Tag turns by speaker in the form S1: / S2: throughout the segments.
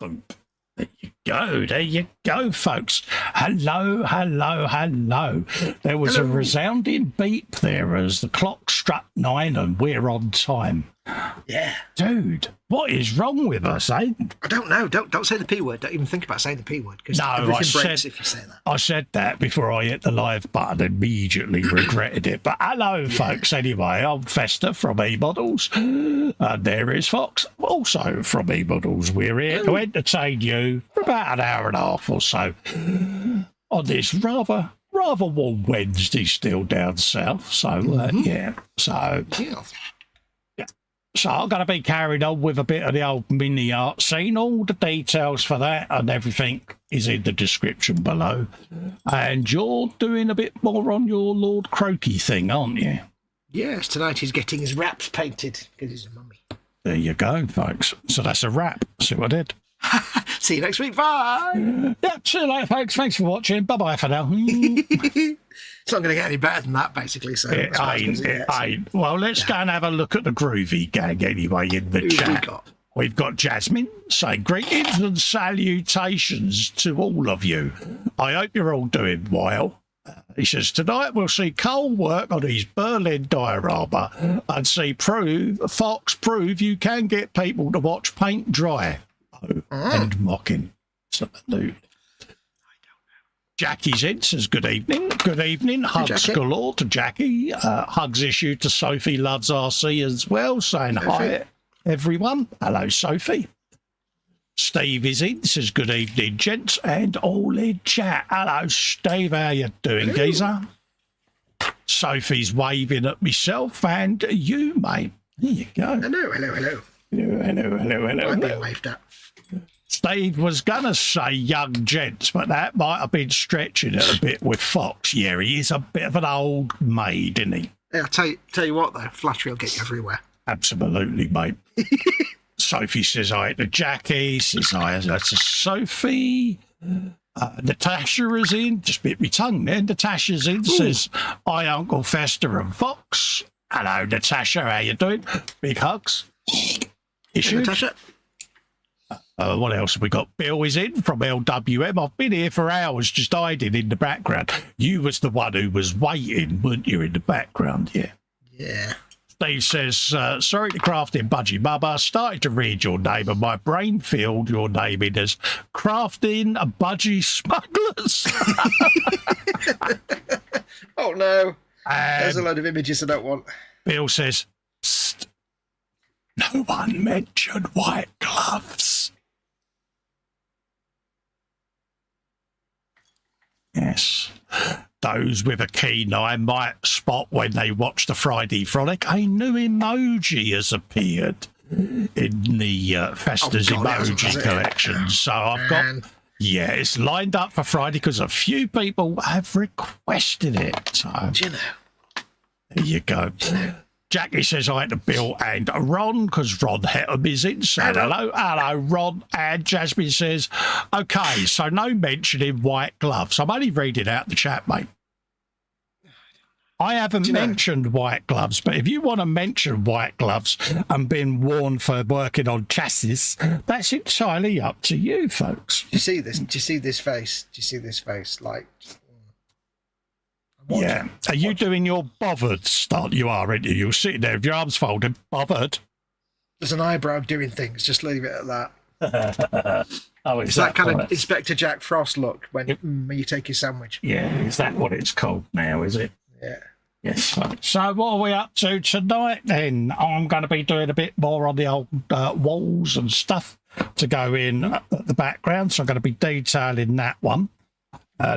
S1: Boom. There you go, folks. Hello, hello, hello. There was a resounding beep there as the clock struck 9 and we're on time.
S2: Yeah.
S1: Dude, what is wrong with us, eh?
S2: I don't know. Don't say the P word. Don't even think about saying the P word. Because everything breaks if you say that.
S1: I said that before I hit the live button and immediately regretted it. But hello, folks, anyway. I'm Festa from eModels. And there is Fox, also from eModels. We're here to entertain you for about an hour and a half or so on this rather warm Wednesday still down south. So, yeah. So...
S2: Yeah.
S1: So I'm going to be carried on with a bit of the old MiniArt scene. All the details for that and everything is in the description below. And you're doing a bit more on your Lord Kroak thing, aren't you?
S2: Yes, tonight he's getting his wraps painted because he's a mummy.
S1: There you go, folks. So that's a wrap. See what I did?
S2: See you next week. Bye.
S1: Yeah, see you later, folks. Thanks for watching. Bye-bye for now.
S2: It's not going to get any better than that, basically. So
S1: it ain't. Well, let's go and have a look at the groovy gang anyway in the chat. We've got Jasmine saying greetings and salutations to all of you. I hope you're all doing well. He says, tonight we'll see Cole work on his Berlin diorama and see Fox prove you can get people to watch paint dry. And mocking. Salute. Jackie's in says good evening. Good evening. Hugs galore to Jackie. Hugs issued to Sophie Loves RC as well, saying hi everyone. Hello, Sophie. Steve is in, says good evening, gents, and all in chat. Hello, Steve. How you doing, geezer? Sophie's waving at myself and you, mate. There you go.
S2: Hello. I'm being waved at.
S1: Steve was going to say young gents, but that might have been stretching it a bit with Fox. Yeah, he is a bit of an old maid, isn't he?
S2: Yeah, I'll tell you what, though, flattery will get you everywhere.
S1: Absolutely, mate. Sophie says hi to Jackie, says hi to Sophie. Natasha is in, just bit me tongue there. Natasha's in, says hi, Uncle Festa and Fox. Hello, Natasha, how you doing? Big hugs.
S2: Hey, Natasha.
S1: What else have we got? Bill is in from LWM. I've been here for hours just hiding in the background. You was the one who was waiting, weren't you, in the background? Yeah.
S2: Yeah.
S1: Steve says, sorry to crafting budgie mama. Started to read your name and my brain filled your name in as crafting a budgie smugglers.
S2: Oh, no. There's a load of images I don't want.
S1: Bill says, psst, no one mentioned white gloves. Yes. Those with a keen eye might spot when they watch the Friday Frolic. A new emoji has appeared in the Festa's emoji collection. So I've got, yeah, it's lined up for Friday because a few people have requested it. So
S2: do you know?
S1: There you go. Jackie says hi to Bill and Ron because Ron Hettam is in. So hello, Ron. And Jasmine says, okay, so no mentioning white gloves. I'm only reading out the chat, mate. I haven't mentioned white gloves, but if you want to mention white gloves and been worn for working on chassis, that's entirely up to you, folks.
S2: Do you see this? Do you see this face? Do you see this face? Like,
S1: yeah. Are you doing your bothered start? You are, aren't you? You're sitting there with your arms folded, bothered.
S2: There's an eyebrow doing things. Just leave it at that.
S1: Oh,
S2: it's that kind of Inspector Jack Frost look when you take your sandwich.
S1: Yeah, is that what it's called now, is it?
S2: Yeah.
S1: Yes. So what are we up to tonight then? I'm going to be doing a bit more on the old walls and stuff to go in at the background. So I'm going to be detailing that one.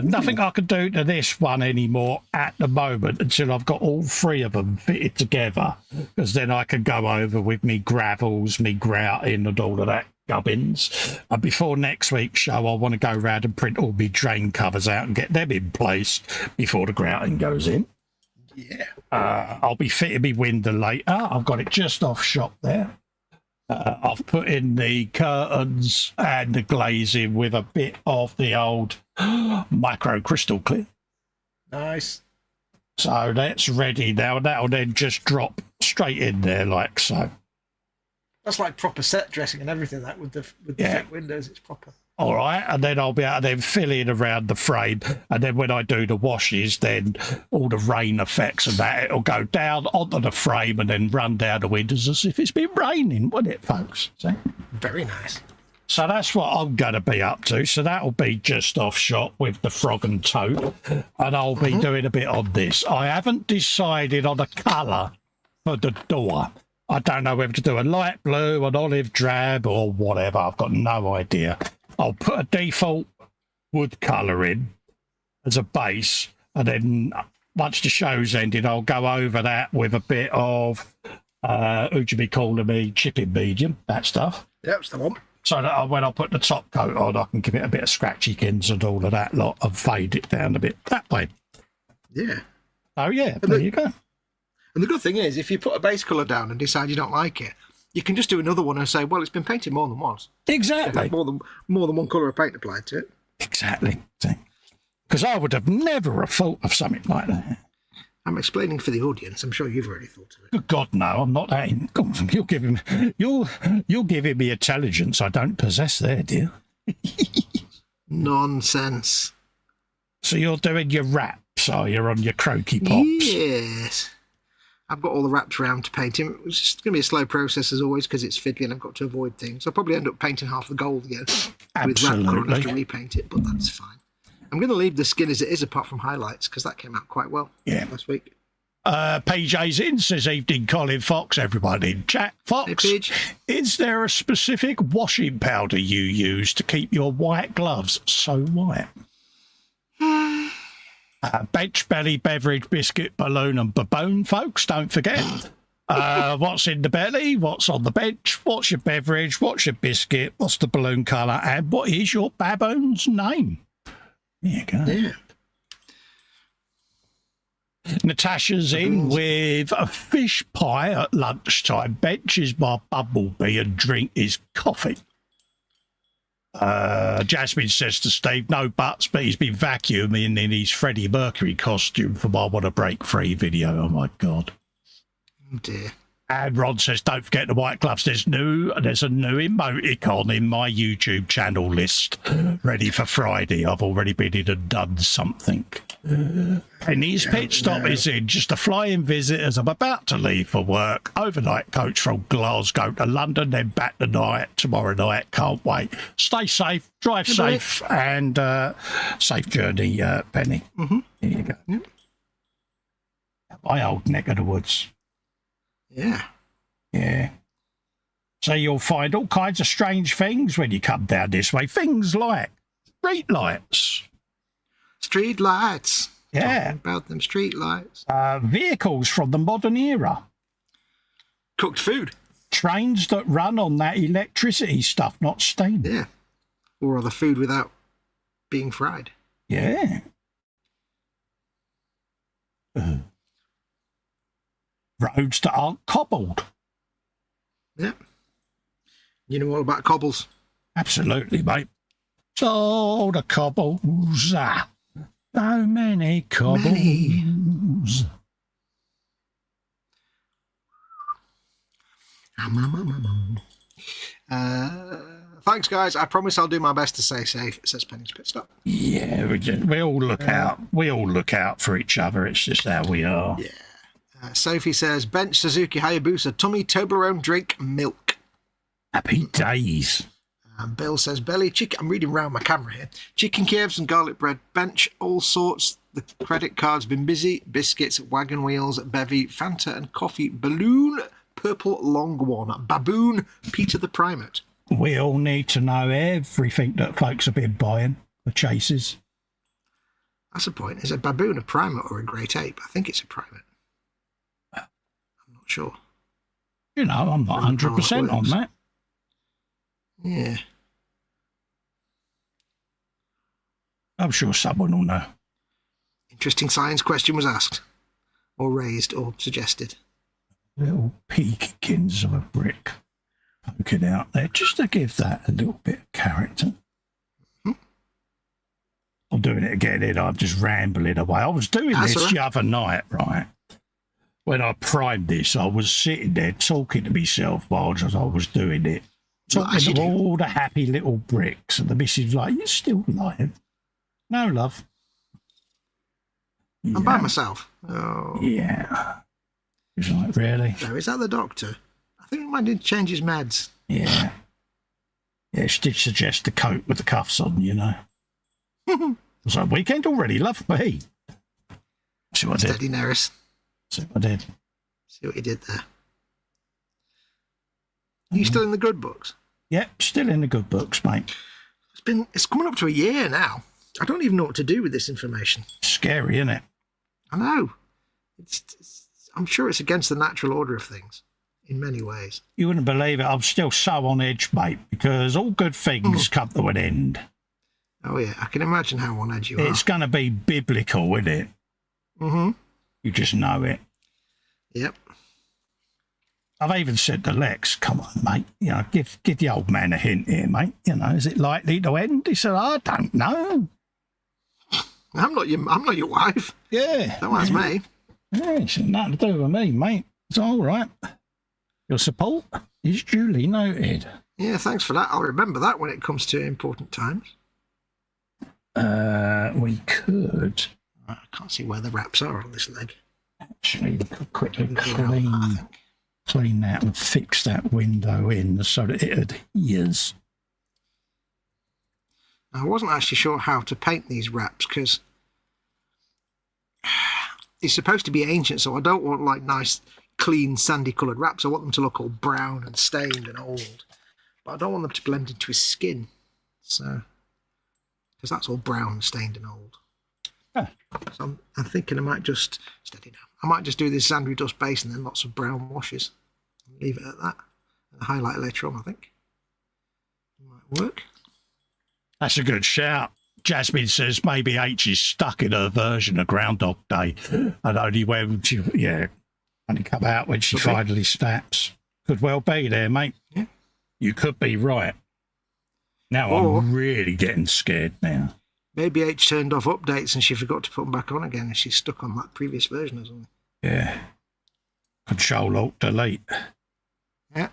S1: Nothing I can do to this one anymore at the moment until I've got all three of them fitted together, because then I can go over with me gravels, me grouting and all of that gubbins. And before next week's show, I want to go around and print all my drain covers out and get them in place before the grouting goes in.
S2: Yeah.
S1: I'll be fitting me window later. I've got it just off shop there. I've put in the curtains and the glazing with a bit of the old micro crystal clear.
S2: Nice.
S1: So that's ready now. That'll then just drop straight in there like so.
S2: That's like proper set dressing and everything. That with the thick windows, it's proper.
S1: All right, and then I'll be able to then fill in around the frame, and then when I do the washes, then all the rain effects and that, it'll go down onto the frame and then run down the windows as if it's been raining, wouldn't it, folks? See?
S2: Very nice.
S1: So that's what I'm going to be up to. So that'll be just off shot with the frog and toad, and I'll be doing a bit on this. I haven't decided on a colour for the door. I don't know whether to do a light blue, an olive drab, or whatever. I've got no idea. I'll put a default wood colour in as a base, and then once the show's ended, I'll go over that with a bit of, who'd you be calling me, chipping medium, that stuff.
S2: Yep, that's the one.
S1: So that when I put the top coat on, I can give it a bit of scratchy kins and all of that lot and fade it down a bit that way.
S2: Yeah.
S1: Oh, yeah, there you go.
S2: And the good thing is, if you put a base colour down and decide you don't like it, you can just do another one and say, well, it's been painted more than once.
S1: Exactly.
S2: More than one colour of paint applied to it.
S1: Exactly. Because I would have never thought of something like that.
S2: I'm explaining for the audience. I'm sure you've already thought of it.
S1: Good God, no, I'm not that. You're giving me intelligence I don't possess there, dear.
S2: Nonsense.
S1: So you're doing your wraps, are you, on your croaky pops?
S2: Yes. I've got all the wraps around to paint him. It's just going to be a slow process as always because it's fiddly and I've got to avoid things. I'll probably end up painting half the gold again.
S1: Absolutely.
S2: With wrap, I'll have to repaint it, but that's fine. I'm going to leave the skin as it is apart from highlights because that came out quite well last week.
S1: PJ's in, says evening Colin Fox, everybody in chat. Fox,
S2: hey,
S1: is there a specific washing powder you use to keep your white gloves so white? Bench, belly, beverage, biscuit, balloon and baboon, folks, don't forget. What's in the belly? What's on the bench? What's your beverage? What's your biscuit? What's the balloon colour? And what is your baboon's name? There you go.
S2: Yeah.
S1: Natasha's in with a fish pie at lunchtime. Bench is my bumblebee and drink is coffee. Jasmine says to Steve, no buts, but he's been vacuuming in his Freddie Mercury costume for my Wanna Break Free video. Oh, my God.
S2: Oh, dear.
S1: And Ron says, don't forget the white gloves. There's a new emoticon in my YouTube channel list ready for Friday. I've already been in and done something. Penny's pit stop is in. Just a flying visit as I'm about to leave for work. Overnight coach from Glasgow to London, then back tonight, tomorrow night. Can't wait. Stay safe, drive safe, and safe journey, Penny.
S2: Mm-hmm.
S1: Here you go.
S2: Yep.
S1: My old neck of the woods.
S2: Yeah.
S1: Yeah. So you'll find all kinds of strange things when you come down this way. Things like street lights.
S2: Street lights.
S1: Yeah.
S2: Talking about them street lights.
S1: Vehicles from the modern era.
S2: Cooked food.
S1: Trains that run on that electricity stuff, not steam.
S2: Yeah. Or other food without being fried.
S1: Yeah. Roads that aren't cobbled.
S2: Yeah. You know all about cobbles.
S1: Absolutely, mate. So the cobbles. So many cobbles.
S2: Thanks, guys. I promise I'll do my best to stay safe. It says Penny's Pit Stop.
S1: Yeah, we all look out. We all look out for each other. It's just how we are.
S2: Yeah. Sophie says, Bench, Suzuki, Hayabusa, tummy, Toblerone, drink, milk.
S1: Happy days.
S2: Bill says, belly, chicken. I'm reading round my camera here. Chicken Kievs and garlic bread, bench, all sorts. The credit card's been busy. Biscuits, wagon wheels, bevy, Fanta and coffee, balloon, purple long one, baboon, Peter the Primate.
S1: We all need to know everything that folks have been buying for chases.
S2: That's the point. Is a baboon a primate or a great ape? I think it's a primate. I'm not sure.
S1: You know, I'm not 100% on that.
S2: Yeah.
S1: I'm sure someone will know.
S2: Interesting science question was asked, or raised, or suggested.
S1: Little peekins of a brick poking out there, just to give that a little bit of character. I'm doing it again, and I'm just rambling away. I was doing this the other night, right? when I primed this, I was sitting there talking to myself while as I was doing it. Talking to all the happy little bricks. And the missus was like, "You're still alive?" "No, love."
S2: I'm by myself. Oh.
S1: Yeah. He was like, "Really?"
S2: No, is that the doctor? I think we might need to change his meds.
S1: Yeah. Yeah, she did suggest the coat with the cuffs on, you know. I was like, "Weekend already, love me." See what I did.
S2: Steady, Neris.
S1: See what I did.
S2: See what you did there. Are you still in the good books?
S1: Yep, still in the good books, mate.
S2: It's coming up to a year now. I don't even know what to do with this information.
S1: Scary, isn't it?
S2: I know. I'm sure it's against the natural order of things in many ways.
S1: You wouldn't believe it. I'm still so on edge, mate, because all good things come to an end.
S2: Oh, yeah. I can imagine how on edge you are.
S1: It's going to be biblical, isn't it?
S2: Mm-hmm.
S1: You just know it.
S2: Yep.
S1: I've even said to Lex, "Come on, mate. You know, give the old man a hint here, mate. You know, is it likely to end?" He said, "I don't know."
S2: I'm not your wife.
S1: Yeah.
S2: Don't ask me.
S1: Yeah, it's nothing to do with me, mate. It's all right. Your support is duly noted.
S2: Yeah, thanks for that. I'll remember that when it comes to important times.
S1: We could.
S2: I can't see where the wraps are on this leg.
S1: Actually, we could quickly clean that and fix that window in so that it adheres.
S2: I wasn't actually sure how to paint these wraps because it's supposed to be ancient, so I don't want like nice, clean, sandy coloured wraps. I want them to look all brown and stained and old, but I don't want them to blend into his skin. So, because that's all brown, stained, and old.
S1: Huh.
S2: So I'm thinking I might just steady now. I might just do this Zandri dust base and then lots of brown washes. Leave it at that. And a highlight later on, I think. Might work.
S1: That's a good shout. Jasmine says maybe H is stuck in her version of Groundhog Day, and only only come out when she finally snaps. Could well be there, mate.
S2: Yeah.
S1: You could be right. Now I'm really getting scared now.
S2: Maybe H turned off updates and she forgot to put them back on again and she's stuck on that previous version or something.
S1: Yeah. Control-Alt-Delete.
S2: Yeah.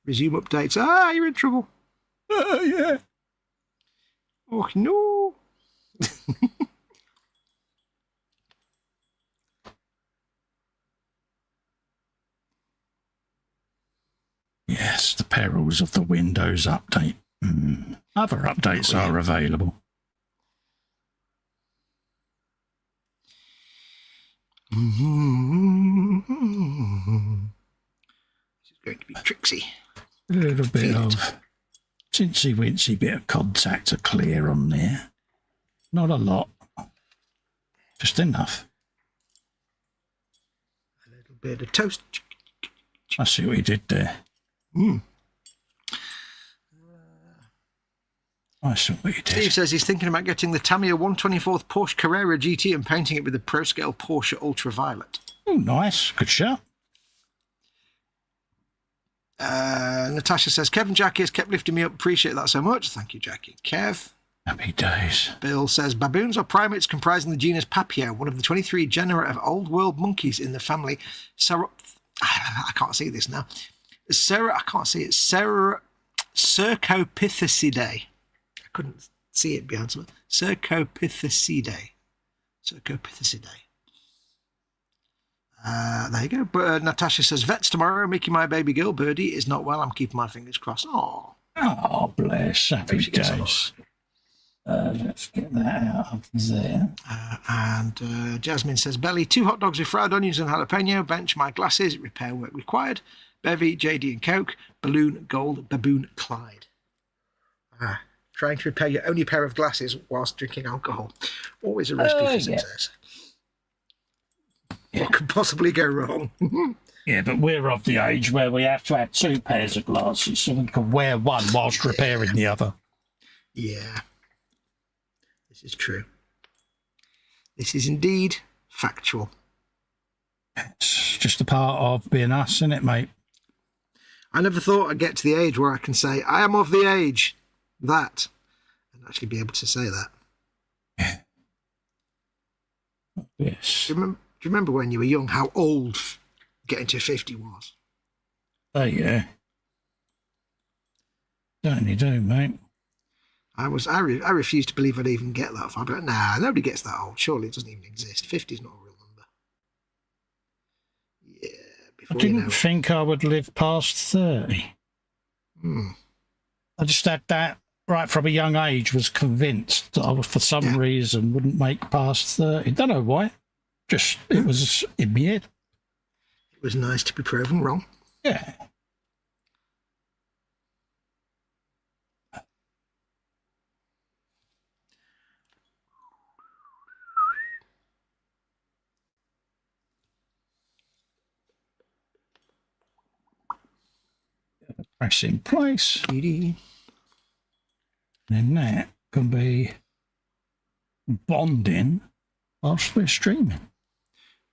S2: Resume updates. Ah, you're in trouble.
S1: Yeah.
S2: Oh, no.
S1: Yes, the perils of the Windows update. Other updates are available.
S2: This is going to be tricksy.
S1: A little bit of tinsy-wincy bit of contact to clear on there. Not a lot. Just enough.
S2: A little bit of toast.
S1: I see what he did there. I saw what you did.
S2: Steve says he's thinking about getting the Tamiya 124th Porsche Carrera GT and painting it with the Pro Scale Porsche Ultraviolet.
S1: Oh, nice. Good shot.
S2: Natasha says, Kev and Jackie has kept lifting me up. Appreciate that so much. Thank you, Jackie. Kev.
S1: Happy days.
S2: Bill says, baboons are primates comprising the genus Papio, one of the 23 genera of old world monkeys in the family. I can't see this now. I can't see it. Cercopithecidae. I couldn't see it behind something. Cercopithecidae. There you go. But Natasha says, vets tomorrow. Mickey, my baby girl, Birdie, is not well. I'm keeping my fingers crossed.
S1: Oh, bless. Happy days. Let's get that out of there.
S2: And Jasmine says, Belly, 2 hot dogs with fried onions and jalapeno. Bench, my glasses. Repair work required. Bevy, JD and Coke. Balloon, Gold, Baboon, Clyde. Trying to repair your only pair of glasses whilst drinking alcohol. Always a recipe for success. Yeah. What could possibly go wrong?
S1: Yeah, but we're of the age where we have to have 2 pairs of glasses so we can wear one whilst repairing the other.
S2: Yeah. This is true. This is indeed factual.
S1: It's just a part of being us, isn't it, mate?
S2: I never thought I'd get to the age where I can say, I am of the age that, and actually be able to say that.
S1: Yeah. Yes.
S2: Do you remember when you were young how old getting to 50 was?
S1: Oh, yeah. Certainly do, mate.
S2: I refuse to believe I'd even get that far. But nah, nobody gets that old. Surely it doesn't even exist. 50 is not a real number. Yeah,
S1: I didn't think I would live past 30. I just had that right from a young age, was convinced that I was, for some reason, wouldn't make past 30. Don't know why. Just, it was in my head.
S2: It was nice to be proven wrong.
S1: Yeah. Press in place. And then that can be bonding whilst we're streaming.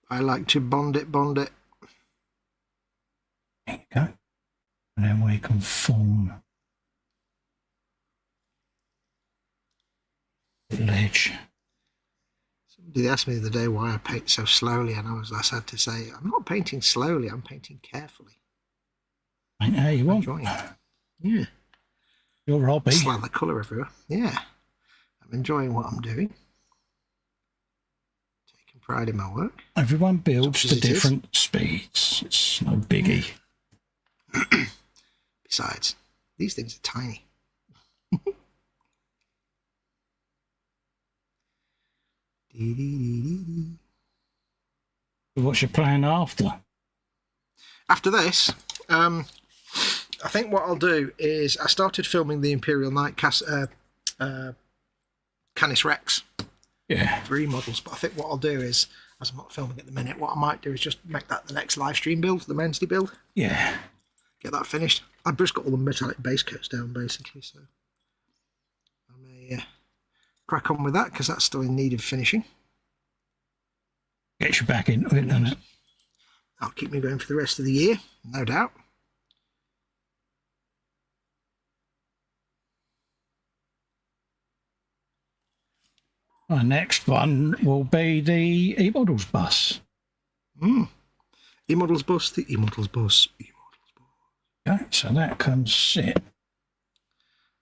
S2: I like to bond it.
S1: There you go. And then we can form the ledge.
S2: Somebody asked me the other day why I paint so slowly, and I had to say, I'm not painting slowly, I'm painting carefully.
S1: Ain't how you want.
S2: Yeah.
S1: Your hobby.
S2: Slather colour everywhere. Yeah. I'm enjoying what I'm doing. Taking pride in my work.
S1: Everyone builds to different speeds. It's no biggie.
S2: Besides, these things are tiny.
S1: What's your plan after?
S2: After this, I think what I'll do is I started filming the Imperial Knight Canis Rex.
S1: Yeah.
S2: For eModels, but I think what I'll do is, as I'm not filming at the minute, what I might do is just make that the next live stream build, the Wednesday build.
S1: Yeah.
S2: Get that finished. I've just got all the metallic base coats down, basically, so I may crack on with that, because that's still in need of finishing.
S1: Gets you back into it, doesn't it?
S2: That'll keep me going for the rest of the year, no doubt.
S1: Our next one will be the eModels bus.
S2: eModels bus, the eModels bus, eModels bus.
S1: Okay, so that can sit.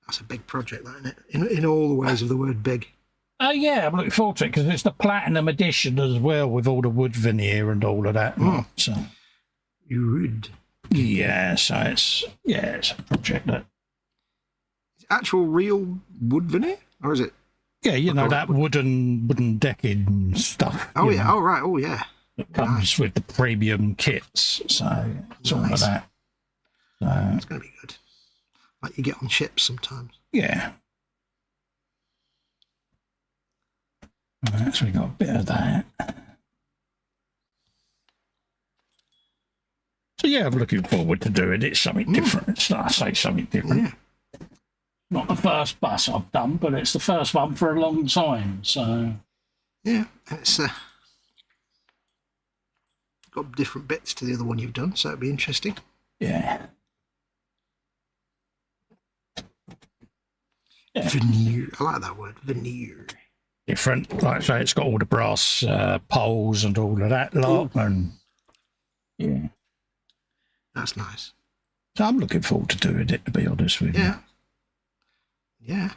S2: That's a big project, that, isn't it? In all the ways of the word big.
S1: Oh, yeah, I'm looking forward to it, because it's the Platinum Edition as well, with all the wood veneer and all of that. So,
S2: wood.
S1: Yeah, so it's a project that...
S2: Is it actual real wood veneer? Or is it?
S1: Yeah, you know, that wooden decking stuff.
S2: Oh, yeah. Oh, right. Oh, yeah.
S1: It comes with the premium kits, so it's all of that. So,
S2: it's going to be good. Like you get on ships sometimes.
S1: Yeah. Right, so we got a bit of that. So yeah, I'm looking forward to doing it. It's something different. It's not, I say something different.
S2: Yeah.
S1: Not the first bus I've done, but it's the first one for a long time. So
S2: yeah, it's got different bits to the other one you've done, so it'll be interesting.
S1: Yeah.
S2: Veneer. I like that word, veneer.
S1: Different, like I say, it's got all the brass poles and all of that lot, and yeah,
S2: that's nice.
S1: So I'm looking forward to doing it, to be honest with you.
S2: Yeah.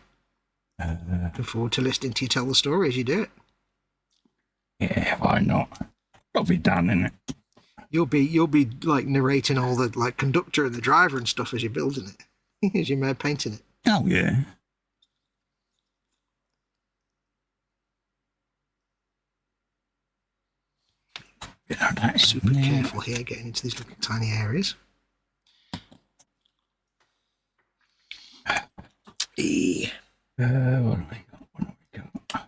S2: Looking forward to listening to you tell the story as you do it.
S1: Yeah, why not? Got to be done, innit?
S2: You'll be like narrating all the like conductor and the driver and stuff as you're building it, as you're painting it.
S1: Oh yeah.
S2: Super careful here, getting into these little tiny areas.
S1: What have we got?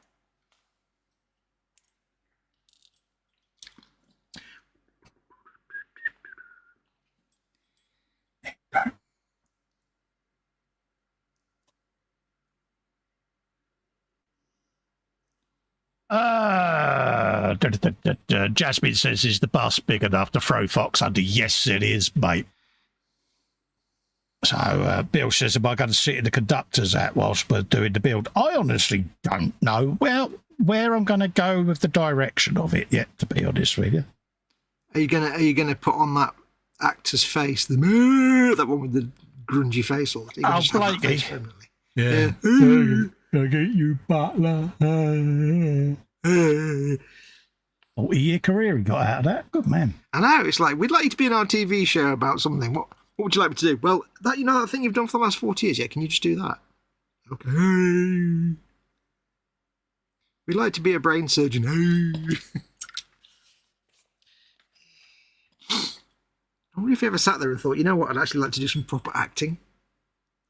S1: Jasmine says, is the bus big enough to throw Fox under? Yes, it is, mate. So Bill says, am I going to sit in the conductor's hat whilst we're doing the build? I honestly don't know. Well, where I'm going to go with the direction of it yet, to be honest with you.
S2: Are you gonna put on that actor's face, that one with the grungy face, or you
S1: Oh,
S2: just have that
S1: Blakey.
S2: face permanently?
S1: Yeah. Go get you, butler. 40-year career he got out of that. Good man.
S2: I know. It's like, we'd like you to be in our TV show about something. What would you like me to do? Well, that thing you've done for the last 40 years. Yeah, can you just do that? Okay. We'd like to be a brain surgeon. I wonder if you ever sat there and thought, you know what, I'd actually like to do some proper acting.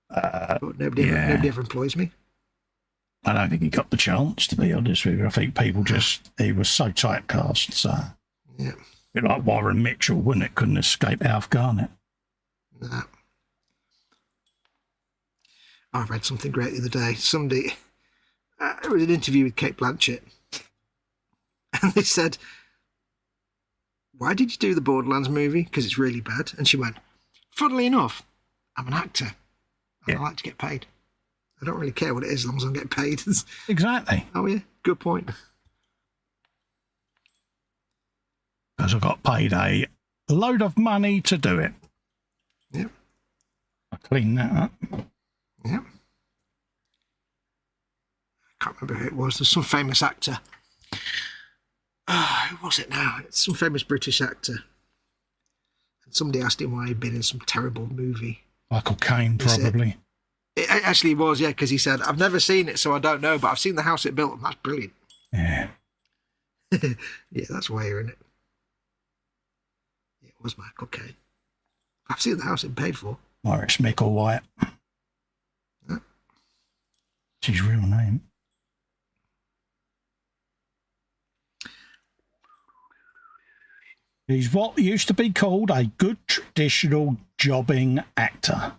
S2: But nobody ever employs me.
S1: I don't think he got the chance, to be honest with you. I think people he was so typecast. So,
S2: yeah.
S1: A bit like Warren Mitchell, wouldn't it? Couldn't escape Alf Garnett.
S2: No. I read something great the other day. Somebody, it was an interview with Kate Blanchett. And they said, why did you do the Borderlands movie? Because it's really bad. And she went, funnily enough, I'm an actor. And I like to get paid. I don't really care what it is as long as I'm getting paid.
S1: Exactly.
S2: Oh, yeah. Good point.
S1: Because I got paid a load of money to do it.
S2: Yep.
S1: I cleaned that up.
S2: Yep. I can't remember who it was. There's some famous actor. Who was it now? It's some famous British actor. And somebody asked him why he'd been in some terrible movie.
S1: Michael Caine, probably.
S2: It actually was, yeah, because he said, I've never seen it, so I don't know, but I've seen the house it built, and that's brilliant.
S1: Yeah.
S2: Yeah, that's why you're in it. Yeah, it was Michael Caine. I've seen the house it paid for.
S1: Morris Micklewhite.
S2: Yeah.
S1: It's his real name. He's what used to be called a good traditional jobbing actor.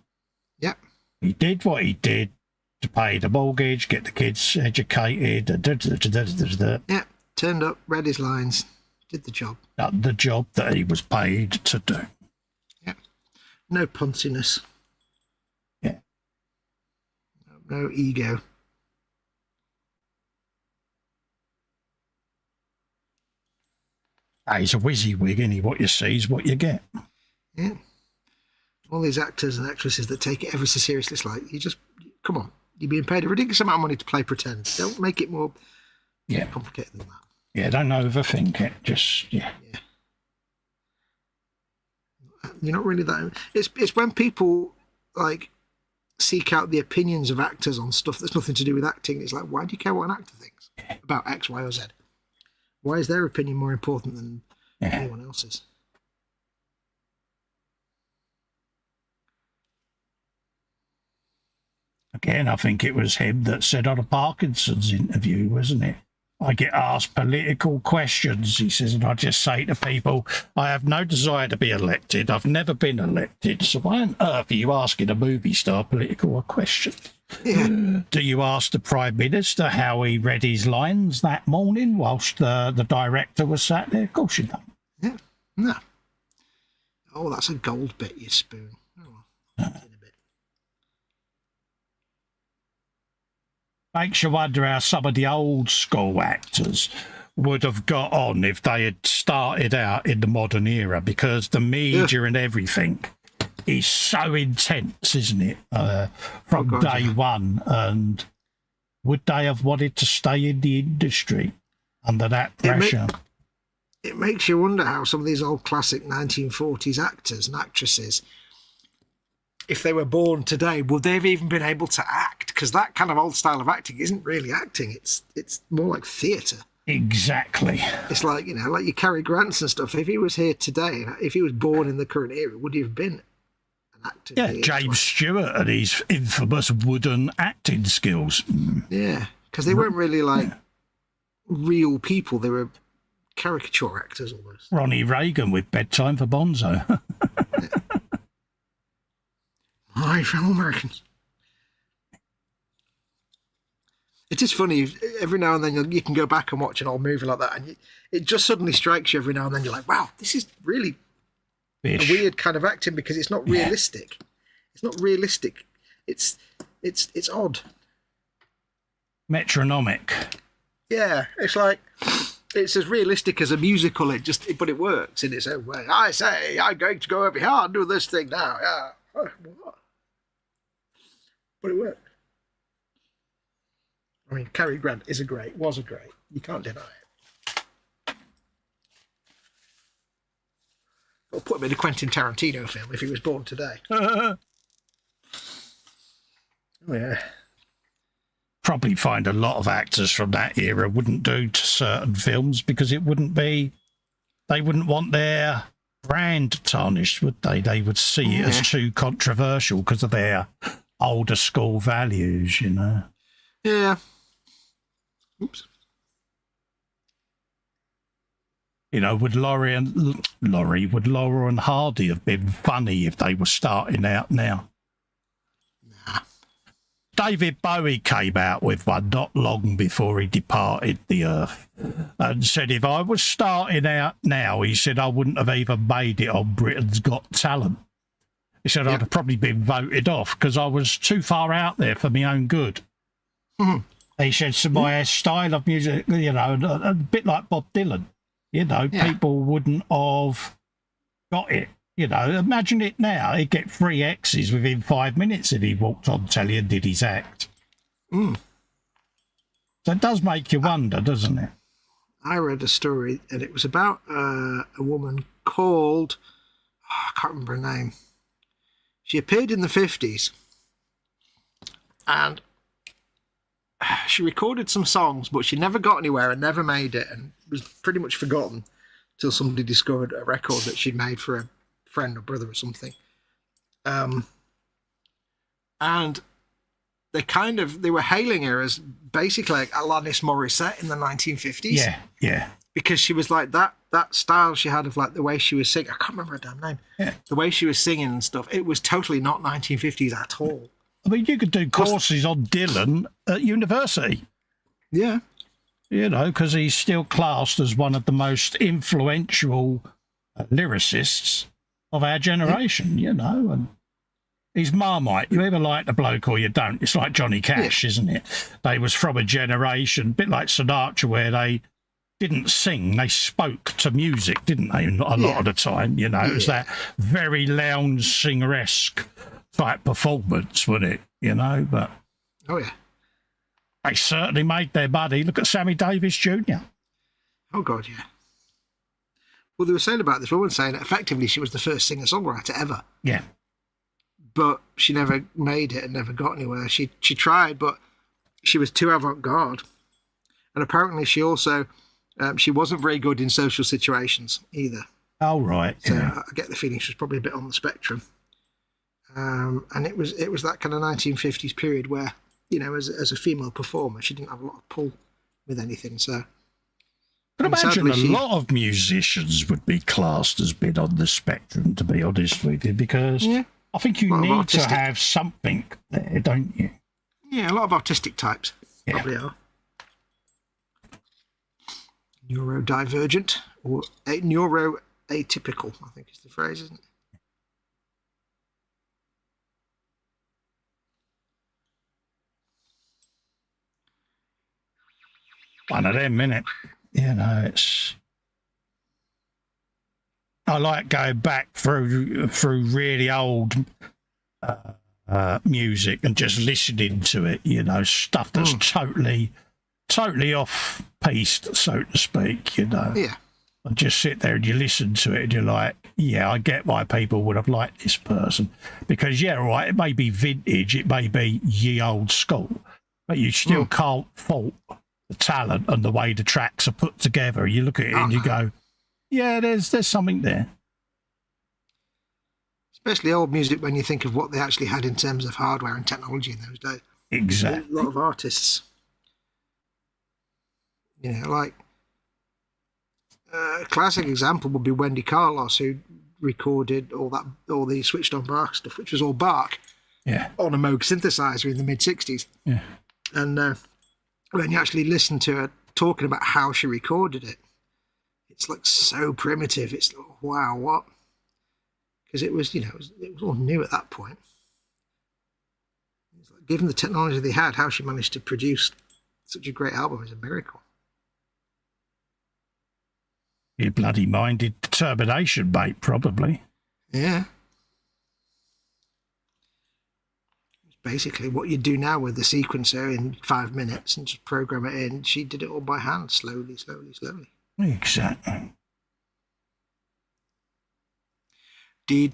S2: Yep.
S1: He did what he did to pay the mortgage, get the kids educated.
S2: Yeah, turned up, read his lines, did the job.
S1: The job that he was paid to do.
S2: Yeah. No punciness.
S1: Yeah.
S2: No ego.
S1: He's a WYSIWYG, isn't he? What you see is what you get.
S2: Yeah. All these actors and actresses that take it ever so seriously, it's like, come on, you're being paid a ridiculous amount of money to play pretend. Don't make it more complicated than that.
S1: Yeah, don't overthink it. Just, yeah.
S2: You're not really that... It's when people, like, seek out the opinions of actors on stuff that's nothing to do with acting. It's like, why do you care what an actor thinks about X, Y, or Z? Why is their opinion more important than anyone else's?
S1: Again, I think it was him that said on a Parkinson's interview, wasn't it? I get asked political questions, he says, and I just say to people, I have no desire to be elected. I've never been elected. So why on earth are you asking a movie star political questions?
S2: Yeah.
S1: Do you ask the Prime Minister how he read his lines that morning whilst the director was sat there? Of course you don't.
S2: Yeah. No. Oh, that's a gold bit, you spoon. Oh, well. In a bit.
S1: Makes you wonder how some of the old school actors would have got on if they had started out in the modern era, because the media and everything is so intense, isn't it? From day one. And would they have wanted to stay in the industry under that pressure?
S2: It makes you wonder how some of these old classic 1940s actors and actresses, if they were born today, would they have even been able to act? Because that kind of old style of acting isn't really acting. It's more like theatre.
S1: Exactly.
S2: It's like, like your Cary Grants and stuff. If he was here today, if he was born in the current era, would he have been an actor?
S1: Yeah, James Stewart and his infamous wooden acting skills.
S2: Yeah, because they weren't really like real people. They were caricature actors almost.
S1: Ronnie Reagan with Bedtime for Bonzo.
S2: Hi, fellow Americans. It is funny, every now and then you can go back and watch an old movie like that, and it just suddenly strikes you every now and then. You're like, wow, this is really a weird kind of acting, because it's not realistic. It's not realistic. It's odd.
S1: Metronomic.
S2: Yeah, it's like it's as realistic as a musical. But it works in its own way. I say I'm going to go over here and do this thing now. Yeah, what? But it worked. I mean, Cary Grant was a great. You can't deny it. Or put him in a Quentin Tarantino film if he was born today. Oh yeah.
S1: Probably find a lot of actors from that era wouldn't do to certain films because it wouldn't be, they wouldn't want their brand tarnished, would they? They would see it as too controversial because of their older school values, you know.
S2: Yeah. Oops.
S1: You know, would Laura and Hardy have been funny if they were starting out now?
S2: Nah.
S1: David Bowie came out with one not long before he departed the earth and said if I was starting out now, he said I wouldn't have even made it on Britain's Got Talent. He said I'd have probably been voted off because I was too far out there for my own good. He said, so my style of music, you know, a bit like Bob Dylan, you know, people wouldn't have got it. You know, imagine it now. He'd get 3 X's within 5 minutes if he walked on telly and did his act. So it does make you wonder, doesn't it?
S2: I read a story, and it was about a woman called, I can't remember her name. She appeared in the 50s, and she recorded some songs, but she never got anywhere and never made it, and was pretty much forgotten till somebody discovered a record that she'd made for a friend or brother or something. And they were hailing her as basically like Alanis Morissette in the 1950s.
S1: Yeah.
S2: Because she was like that style she had of like the way she was singing. I can't remember her damn name. Yeah. The way she was singing and stuff. It was totally not 1950s at all.
S1: I mean, you could do courses on Dylan at university.
S2: Yeah.
S1: You know, because he's still classed as one of the most influential lyricists of our generation, you know, and he's Marmite. You either like the bloke or you don't. It's like Johnny Cash, isn't it? They was from a generation, a bit like Sinatra, where they didn't sing, they spoke to music, didn't they, a lot of the time, you know. It was that very lounge singer-esque type performance, wasn't it, you know, but...
S2: Oh, yeah.
S1: They certainly made their money. Look at Sammy Davis Jr.
S2: Oh, God, yeah. Well, they were saying about this woman saying that effectively she was the first singer-songwriter ever.
S1: Yeah.
S2: But she never made it and never got anywhere. She tried, but she was too avant-garde. And apparently she also, she wasn't very good in social situations either.
S1: Oh, right.
S2: So I get the feeling she was probably a bit on the spectrum. And it was that kind of 1950s period where, you know, as a female performer, she didn't have a lot of pull with anything, so...
S1: But imagine a lot of musicians would be classed as being on the spectrum, to be honest with you, because I think you need to have something there, don't you?
S2: Yeah, a lot of artistic types probably are. Neurodivergent, or neuroatypical, I think is the phrase, isn't it?
S1: One of them, innit? You know, it's... I like going back through really old music and just listening to it, you know, stuff that's totally off-piste, so to speak, you know.
S2: Yeah.
S1: And just sit there and you listen to it and you're like, yeah, I get why people would have liked this person. Because, yeah, right, it may be vintage, it may be ye old school, but you still can't fault the talent and the way the tracks are put together. You look at it and you go, yeah, there's something there.
S2: Especially old music when you think of what they actually had in terms of hardware and technology in those days.
S1: Exactly.
S2: A lot of artists, you know, like a classic example would be Wendy Carlos, who recorded all the switched on Bach stuff, which was all Bach, on a Moog synthesizer in the mid-60s. Yeah. And when you actually listen to her talking about how she recorded it, it's like so primitive. It's like, wow, what? Because it was, you know, it was all new at that point. It's like, given the technology they had, how she managed to produce such a great album is a miracle.
S1: You bloody minded determination, mate, probably.
S2: Yeah. It's basically what you do now with the sequencer in 5 minutes and just program it in. She did it all by hand, slowly.
S1: Exactly.
S2: Is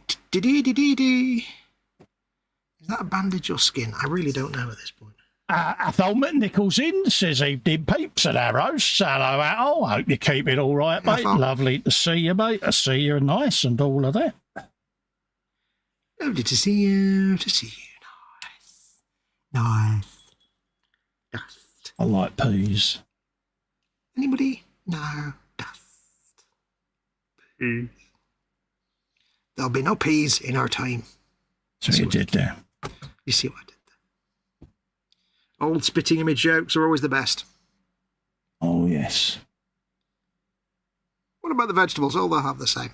S2: that a bandage or skin? I really don't know at this point.
S1: Athelmet Nichols in says, evening peeps and arrows. Hello, Athol. Hope you keep it all right, mate.
S2: Athol.
S1: Lovely to see you, mate. I see you're nice and all of that.
S2: Lovely to see you. Nice. Dust.
S1: I like peas.
S2: Anybody? No. Dust. Peas. There'll be no peas in our time.
S1: So you did there.
S2: You see what I did there? Old spitting image jokes are always the best.
S1: Oh, yes.
S2: What about the vegetables? Oh, they'll have the same.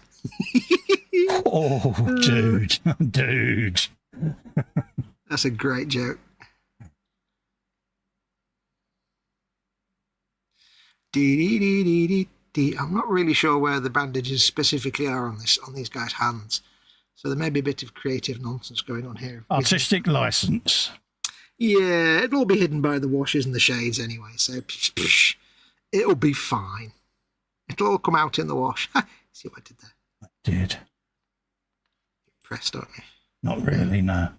S1: Oh, dude. Dude.
S2: That's a great joke. I'm not really sure where the bandages specifically are on these guys' hands. So there may be a bit of creative nonsense going on here.
S1: Artistic license.
S2: Yeah, it'll all be hidden by the washes and the shades anyway, so it'll be fine. It'll all come out in the wash. See what I did there?
S1: I did.
S2: Impressed, aren't you?
S1: Not really, no.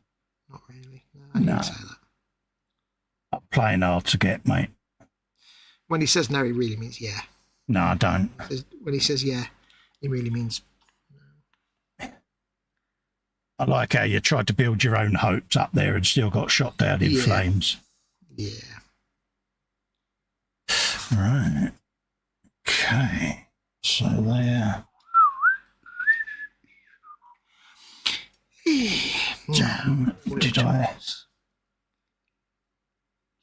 S2: Not really. No, I didn't say that.
S1: I'm playing hard to get, mate.
S2: When he says no, he really means yeah.
S1: No, I don't.
S2: When he says yeah, he really means no.
S1: I like how you tried to build your own hopes up there and still got shot down in flames.
S2: Yeah.
S1: Right. Okay. So there. Did I?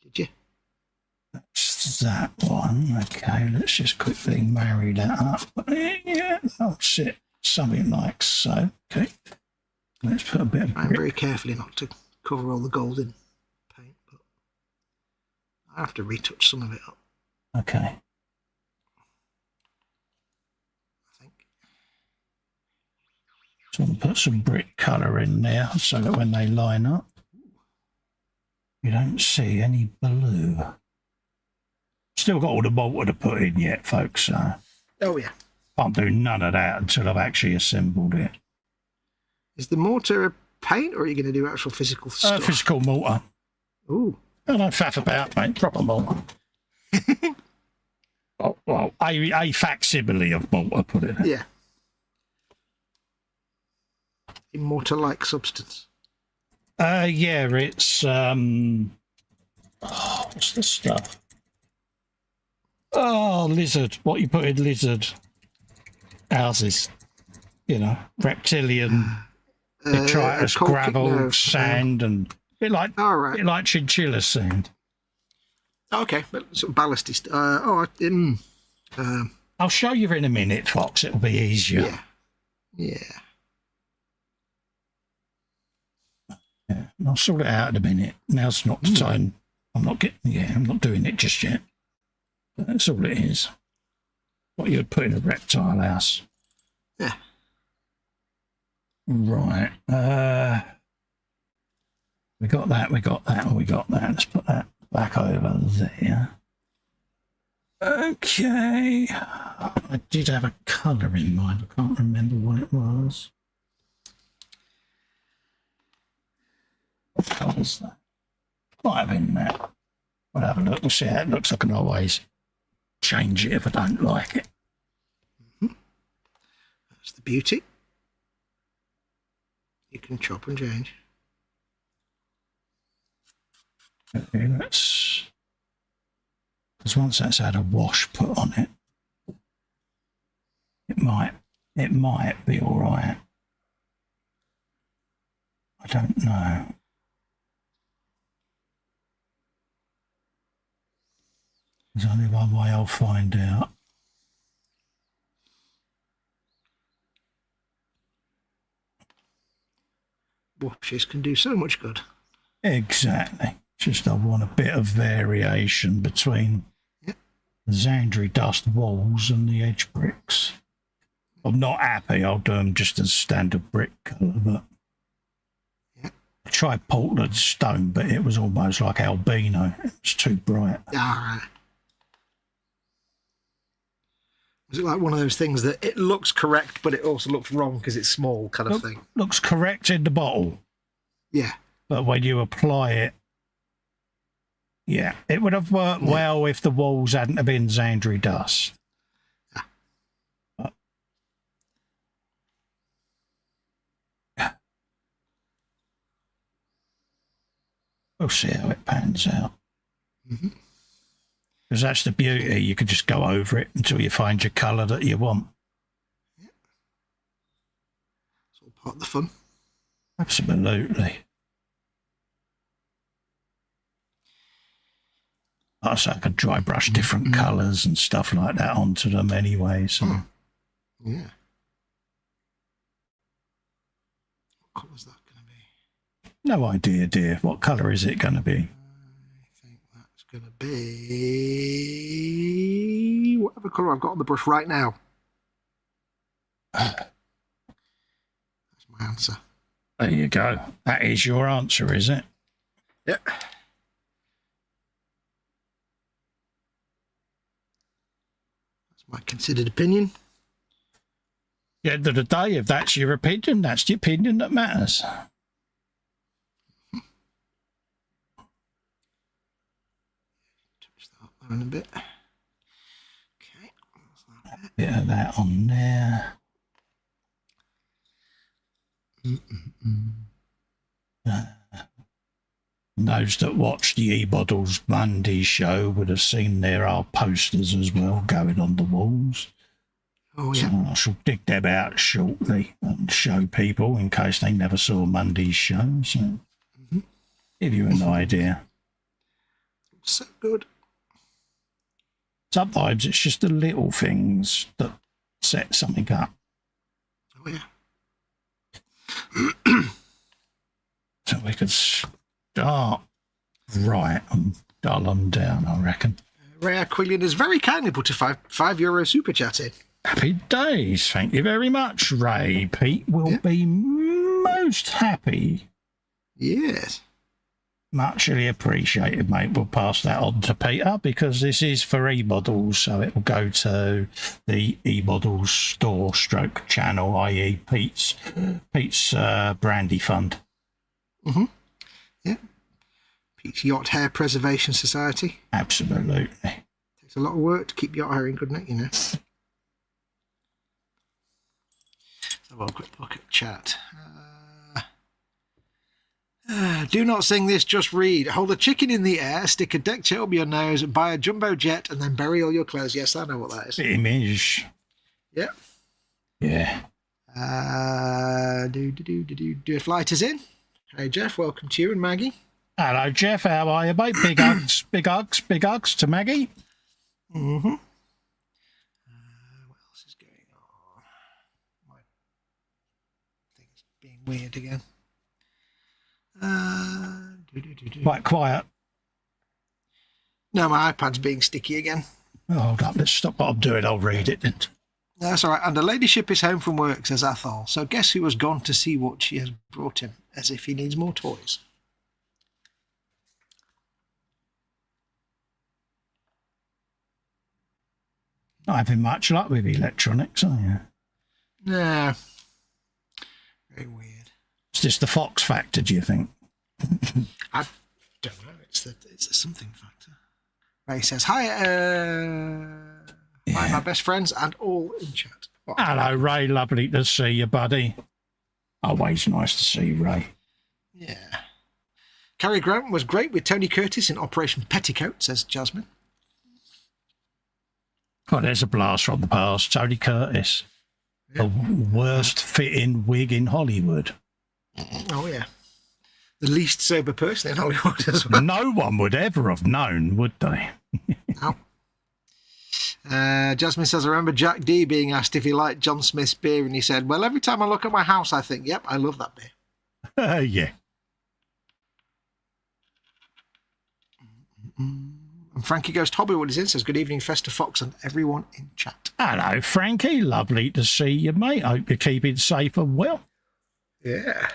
S2: Did you?
S1: That's that one. Okay, let's just quickly marry that up. Yeah. Oh, shit. Something like so. Okay. Let's put a bit of...
S2: I'm very carefully not to cover all the gold in paint, but I have to retouch some of it up.
S1: Okay.
S2: I think.
S1: So I'll put some brick colour in there so that when they line up, you don't see any blue. Still got all the mortar to put in yet, folks, so
S2: Oh, yeah.
S1: can't do none of that until I've actually assembled it.
S2: Is the mortar a paint, or are you going to do actual physical stuff?
S1: Physical mortar.
S2: Ooh.
S1: I don't faff about, mate. Proper mortar. Well, a facsimile of mortar, put it.
S2: Yeah. Immortal-like substance.
S1: Yeah, it's what's the stuff? Oh, lizard. What you put in lizard houses? You know, reptilian, detritus, gravel, sand, and a bit like chinchilla sand.
S2: Okay, but sort of ballasty stuff.
S1: I'll show you in a minute, Fox. It'll be easier.
S2: Yeah.
S1: Yeah, I'll sort it out in a minute. Now's not the time. I'm not doing it just yet. But that's all it is. What you would put in a reptile house.
S2: Yeah.
S1: Right. We got that. Let's put that back over there. Okay. I did have a colour in mind. I can't remember what it was. What colour's that? Might have been that. We'll have a look. We'll see how it looks. I can always change it if I don't like it.
S2: That's the beauty. You can chop and change.
S1: Okay, let's... Because once that's had a wash put on it, it might be all right. I don't know. There's only one way I'll find out.
S2: Washes can do so much good.
S1: Exactly. Just I want a bit of variation between the Zandri dust walls and the edge bricks. I'm not happy. I'll do them just as standard brick colour, but
S2: Yeah.
S1: I tried Portland stone, but it was almost like albino. It was too bright.
S2: All right. Is it like one of those things that it looks correct, but it also looks wrong because it's small kind of thing?
S1: Looks correct in the bottle,
S2: Yeah.
S1: but when you apply it, yeah, it would have worked well if the walls hadn't have been Xandri dust. But we'll see how it pans out. Because that's the beauty. You could just go over it until you find your colour that you want.
S2: Yeah. It's all part of the fun.
S1: Absolutely. Also, I could dry brush different colours and stuff like that onto them anyway. So.
S2: Yeah. What colour is that going to be?
S1: No idea, dear. What colour is it going to be?
S2: I think that's going to be whatever colour I've got on the brush right now. That's my answer.
S1: There you go. That is your answer, is it?
S2: Yeah. That's my considered opinion.
S1: At the end of the day, if that's your opinion, that's the opinion that matters.
S2: Touch that up there in a bit. Okay.
S1: Bit of that on there. Those that watch the eModels Monday show would have seen there are posters as well going on the walls.
S2: Oh,
S1: So
S2: yeah.
S1: I shall dig them out shortly and show people in case they never saw Monday's show. So give you an idea.
S2: So good.
S1: Sometimes it's just the little things that set something up.
S2: Oh, yeah.
S1: So we could start right and dull them down, I reckon.
S2: Ray Aquilian has very kindly put a €5 super chat in.
S1: Happy days. Thank you very much, Ray. Pete will be most happy.
S2: Yes.
S1: Muchly appreciated, mate. We'll pass that on to Peter because this is for eModels, so it will go to the eModels store stroke channel, i.e. Pete's brandy fund.
S2: Yeah. Pete's Yacht Hair Preservation Society.
S1: Absolutely.
S2: Takes a lot of work to keep yacht hair in good nick, you know. Let's have a quick look at chat. Do not sing this, just read. Hold a chicken in the air, stick a deck chair up your nose, buy a jumbo jet, and then bury all your clothes. Yes, I know what that is.
S1: Image.
S2: Yeah.
S1: Yeah.
S2: If Light is in. Hey, Jeff, welcome to you and Maggie.
S1: Hello, Jeff. How are you, mate? Big hugs, big hugs, big hugs to Maggie.
S2: What else is going on? My thing's being weird again.
S1: Quite quiet.
S2: No, my iPad's being sticky again.
S1: Oh, hold up. Let's stop what I'm doing. I'll read it then.
S2: That's all right. And the ladyship is home from work, says Athol. So guess who has gone to see what she has brought him, as if he needs more toys.
S1: Not having much luck with electronics, are you?
S2: Nah. Very weird.
S1: Is this the Fox factor, do you think?
S2: I don't know. It's the something factor. Ray says, hi, hi, my best friends and all in chat. Oh,
S1: Hello, Ray. Lovely to see you, buddy. Always nice to see you, Ray.
S2: yeah. Cary Grant was great with Tony Curtis in Operation Petticoat, says Jasmine.
S1: Well, there's a blast from the past. Tony Curtis.
S2: Yeah.
S1: The worst fitting wig in Hollywood.
S2: Oh, yeah. The least sober person in Hollywood as well.
S1: No one would ever have known, would they?
S2: No. Jasmine says, I remember Jack D being asked if he liked John Smith's beer, and he said, well, every time I look at my house, I think, yep, I love that beer.
S1: Yeah.
S2: And Frankie Goes to Hollywood is in, says, good evening, Festa, Foxx, and everyone in chat.
S1: Hello, Frankie. Lovely to see you, mate. Hope you're keeping safe and well.
S2: Yeah.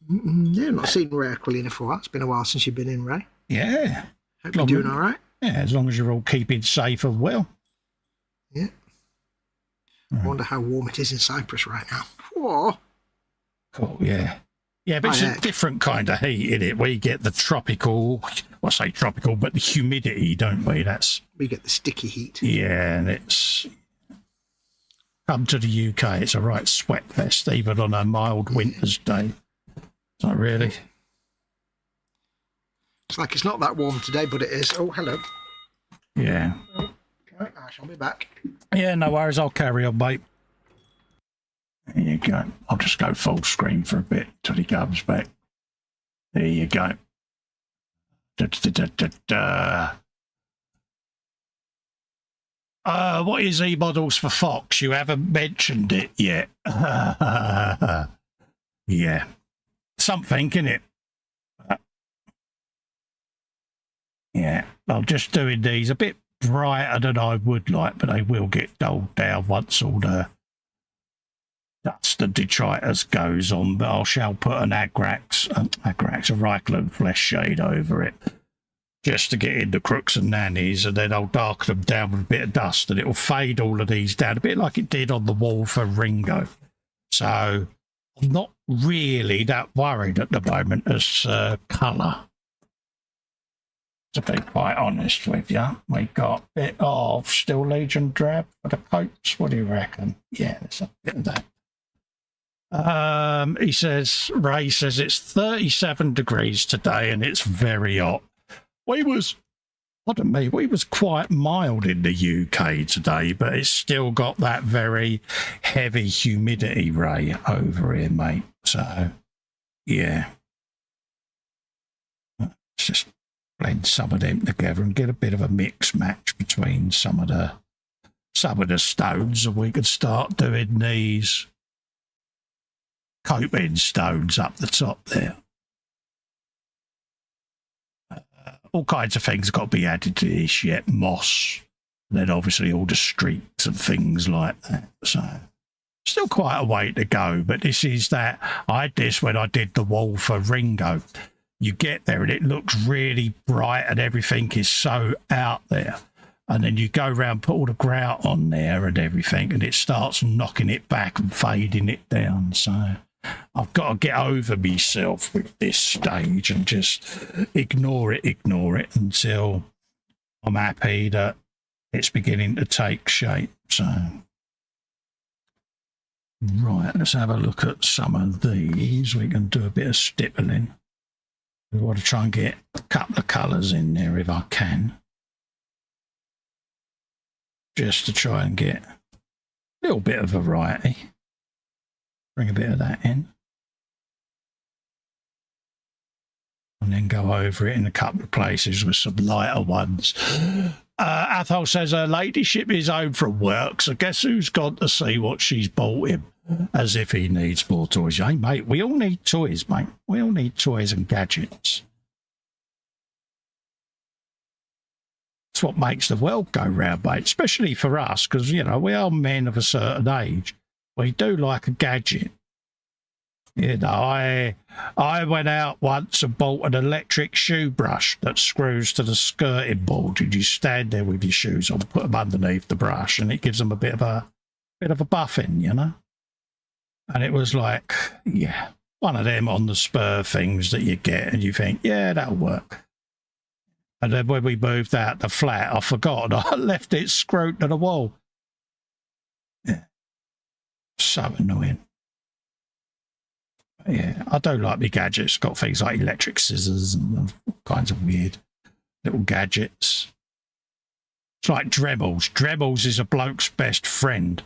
S2: Yeah, not seen Ray Aquilina for a while. It's been a while since you've been in, Ray.
S1: Yeah.
S2: Hope you're doing all right.
S1: Yeah, as long as you're all keeping safe and well.
S2: Yeah. I wonder how warm it is in Cyprus right now. Whoa.
S1: Cool, yeah. Yeah, but it's a different kind of heat, isn't it? We get the tropical, well, I say tropical, but the humidity, don't we?
S2: We get the sticky heat.
S1: Yeah, and it's... Come to the UK, it's a right sweat fest, even on a mild winter's day. Not really.
S2: It's like it's not that warm today, but it is. Oh, hello.
S1: Yeah.
S2: Right, I shall be back.
S1: Yeah, no worries. I'll carry on, mate. There you go. I'll just go full screen for a bit till he comes back. There you go. What is eModels for Foxx? You haven't mentioned it yet. Yeah. Something, innit? Yeah. I'm just doing these a bit brighter than I would like, but they will get dulled down once all the dust and detritus goes on. But I shall put an Agrax, a Reichland flesh shade over it, just to get in the crooks and nannies, and then I'll darken them down with a bit of dust, and it'll fade all of these down, a bit like it did on the wall for Ringo. So I'm not really that worried at the moment as colour. To be quite honest with you, we got a bit of Steel Legion drab for the coats. What do you reckon? Yeah, there's a bit of that. He says, Ray says it's 37 degrees today and it's very hot. We was quite mild in the UK today, but it's still got that very heavy humidity, Ray, over here, mate. So, yeah. Let's just blend some of them together and get a bit of a mix match between some of the stones, and we could start doing these coping stones up the top there. All kinds of things got to be added to this yet. Moss, and then obviously all the streaks and things like that. So still quite a way to go, but this is that. I had this when I did the wall for Ringo. You get there and it looks really bright and everything is so out there. And then you go around, put all the grout on there and everything, and it starts knocking it back and fading it down. So I've got to get over myself with this stage and just ignore it until I'm happy that it's beginning to take shape. So, right, let's have a look at some of these. We can do a bit of stippling. We want to try and get a couple of colours in there if I can, just to try and get a little bit of variety. Bring a bit of that in. And then go over it in a couple of places with some lighter ones. Athol says her ladyship is home from work, so guess who's gone to see what she's bought him? As if he needs more toys. Hey, mate, we all need toys, mate. We all need toys and gadgets. It's what makes the world go round, mate, especially for us, because, you know, we are men of a certain age. We do like a gadget. You know, I went out once and bought an electric shoe brush that screws to the skirting board, and you stand there with your shoes on, put them underneath the brush, and it gives them a bit of a buffing, you know. And it was like, yeah, one of them on the spur things that you get, and you think, yeah, that'll work. And then when we moved out the flat, I forgot, and I left it screwed to the wall. Yeah, so annoying. Yeah, I don't like my gadgets. Got things like electric scissors and all kinds of weird little gadgets. It's like Dremels. Dremels is a bloke's best friend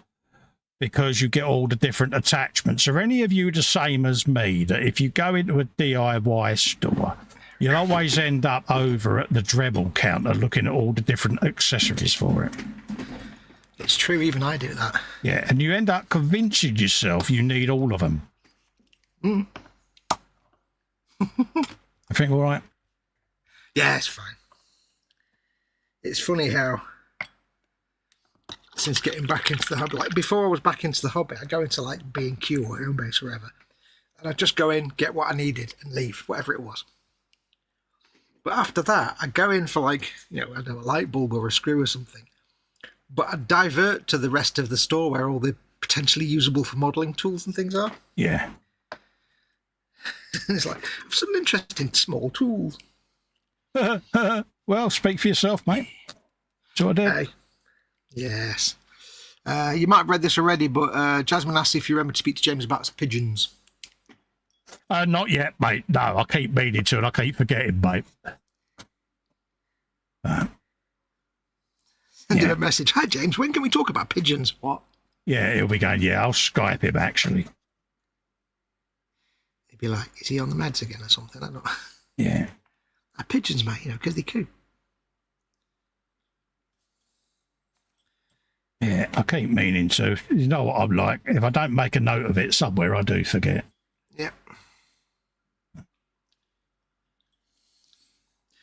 S1: because you get all the different attachments. Are any of you the same as me, that if you go into a DIY store, you'll always end up over at the Dremel counter looking at all the different accessories for it?
S2: It's true, even I do that.
S1: Yeah, and you end up convincing yourself you need all of them. I think, all right,
S2: Yeah, it's fine. It's funny how, since getting back into the hobby, like before I was back into the hobby, I'd go into like B&Q or Homebase or wherever, and I'd just go in, get what I needed and leave, whatever it was. But after that, I'd go in for like, I don't know, a light bulb or a screw or something. But I'd divert to the rest of the store where all the potentially usable for modelling tools and things are.
S1: Yeah.
S2: And it's like, I've some interesting small tools.
S1: Well, speak for yourself, mate. So I did.
S2: Hey. Yes. You might have read this already, but Jasmine asked if you remember to speak to James about pigeons.
S1: Not yet, mate. No, I keep meaning to and I keep forgetting, mate.
S2: Send him a message. Hi, James. When can we talk about pigeons? What?
S1: Yeah, he'll be going, yeah, I'll Skype him, actually.
S2: He'd be like, is he on the meds again or something? I don't know.
S1: Yeah.
S2: Pigeons, mate, because they coo.
S1: Yeah, I keep meaning to. You know what I'm like? If I don't make a note of it somewhere, I do forget.
S2: Yep.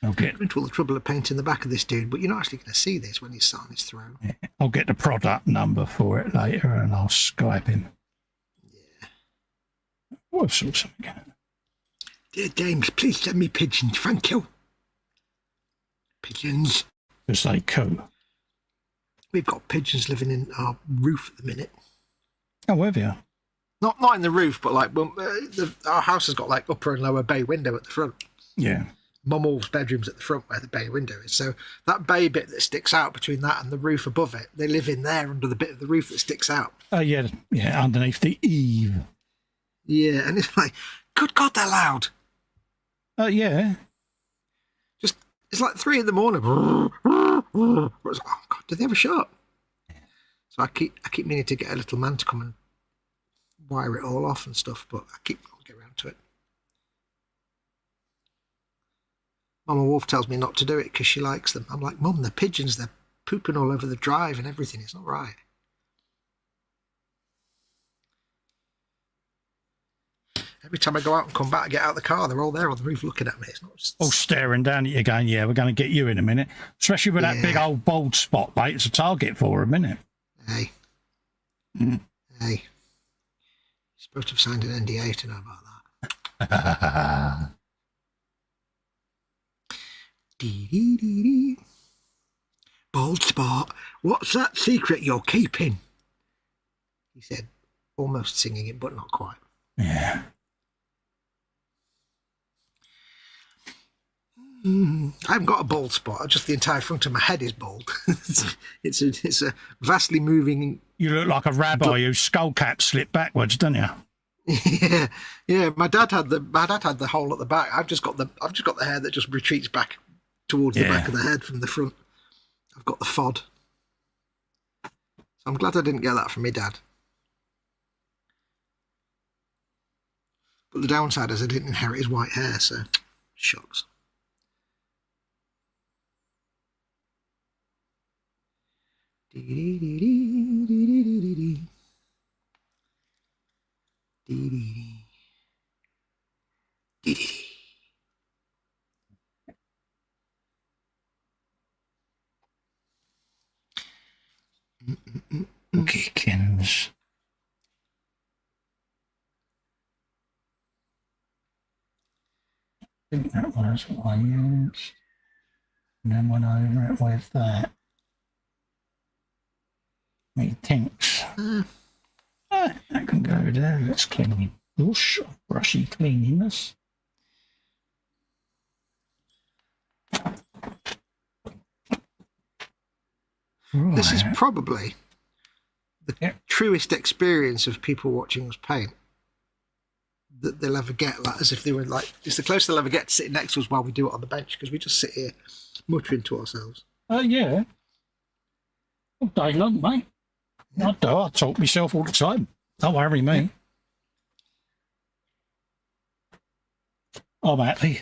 S1: I'll get
S2: into all the trouble of painting the back of this dude, but you're not actually going to see this when he's sat on his throne.
S1: Yeah, I'll get the product number for it later and I'll Skype him.
S2: Yeah.
S1: What sort of something?
S2: Dear James, please send me pigeons. Thank you. Pigeons.
S1: Because they coo.
S2: We've got pigeons living in our roof at the minute.
S1: Oh, have you?
S2: Not in the roof, but like our house has got like upper and lower bay window at the front.
S1: Yeah.
S2: Mum Wolf's bedroom's at the front where the bay window is. So that bay bit that sticks out between that and the roof above it, they live in there under the bit of the roof that sticks out.
S1: Oh, yeah. Yeah, underneath the eave.
S2: Yeah, and it's like, good God, they're loud.
S1: Oh, yeah.
S2: It's like 3 in the morning. Oh God, did they have a shot? So I keep meaning to get a little man to come and wire it all off and stuff, but I'll get around to it. Mama Wolf tells me not to do it because she likes them. I'm like, Mum, they're pigeons. They're pooping all over the drive and everything. It's not right. Every time I go out and come back, I get out of the car, they're all there on the roof looking at me. It's not just...
S1: All staring down at you going, yeah, we're going to get you in a minute. Especially with that big old bald spot, mate. It's a target for a minute.
S2: Hey. Hey. You're supposed to have signed an NDA to know about that. Dee. Bald spot, what's that secret you're keeping? He said, almost singing it, but not quite.
S1: Yeah.
S2: I haven't got a bald spot. Just the entire front of my head is bald. it's a vastly moving.
S1: You look like a rabbi whose skull cap slipped backwards, don't you?
S2: Yeah. My dad had the hole at the back. I've just got the hair that just retreats back towards the back of the head from the front. I've got the fod. So I'm glad I didn't get that from my dad. But the downside is I didn't inherit his white hair, so shucks.
S1: Geekins. I think that was what I used. And then went over it with that. Me tinks. That can go there. Let's clean bush, brushy cleanliness. Right.
S2: This is probably the truest experience of people watching us paint that they'll ever get, like, as if they were like, it's the closest they'll ever get to sitting next to us while we do it on the bench, because we just sit here muttering to ourselves.
S1: Yeah. All day long, mate. Yeah. I do. I talk myself all the time. Don't worry me. Yeah. I'm happy.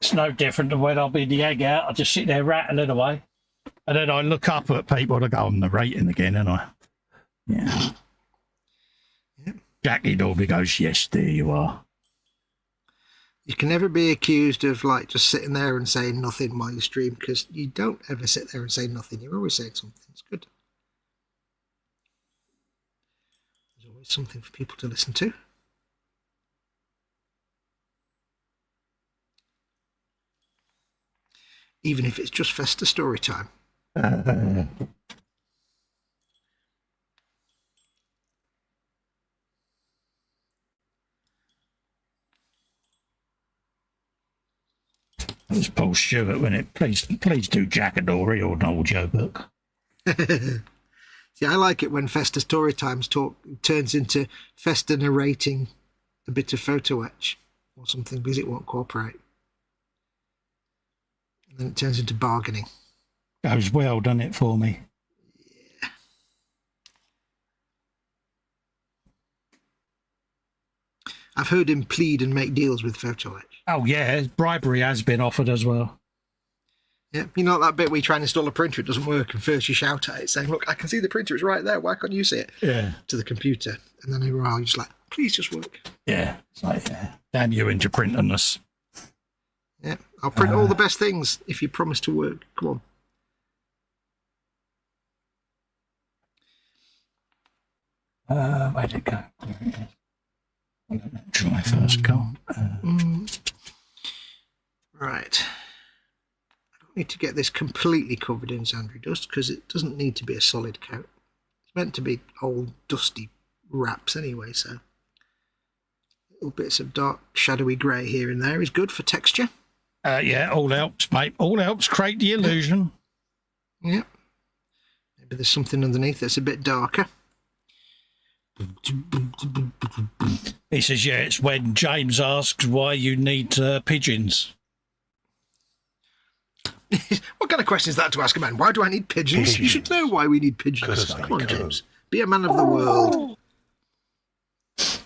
S1: It's no different than when I'll be the egg out. I just sit there rattling away. And then I look up at people and I go, I'm narrating again, and I... Yeah.
S2: Yep.
S1: Jackie normally goes, yes, there you are.
S2: You can never be accused of like just sitting there and saying nothing while you stream, because you don't ever sit there and say nothing. You're always saying something. It's good. There's always something for people to listen to. Even if it's just Festa story time.
S1: It was Paul Stewart, when it please do Jack a Dory or Noel Joe book.
S2: See, I like it when Festa story times turns into Festa narrating a bit of photo etch or something because it won't cooperate. And then it turns into bargaining.
S1: Goes well, doesn't it, for me?
S2: Yeah. I've heard him plead and make deals with photo etch.
S1: Oh, yeah, bribery has been offered as well.
S2: Yeah, you know that bit where you try and install a printer, it doesn't work, and first you shout at it saying, look, I can see the printer, it's right there, why can't you see it?
S1: Yeah.
S2: To the computer. And then you're just like, please just work.
S1: Yeah, it's like, yeah. Damn you into printerness.
S2: Yeah, I'll print all the best things if you promise to work. Come
S1: on. Where'd it go? There it is. Try first, go on.
S2: Right. I don't need to get this completely covered in Xandri dust because it doesn't need to be a solid coat. It's meant to be old dusty wraps anyway, so little bits of dark shadowy grey here and there is good for texture.
S1: Yeah, all helps, mate. All helps create the illusion.
S2: Yeah. Maybe there's something underneath that's a bit darker.
S1: He says, yeah, it's when James asks why you need pigeons.
S2: What kind of question is that to ask a man? Why do I need pigeons? You should know why we need pigeons. Come on, James. Be a man of the world.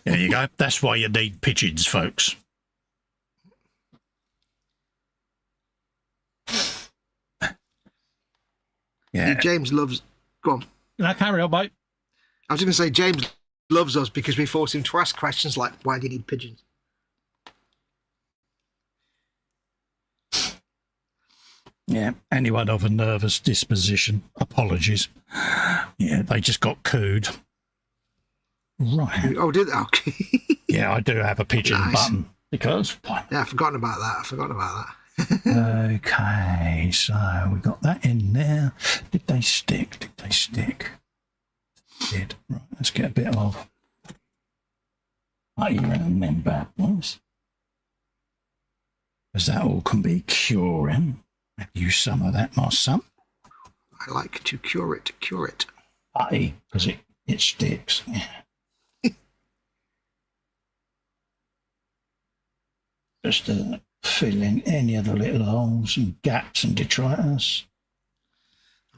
S1: There you go. That's why you need pigeons, folks. Yeah.
S2: James loves... Go on.
S1: No, carry on, mate.
S2: I was going to say, James loves us because we force him to ask questions like, why do you need pigeons?
S1: Yeah, anyone of a nervous disposition, apologies. Yeah, they just got cooed. Right.
S2: Oh, did they? Okay.
S1: Yeah, I do have a pigeon button because...
S2: Yeah, I've forgotten about that.
S1: Okay, so we got that in there. Did they stick? Did. Right, let's get a bit of... I remember ones. Because that all can be curing. Have you some of that, my son?
S2: I like to cure it.
S1: Aye, because it sticks. Yeah. Just to fill in any of the little holes and gaps and detritus.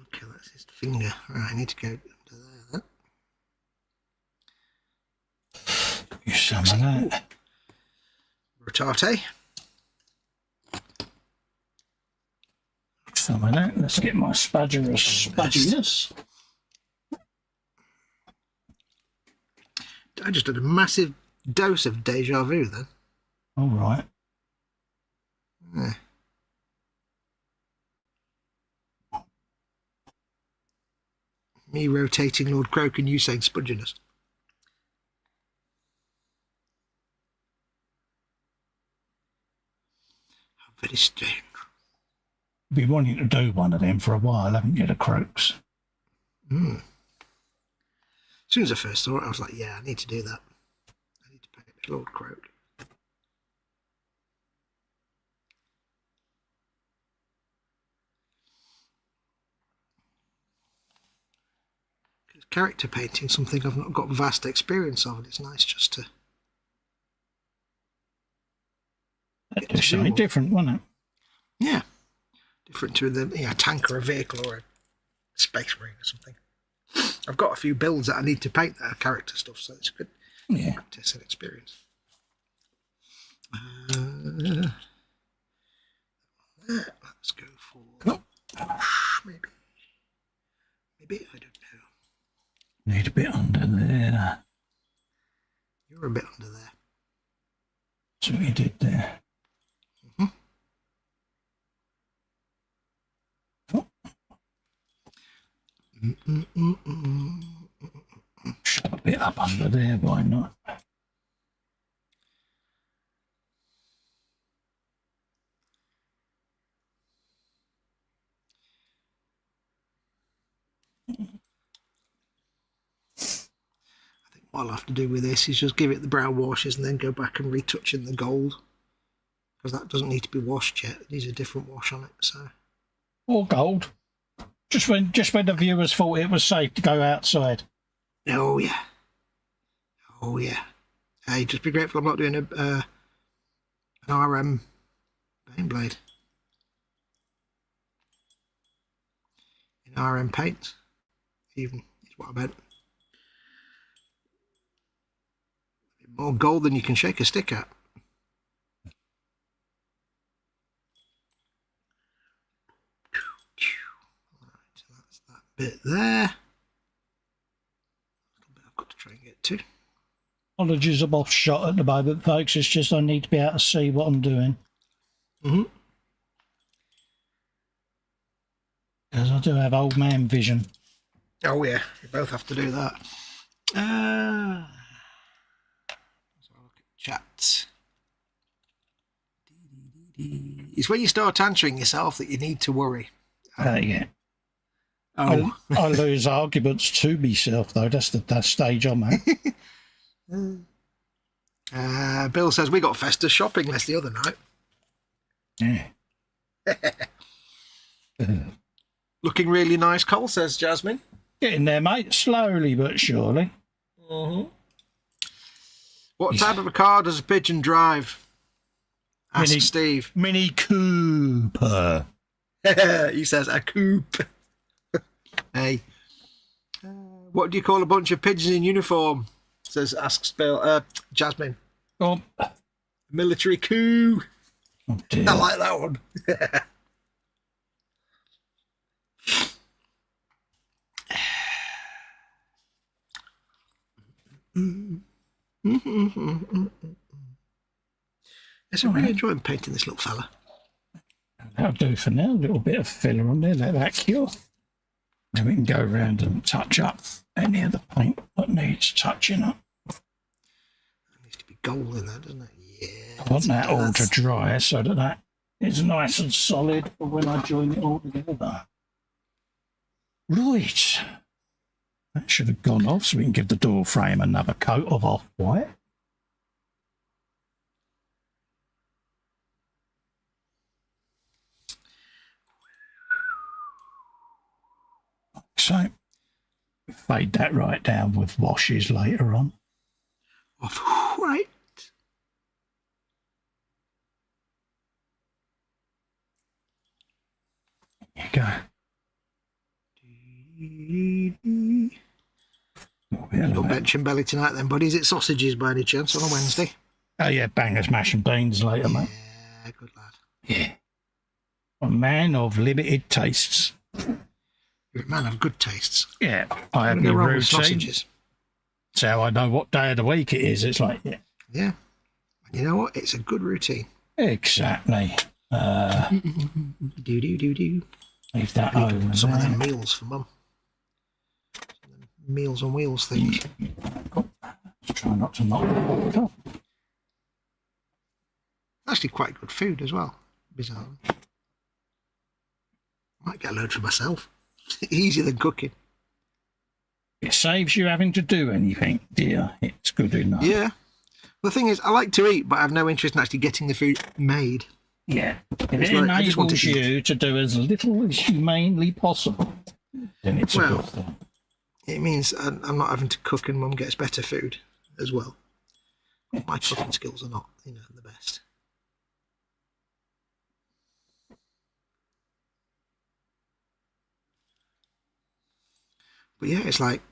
S2: Okay, that's his finger. Right, I need to go under there then.
S1: Use some of that.
S2: Rotate.
S1: Some of that. Let's get my spudginess.
S2: I just had a massive dose of deja vu then.
S1: All right.
S2: Yeah. Me rotating Lord Kroak and you saying spudginess. How very strange.
S1: Been wanting to do one of them for a while, haven't you, the Kroaks?
S2: As soon as I first saw it, I was like, yeah, I need to do that. I need to paint Lord Kroak. Because character painting is something I've not got vast experience of, and it's nice just to...
S1: That was something different, wasn't it?
S2: Yeah. Different to the tank or a vehicle or a space marine or something. I've got a few builds that I need to paint that are character stuff, so it's good practice and experience. Let's go for maybe I don't know.
S1: Need a bit under there.
S2: You're a bit under there.
S1: That's what you did there.
S2: Mm-hmm.
S1: Shut a bit up under there, why not?
S2: What I'll have to do with this is just give it the brown washes and then go back and retouch in the gold, because that doesn't need to be washed yet. It needs a different wash on it. So,
S1: or gold. Just when the viewers thought it was safe to go outside.
S2: Oh yeah, oh yeah. Hey, just be grateful I'm not doing an RM Baneblade in RM paint. Even is what I meant. More gold than you can shake a stick at. Right, so that's that bit there. I've got to try and get to.
S1: Apologies, I'm off shot at the moment, folks. It's just I need to be able to see what I'm doing. Because I do have old man vision.
S2: Oh yeah, you both have to do that. Let's have a look at chat. It's when you start answering yourself that you need to worry.
S1: Yeah.
S2: Oh,
S1: I lose arguments to myself, though. That's the stage I'm at.
S2: Bill says we got Festa shopping list the other night.
S1: Yeah.
S2: Looking really nice, Cole, says Jasmine.
S1: Getting there, mate. Slowly but surely.
S2: What type of a car does a pigeon drive? Ask Steve.
S1: Mini Cooper.
S2: He says a coupe. Hey. What do you call a bunch of pigeons in uniform? Asks Bill. Jasmine.
S1: Oh.
S2: Military coup.
S1: Oh dear.
S2: I like that one. Yes, I'm really enjoying painting this little fella.
S1: That'll do for now. A little bit of filler on there, let that cure. Then we can go around and touch up any of the paint that needs touching up.
S2: It needs to be gold in there, doesn't it? Yeah.
S1: I want that all to dry so that is nice and solid for when I join it all together. Right. That should have gone off so we can give the door frame another coat of off-white. So, fade that right down with washes later on.
S2: Off-white.
S1: There you go.
S2: Your bench and belly tonight then, buddy. Is it sausages by any chance on a Wednesday?
S1: Oh yeah, bangers, mash and beans later, mate.
S2: Yeah, good lad.
S1: Yeah. A man of limited tastes.
S2: You're a man of good tastes.
S1: Yeah, I have
S2: no
S1: my
S2: wrong with
S1: routine.
S2: sausages.
S1: That's how I know what day of the week it is. It's like, yeah.
S2: Yeah. And you know what? It's a good routine.
S1: Exactly.
S2: Do.
S1: Leave that
S2: I need to
S1: over
S2: put some of
S1: there.
S2: them meals for Mum. Meals on wheels things.
S1: Let's try not to knock the off.
S2: Actually quite good food as well, bizarrely. Might get a load for myself. Easier than cooking.
S1: It saves you having to do anything, dear. It's good enough.
S2: Yeah. The thing is, I like to eat, but I have no interest in actually getting the food made.
S1: Yeah. If
S2: It's
S1: it
S2: like, I just want
S1: enables
S2: to eat.
S1: you to do as little as humanely possible, then it's a
S2: Well,
S1: good thing.
S2: It means I'm not having to cook and Mum gets better food as well. My cooking skills are not, the best. But yeah, it's like,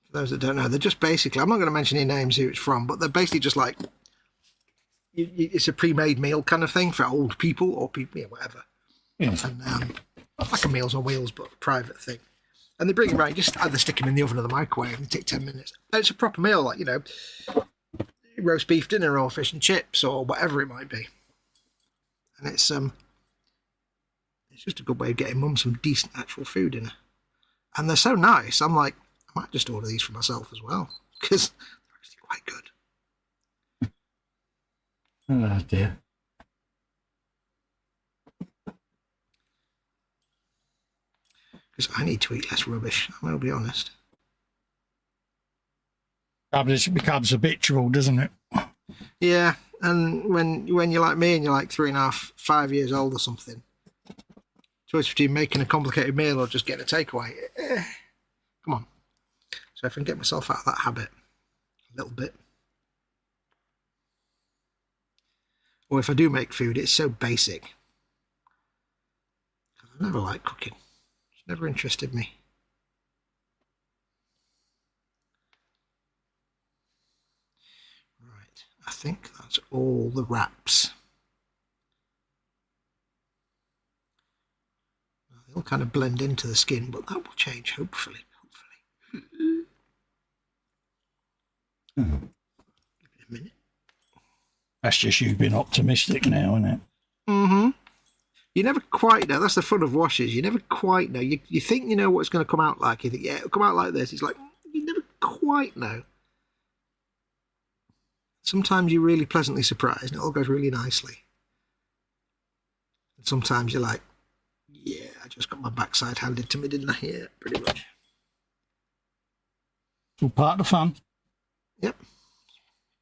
S2: for those that don't know, they're just basically, I'm not going to mention any names who it's from, but they're basically just like, it's a pre-made meal kind of thing for old people or people, whatever.
S1: Yes.
S2: And like a Meals on Wheels, but a private thing. And they bring them around, just either stick them in the oven or the microwave and they take 10 minutes. And it's a proper meal, like, you know, roast beef dinner or fish and chips or whatever it might be. And it's just a good way of getting mum some decent actual food in her. And they're so nice, I'm like, I might just order these for myself as well, because they're actually quite good.
S1: Oh dear.
S2: Because I need to eat less rubbish, I will be honest.
S1: It becomes habitual, doesn't it?
S2: Yeah, and when you're like me and you're like 3.5, 5 years old or something, choice between making a complicated meal or just getting a takeaway. Come on. So if I can get myself out of that habit a little bit. Or if I do make food, it's so basic. I never liked cooking. It's never interested me. Right, I think that's all the wraps. They all kind of blend into the skin, but that will change, hopefully.
S1: Hmm.
S2: Give it a minute.
S1: That's just you being optimistic now, isn't it?
S2: Mm-hmm. You never quite know. That's the fun of washes. You never quite know. You think you know what it's going to come out like. You think, yeah, it'll come out like this. It's like, you never quite know. Sometimes you're really pleasantly surprised and it all goes really nicely. And sometimes you're like, yeah, I just got my backside handed to me, didn't I? Yeah, pretty much.
S1: It's all part of the fun.
S2: Yep.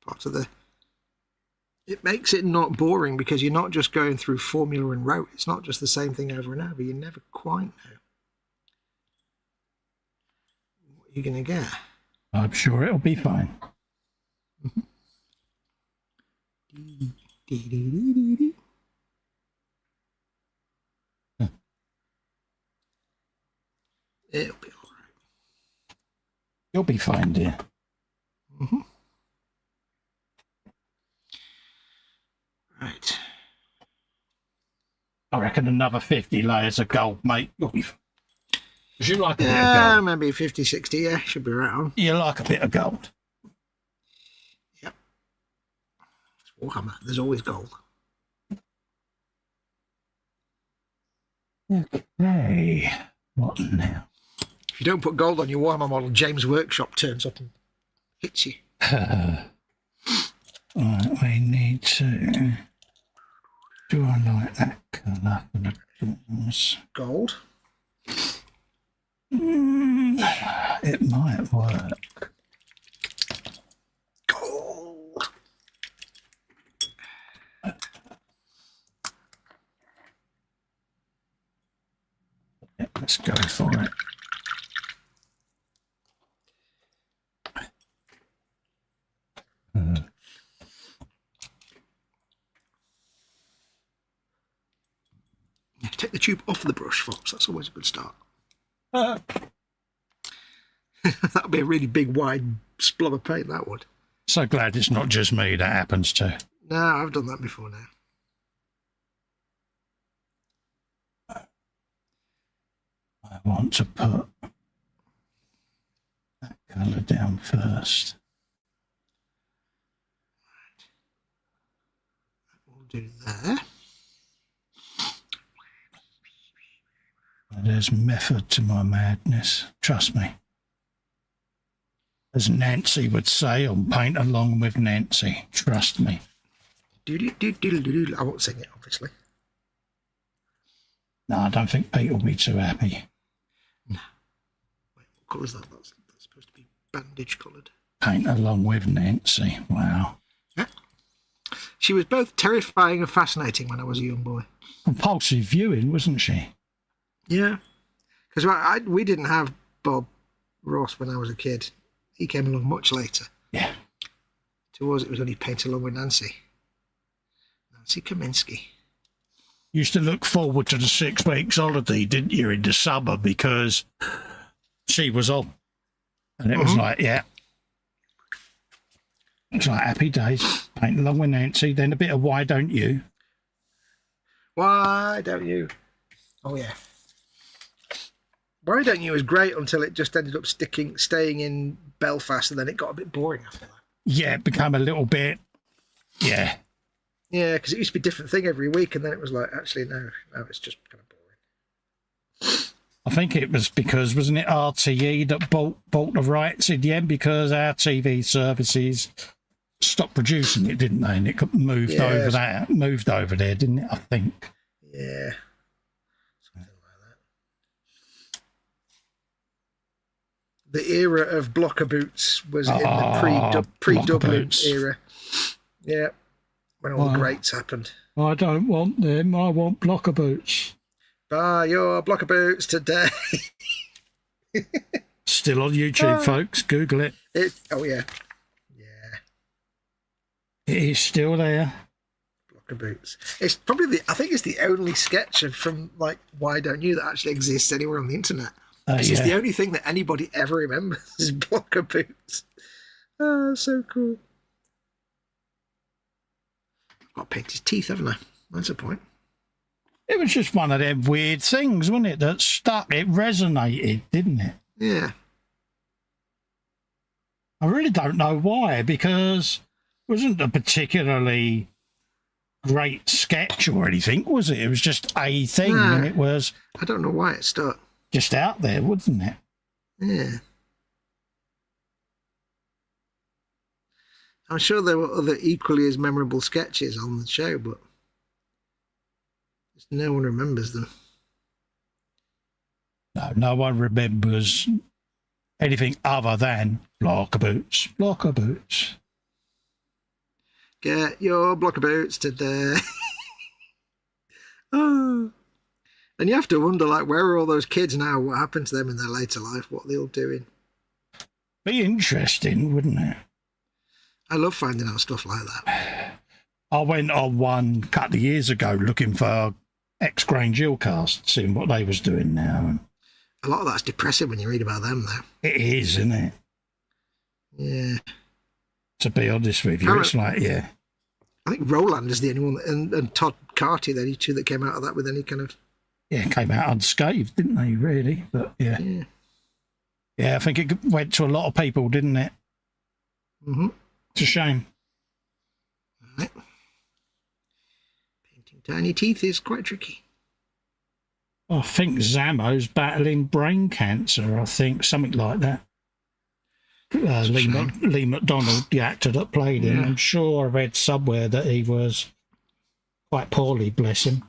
S2: Part of the... It makes it not boring because you're not just going through formula and rote. It's not just the same thing over and over. You never quite know what you're going to get.
S1: I'm sure it'll be fine.
S2: Mm-hmm. It'll be all right.
S1: You'll be fine, dear.
S2: Mm-hmm. Right.
S1: I reckon another 50 layers of gold, mate. You'll be fine. Because you like a bit of gold.
S2: Maybe 50, 60, yeah. Should be right on.
S1: You like a bit of gold.
S2: Yep. It's Warhammer. There's always gold.
S1: Okay. What now?
S2: If you don't put gold on your Warhammer model, James Workshop turns up and hits you.
S1: Right, we need to... Do I like that colour for the doors?
S2: Gold.
S1: It might work.
S2: Gold.
S1: Yeah, let's go for it.
S2: Take the tube off the brush, Fox. That's always a good start.
S1: Uh,
S2: That would be a really big, wide splub of paint, that would.
S1: So glad it's not just me that happens to.
S2: No, I've done that before now.
S1: I want to put that colour down first.
S2: We'll do there.
S1: There's method to my madness. Trust me. As Nancy would say on Paint Along with Nancy. Trust me.
S2: I won't sing it, obviously.
S1: No, I don't think Pete will be too happy.
S2: No. Wait, what colour is that? That's supposed to be bandage coloured.
S1: Paint Along with Nancy. Wow.
S2: Yeah. She was both terrifying and fascinating when I was a young boy.
S1: Compulsive viewing, wasn't she?
S2: Yeah. Because we didn't have Bob Ross when I was a kid. He came along much later.
S1: Yeah.
S2: To us, it was only Paint Along with Nancy. Nancy Kaminsky.
S1: Used to look forward to the 6 weeks holiday, didn't you, in the summer, because she was on. And it was like, yeah. It was like happy days. Paint Along with Nancy, then a bit of Why Don't You?
S2: Why don't you? Oh, yeah. Why Don't You was great until it just ended up staying in Belfast, and then it got a bit boring after that.
S1: Yeah, it became a little bit. Yeah.
S2: Yeah, because it used to be a different thing every week, and then it was like, actually, no, it's just kind of boring.
S1: I think it was because, wasn't it RTE that bought the rights in the end, because our TV services stopped producing it, didn't they? And it moved over there, didn't it? I think.
S2: Yeah. Something like that. The era of blocker boots was in the pre-Dublin era. Yeah. When all the greats happened.
S1: I don't want them. I want blocker boots.
S2: Buy your blocker boots today.
S1: Still on YouTube, folks. Google it.
S2: Oh, yeah.
S1: It is still there.
S2: Blocker boots. It's probably I think it's the only sketch from like Why Don't You that actually exists anywhere on the internet. It's the only thing that anybody ever remembers is blocker boots. Oh, so cool. I've got to paint his teeth, haven't I? That's a point.
S1: It was just one of them weird things, wasn't it, that stuck. It resonated, didn't it?
S2: Yeah.
S1: I really don't know why, because it wasn't a particularly great sketch or anything, was it? It was just a thing, and it was...
S2: I don't know why it stuck.
S1: Just out there, wasn't it?
S2: Yeah. I'm sure there were other equally as memorable sketches on the show, but just no one remembers them.
S1: No one remembers anything other than blocker boots. Blocker boots.
S2: Get your blocker boots today. Oh. And you have to wonder, like, where are all those kids now? What happened to them in their later life? What are they all doing?
S1: Be interesting, wouldn't it?
S2: I love finding out stuff like that.
S1: I went on one a couple of years ago looking for ex-Grange Hill cast, seeing what they was doing now. And
S2: a lot of that's depressing when you read about them, though.
S1: it is, isn't it?
S2: Yeah.
S1: To be honest with you, it's like, yeah.
S2: I think Roland is the only one, and Todd Carty, the only two that came out of that with any kind of...
S1: Yeah, came out unscathed, didn't they, really? But, yeah. Yeah, I think it went to a lot of people, didn't it?
S2: Mm-hmm.
S1: It's a shame.
S2: Right. Painting tiny teeth is quite tricky.
S1: I think Zammo's battling brain cancer, I think, something like that. Lee McDonald, the actor that played him, I'm sure I read somewhere that he was quite poorly, bless him.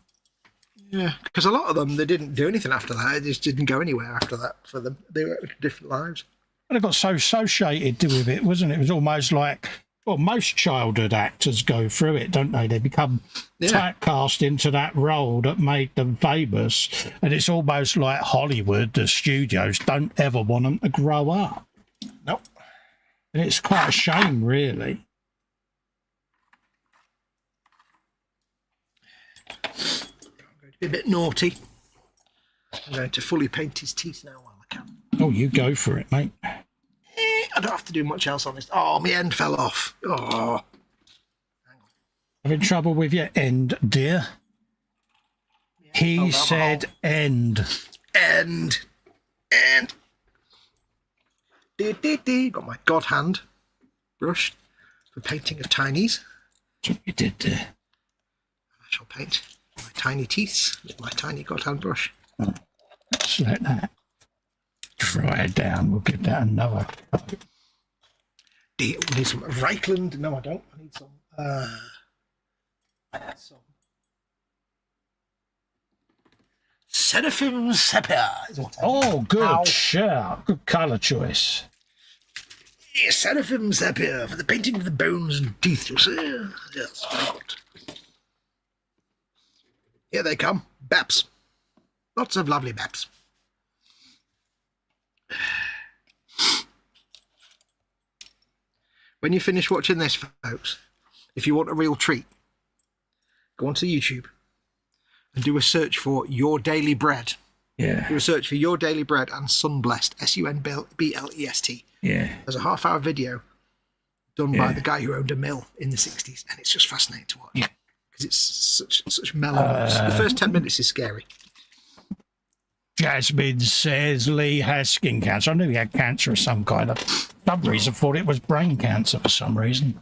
S2: Yeah, because a lot of them, they didn't do anything after that. They just didn't go anywhere after that for them. They were different lives.
S1: And it got so associated with it, wasn't it? It was almost like, well, most childhood actors go through it, don't they? They become typecast into that role that made them famous. And it's almost like Hollywood, the studios, don't ever want them to grow up.
S2: Nope.
S1: And it's quite a shame, really.
S2: I'm going to be a bit naughty. I'm going to fully paint his teeth now while I can.
S1: Oh, you go for it, mate.
S2: I don't have to do much else on this. Oh, my end fell off. Oh. Hang on.
S1: Having trouble with your end, dear? He said end.
S2: End. Got my God hand brush for painting of tinies.
S1: That's what you did there.
S2: I shall paint my tiny teeth with my tiny God hand brush.
S1: Oh, let's let that dry down. We'll give that another coat.
S2: Do you need some Reichland? No, I don't. I need some. Seraphon Sepia.
S1: Oh, good shout. Good colour choice.
S2: Yes, Seraphon Sepia for the painting of the bones and teeth, you'll see. Yes, very good. Here they come. Baps. Lots of lovely baps. When you finish watching this, folks, if you want a real treat, go onto YouTube and do a search for Your Daily Bread.
S1: Yeah.
S2: Do a search for Your Daily Bread and Sunblessed, Sunblest.
S1: Yeah.
S2: There's a half-hour video done by the guy who owned a mill in the 60s, and it's just fascinating to watch.
S1: Yeah.
S2: Because it's such mellowness. The first 10 minutes is scary.
S1: Jasmine says Lee has skin cancer. I knew he had cancer of some kind. For some reason, thought it was brain cancer for some reason.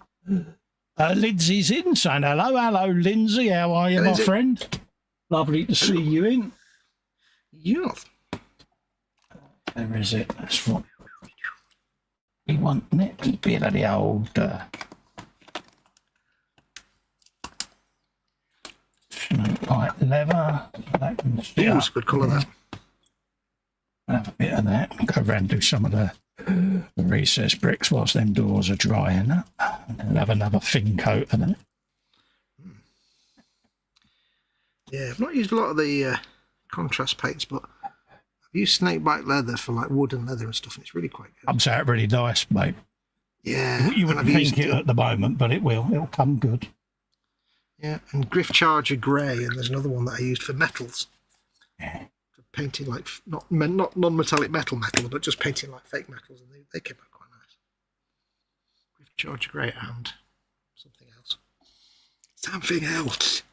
S1: Lindsay's in, saying hello. Hello, Lindsay. How are you, my friend? Lovely to see you in.
S2: Yes.
S1: Where is it? That's what we want, isn't it? A bit of the old... Like leather.
S2: It's a good colour, that.
S1: Have a bit of that. Go around and do some of the recessed bricks whilst them doors are drying up. And then have another thin coat of that.
S2: Yeah, I've not used a lot of the contrast paints, but I've used snakebite leather for like wood and leather and stuff, and it's really quite good.
S1: Comes out really nice, mate.
S2: Yeah.
S1: You wouldn't think it at the moment, but it will. It'll come good.
S2: Yeah, and Griff Charger Grey, and there's another one that I used for metals.
S1: Yeah.
S2: For painting like, not non-metallic metal, but just painting like fake metals, and they came out quite nice. Griff Charger Grey and something else. Something else.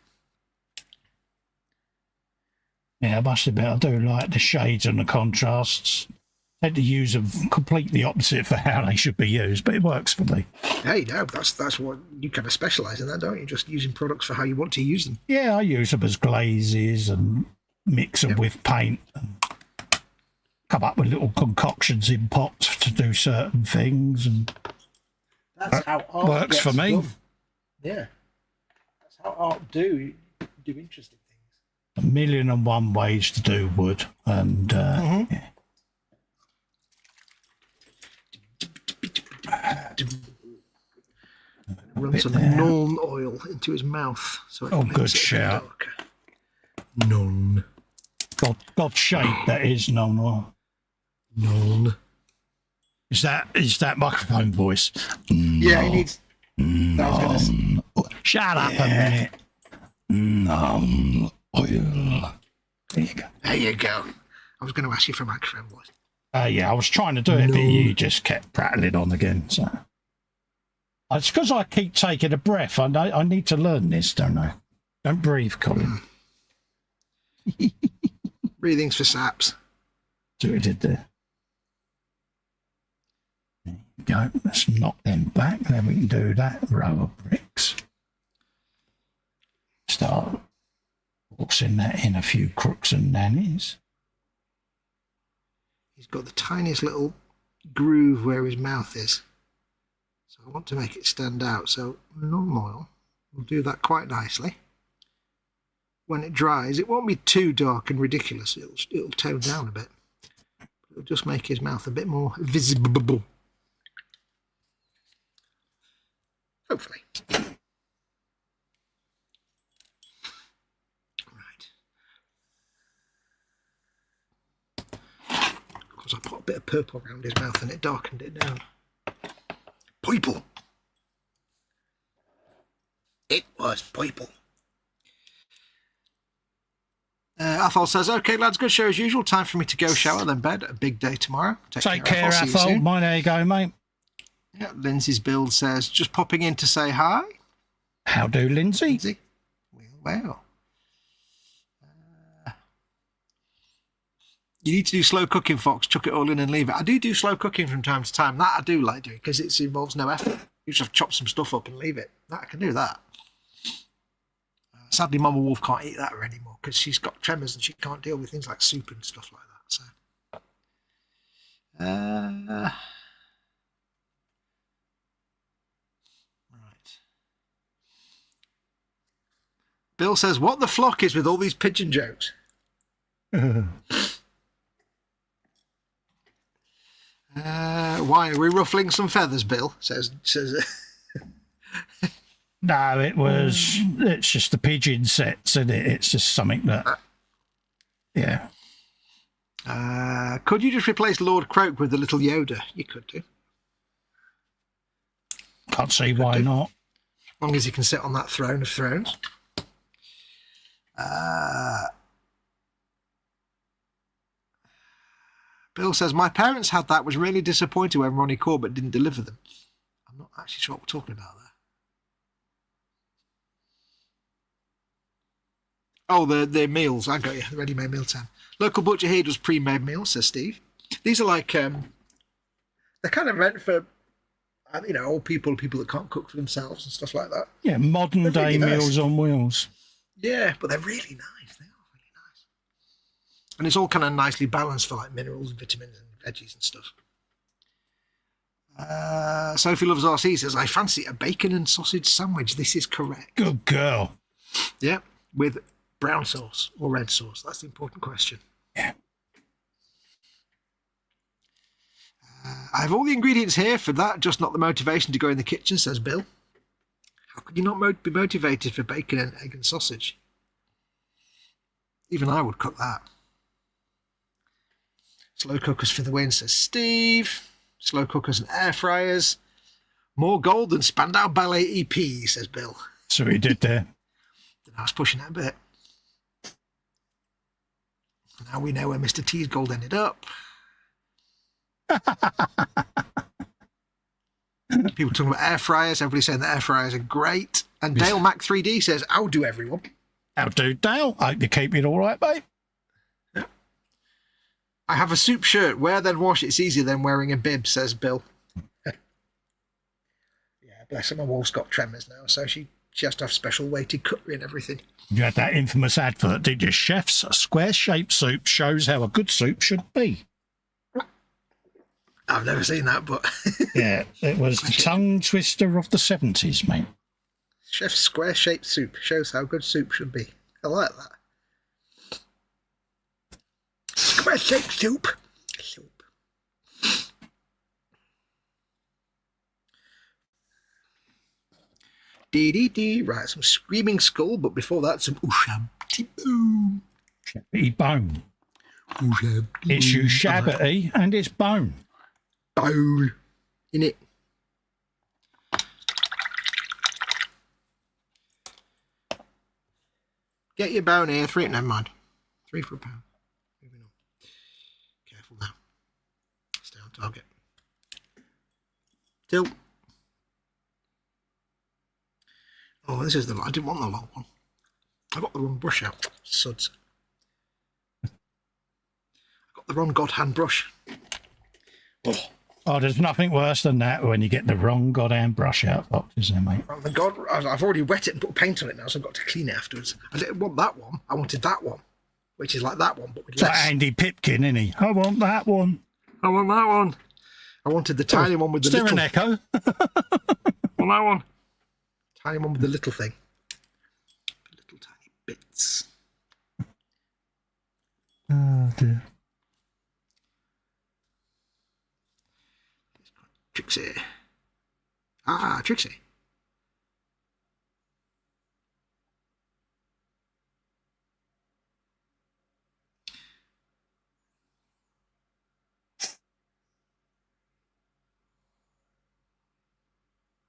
S1: Yeah, I must admit, I do like the shades and the contrasts. I tend to use them completely opposite for how they should be used, but it works for me.
S2: Hey, no, that's what you kind of specialise in, that, don't you? Just using products for how you want to use them.
S1: Yeah, I use them as glazes and mix them with paint and come up with little concoctions in pots to do certain things. And
S2: that's how art
S1: works for me.
S2: Done. Yeah, that's how art do interesting things.
S1: 1,000,001 ways to do wood, and yeah.
S2: Run some Nuln oil into his mouth, so it makes
S1: good
S2: it
S1: shout.
S2: darker. Nuln.
S1: God shape that is Nuln.
S2: Nuln.
S1: Is that microphone voice?
S2: Yeah, he needs.
S1: Shut up a minute. Nuln oil. There you go.
S2: There you go. I was going to ask you for a microphone voice.
S1: Yeah, I was trying to do it, but you just kept prattling on again. So it's because I keep taking a breath. I need to learn this, don't I? Don't breathe, Colin.
S2: Breathing's for saps.
S1: See what we did there. There you go. Let's knock them back. Then we can do that row of bricks. Start forcing that in a few crooks and nannies.
S2: He's got the tiniest little groove where his mouth is. So I want to make it stand out. So Nuln oil will do that quite nicely. When it dries, it won't be too dark and ridiculous. It'll tone down a bit. It'll just make his mouth a bit more visible. Hopefully. I put a bit of purple around his mouth and it darkened it down. Purple. It was purple. Athol says, okay, lads, good show as usual. Time for me to go shower, then bed. A big day tomorrow.
S1: Take care, Athol. Mine, there you go, mate.
S2: Yeah, Lindsay's build says, just popping in to say hi.
S1: How do, Lindsay?
S2: Well. You need to do slow cooking, Fox. Chuck it all in and leave it. I do slow cooking from time to time. That I do like doing because it involves no effort. You just have to chop some stuff up and leave it. I can do that. Sadly, Mama Wolf can't eat that anymore because she's got tremors and she can't deal with things like soup and stuff like that. So, right. Bill says, "What the flock is with all these pigeon jokes?" Why are we ruffling some feathers, Bill? Says
S1: No, it's just the pigeon sets, isn't it? It's just something that, yeah.
S2: Could you just replace Lord Kroak with the little Yoda? You could do.
S1: Can't see why not.
S2: As long as he can sit on that throne of thrones. Bill says, my parents had that, was really disappointed when Ronnie Corbett didn't deliver them. I'm not actually sure what we're talking about there. Oh, the meals. I got you. The ready-made meal time. Local butcher here does pre-made meals, says Steve. These are like, they're kind of meant for, old people that can't cook for themselves and stuff like that.
S1: Yeah, modern day
S2: really nice.
S1: meals on wheels.
S2: Yeah, but they're really nice. They are really nice. And it's all kind of nicely balanced for like minerals and vitamins and veggies and stuff. Sophie Loves RC says, I fancy a bacon and sausage sandwich. This is correct.
S1: Good girl.
S2: Yeah, with brown sauce or red sauce. That's the important question.
S1: Yeah.
S2: I have all the ingredients here for that, just not the motivation to go in the kitchen, says Bill. How could you not be motivated for bacon and egg and sausage? Even I would cook that. Slow cookers for the win, says Steve. Slow cookers and air fryers. More gold than Spandau Ballet EP, says Bill.
S1: So he did there.
S2: I was pushing it a bit. Now we know where Mr. T's gold ended up. People talking about air fryers. Everybody's saying that air fryers are great. And Dale Mac 3D says, "I'll do everyone."
S1: How do, Dale? I hope you keep it all right, mate.
S2: Yeah. I have a soup shirt. Wear then wash. It's easier than wearing a bib, says Bill. Yeah, bless her. My wife's got tremors now, so she has to have special weighted cutlery and everything.
S1: You had that infamous advert, did you? Chef's square-shaped soup shows how a good soup should be.
S2: I've never seen that, but...
S1: Yeah, it was the tongue twister of the 70s, mate.
S2: Chef's square-shaped soup shows how good soup should be. I like that. Square-shaped soup. Dee. Right, some Screaming Skull, but before that, some Ushabti Boom.
S1: Shabbity bone. It's Ushabity and it's bone.
S2: Bowl. In it. Get your bone here. Never mind. 3 for £1. Moving on. Careful now. Stay on target. Tilt. Oh, this is I didn't want the long one. I got the wrong brush out. Suds. I got the wrong god hand brush.
S1: Oh, there's nothing worse than that when you get the wrong goddamn brush out, Fox, is there, mate?
S2: Oh, God, I've already wet it and put paint on it now, so I've got to clean it afterwards. I didn't want that one. I wanted that one, which is like that one, but with
S1: it's
S2: less.
S1: like Andy Pipkin, isn't he? I want that one.
S2: I want that one. I wanted the tiny one with the little...
S1: Echo.
S2: On that one. Tiny one with the little thing. Little tiny bits.
S1: Oh, dear.
S2: Trixie. Ah, Trixie.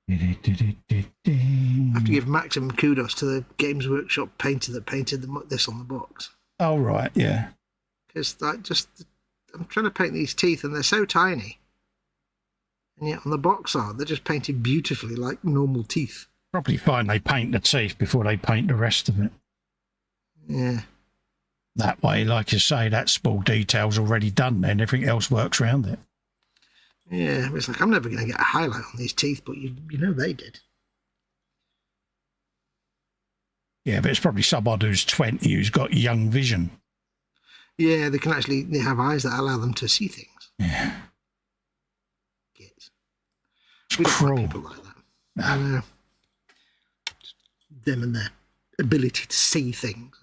S2: I have to give maximum kudos to the Games Workshop painter that painted this on the box.
S1: Oh, right, yeah.
S2: Because I'm trying to paint these teeth and they're so tiny. And yet on the box art, they're just painted beautifully like normal teeth.
S1: Probably fine they paint the teeth before they paint the rest of it.
S2: Yeah.
S1: That way, like you say, that small detail's already done then. Everything else works around it.
S2: Yeah, it's like I'm never going to get a highlight on these teeth, but you know they did.
S1: Yeah, but it's probably somebody who's 20 who's got young vision.
S2: Yeah, they have eyes that allow them to see things.
S1: Yeah.
S2: We don't like people like that.
S1: No.
S2: I know. Them and their ability to see things.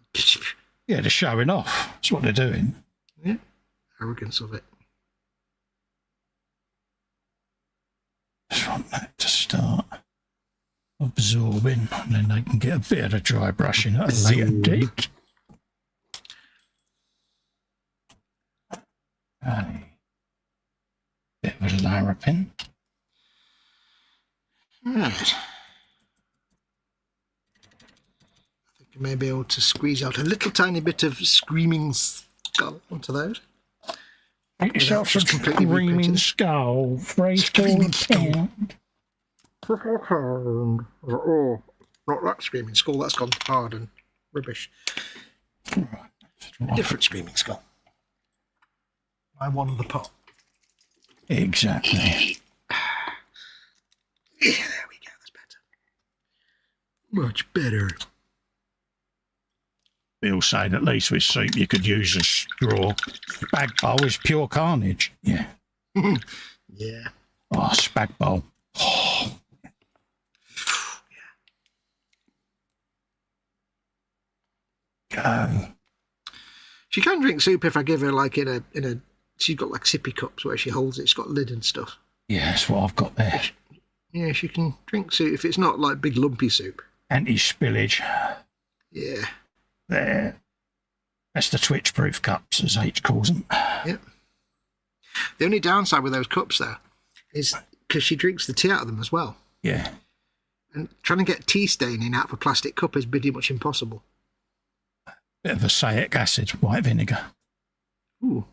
S1: Yeah, they're showing off. That's what they're doing.
S2: Yeah. Arrogance of it.
S1: Just want that to start absorbing, and then they can get a bit of dry brushing at a later date. Okay. Bit of a larrapin.
S2: Right. I think I may be able to squeeze out a little tiny bit of Screaming Skull onto those.
S1: Get yourself some Screaming Skull.
S2: Screaming Skull. Oh, not that Screaming Skull. That's gone hard and rubbish. A different screaming skull. I won the pot.
S1: Exactly.
S2: Yeah, there we go. That's better. Much better.
S1: Bill saying at least with soup you could use a straw. Spag bowl is pure carnage. Yeah.
S2: Yeah.
S1: Oh, spag bowl. Oh. Go.
S2: She can drink soup if I give her like in a. She's got like sippy cups where she holds it. It's got a lid and stuff.
S1: Yeah, that's what I've got there.
S2: Yeah, she can drink soup if it's not like big lumpy soup.
S1: Anti-spillage.
S2: Yeah.
S1: There. That's the twitch-proof cups, as H calls them.
S2: Yep. The only downside with those cups, though, is because she drinks the tea out of them as well.
S1: Yeah.
S2: And trying to get tea staining out of a plastic cup is pretty much impossible.
S1: Bit of acetic acid, white vinegar.
S2: Ooh.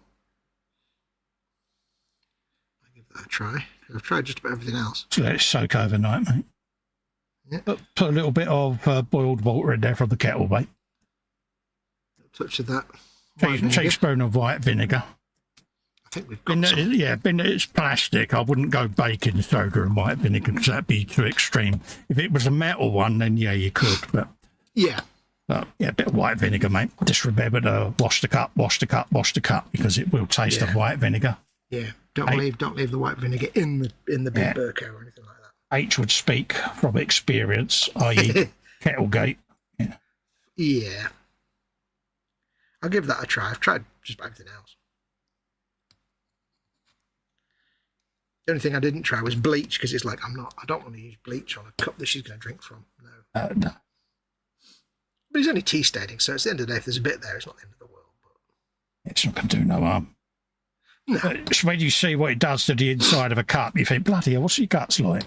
S2: I'll give that a try. I've tried just about everything else.
S1: So let it soak overnight, mate.
S2: Yeah.
S1: Put a little bit of boiled water in there from the kettle, mate.
S2: A touch of that.
S1: Teaspoon of white vinegar.
S2: I think we've got some.
S1: Yeah, it's plastic. I wouldn't go baking soda and white vinegar because that'd be too extreme. If it was a metal one, then yeah, you could. But
S2: yeah,
S1: a bit of white vinegar, mate. Just remember to wash the cup, because it will taste of white vinegar.
S2: Yeah, don't leave the white vinegar in the big Burko or anything like that.
S1: H would speak from experience, i.e. Kettlegate. Yeah.
S2: Yeah. I'll give that a try. I've tried just about everything else. The only thing I didn't try was bleach because it's like I don't want to use bleach on a cup that she's going to drink from. No.
S1: No.
S2: But it's only tea staining, so at the end of the day, if there's a bit there, it's not the end of the world. But
S1: It's not going to do no harm.
S2: no.
S1: It's when you see what it does to the inside of a cup, you think, bloody hell, what's your guts like?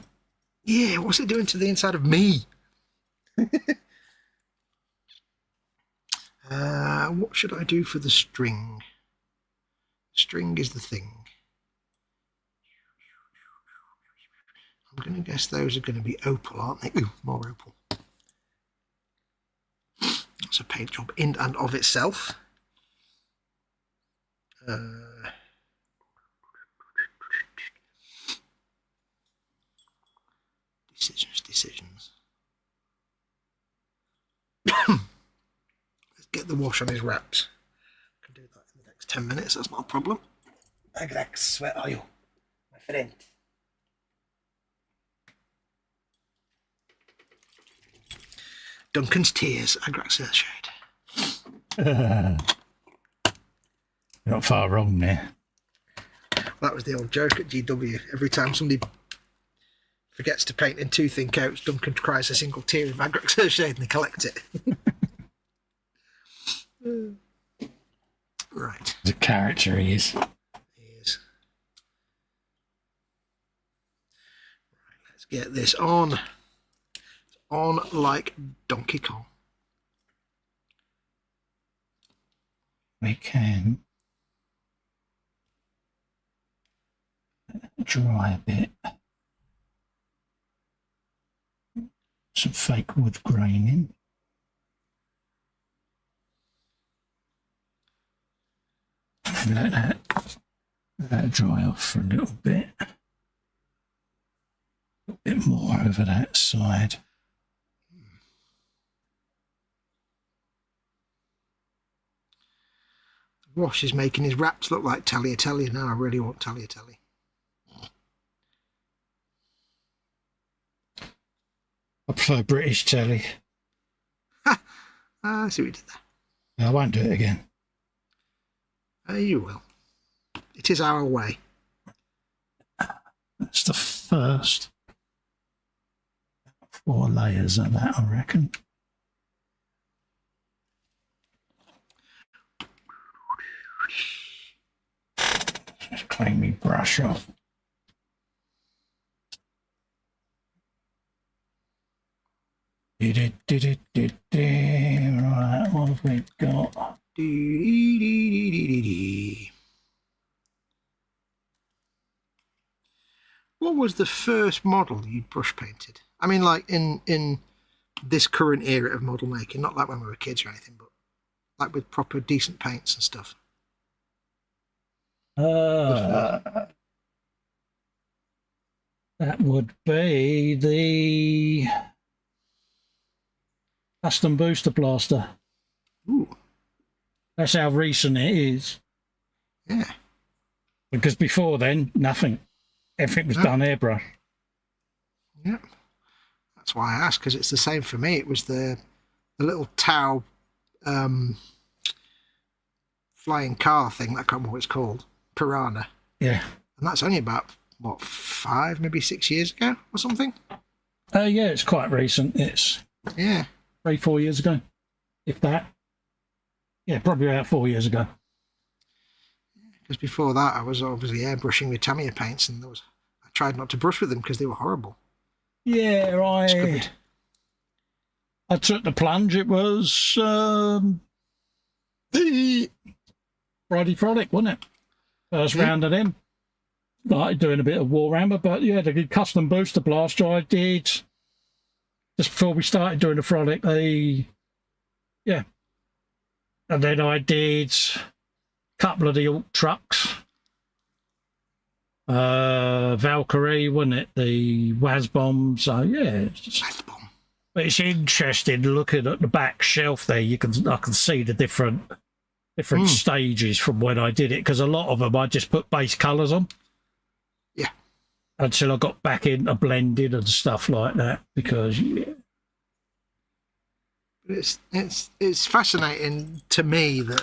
S2: Yeah, what's it doing to the inside of me? What should I do for the string? String is the thing. I'm going to guess those are going to be opal, aren't they? Ooh, more opal. That's a paint job in and of itself. Decisions. Let's get the wash on his wraps. I can do that in the next 10 minutes, that's not a problem. Look at that sweat oil, my friend. Duncan's tears, Agrax's shade.
S1: Not far wrong there.
S2: That was the old joke at GW. Every time somebody forgets to paint in two thin coats, Duncan cries a single tear in Agrax's shade and they collect it. Right.
S1: The character he is.
S2: He is. Right, let's get this on. On like Donkey Kong.
S1: We can dry a bit. Some fake wood graining. And let that dry off for a little bit. A little bit more over that side.
S2: Wash is making his wraps look like Tagliatelle. Now I really want Tagliatelle.
S1: I prefer British telly.
S2: I see what you did there.
S1: I won't do it again.
S2: You will. It is our way.
S1: That's the first 4 layers of that, I reckon. Just clean me brush off. Right, what have we got?
S2: What was the first model you'd brush painted? I mean, like in this current era of model making, not like when we were kids or anything, but like with proper decent paints and stuff?
S1: That would be the custom booster blaster.
S2: Ooh.
S1: That's how recent it is.
S2: Yeah.
S1: Because before then, nothing. Everything was done airbrush.
S2: Yeah. That's why I asked, because it's the same for me. It was the little Tau flying car thing. I can't remember what it's called. Piranha.
S1: Yeah.
S2: And that's only about, what, 5, maybe 6 years ago or something?
S1: Yeah, it's quite recent. It's 3-4 years ago, if that. Yeah, probably about 4 years ago.
S2: Because before that, I was obviously airbrushing with Tamiya paints, and I tried not to brush with them because they were horrible.
S1: Yeah, I took the plunge. It was the Friday Frolic, wasn't it? First round of them. Started doing a bit of Warhammer, but yeah, the custom booster blaster I did just before we started doing the Frolic. And then I did a couple of the Alt trucks. Valkyrie, wasn't it? The Wazbomb. So yeah, but it's interesting looking at the back shelf there. I can see the different stages from when I did it, because a lot of them I just put base colours on.
S2: Yeah.
S1: Until I got back into blending and stuff like that, because
S2: it's fascinating to me that,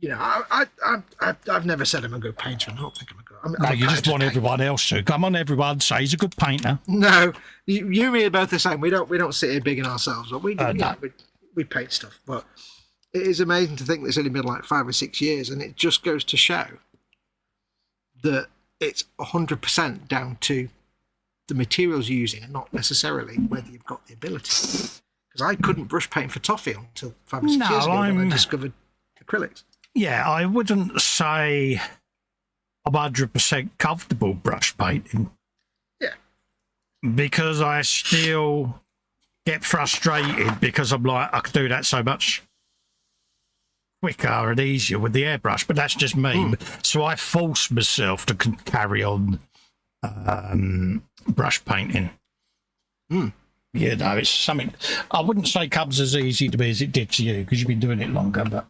S2: you know, I've never said I'm a good painter. I don't think I'm a good.
S1: No, you just want everyone else to come on. Everyone say he's a good painter.
S2: No, you and me are both the same. We don't sit here bigging ourselves up. We do.
S1: No.
S2: We paint stuff, but it is amazing to think that it's only been like 5 or 6 years, and it just goes to show that it's 100% down to the materials you're using, and not necessarily whether you've got the ability. Because I couldn't brush paint for toffee until 5 or 6 years ago when I discovered acrylics.
S1: Yeah, I wouldn't say I'm 100% comfortable brush painting.
S2: Yeah.
S1: Because I still get frustrated, because I'm like, I could do that so much quicker and easier with the airbrush, but that's just me. So I force myself to carry on brush painting. You know, it's something I wouldn't say comes as easy to me as it did to you, because you've been doing it longer, but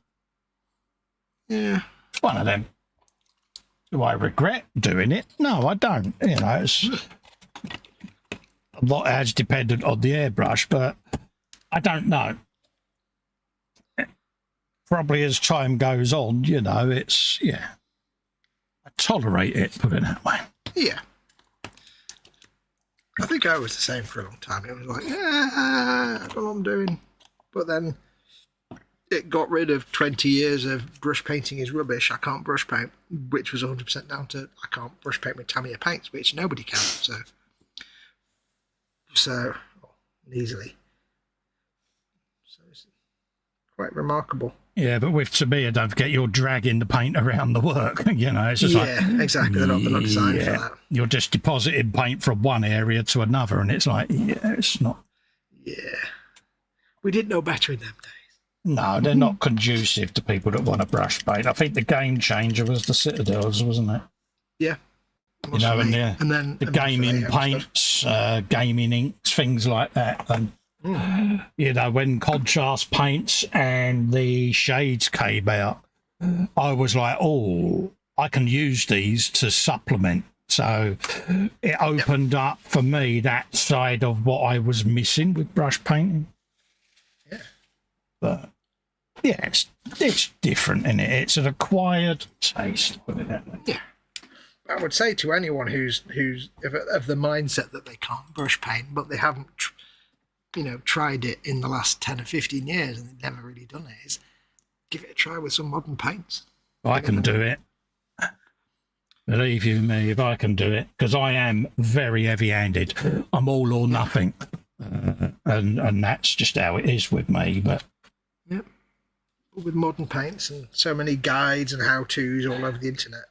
S2: yeah,
S1: it's one of them. Do I regret doing it? No, I don't. You know, it's a lot as dependent on the airbrush, but I don't know. Probably as time goes on, you know, it's, I tolerate it, put it that way.
S2: Yeah. I think I was the same for a long time. It was like, I don't know what I'm doing. But then it got rid of 20 years of brush painting is rubbish. I can't brush paint, which was 100% down to I can't brush paint with Tamiya paints, which nobody can. So easily. So it's quite remarkable.
S1: Yeah, but with Tamiya, don't forget you're dragging the paint around the work. You know, it's just
S2: exactly. They're not designed for that.
S1: You're just depositing paint from one area to another, and it's like, it's not.
S2: Yeah, we didn't know better in them days.
S1: No, they're not conducive to people that want to brush paint. I think the game changer was the Citadels, wasn't it?
S2: Yeah.
S1: You know, and then the gaming paints, gaming inks, things like that. And, you know, when contrast paints and the shades came out, I was like, oh, I can use these to supplement. So it opened up for me that side of what I was missing with brush painting.
S2: Yeah.
S1: But yeah, it's different, isn't it? It's an acquired taste, put it that way.
S2: Yeah. I would say to anyone who's of the mindset that they can't brush paint, but they haven't, tried it in the last 10 or 15 years and they've never really done it, is give it a try with some modern paints.
S1: I can do it. Believe you me, if I can do it, because I am very heavy-handed. I'm all or nothing, and that's just how it is with me. But
S2: yep, with modern paints and so many guides and how-tos all over the internet,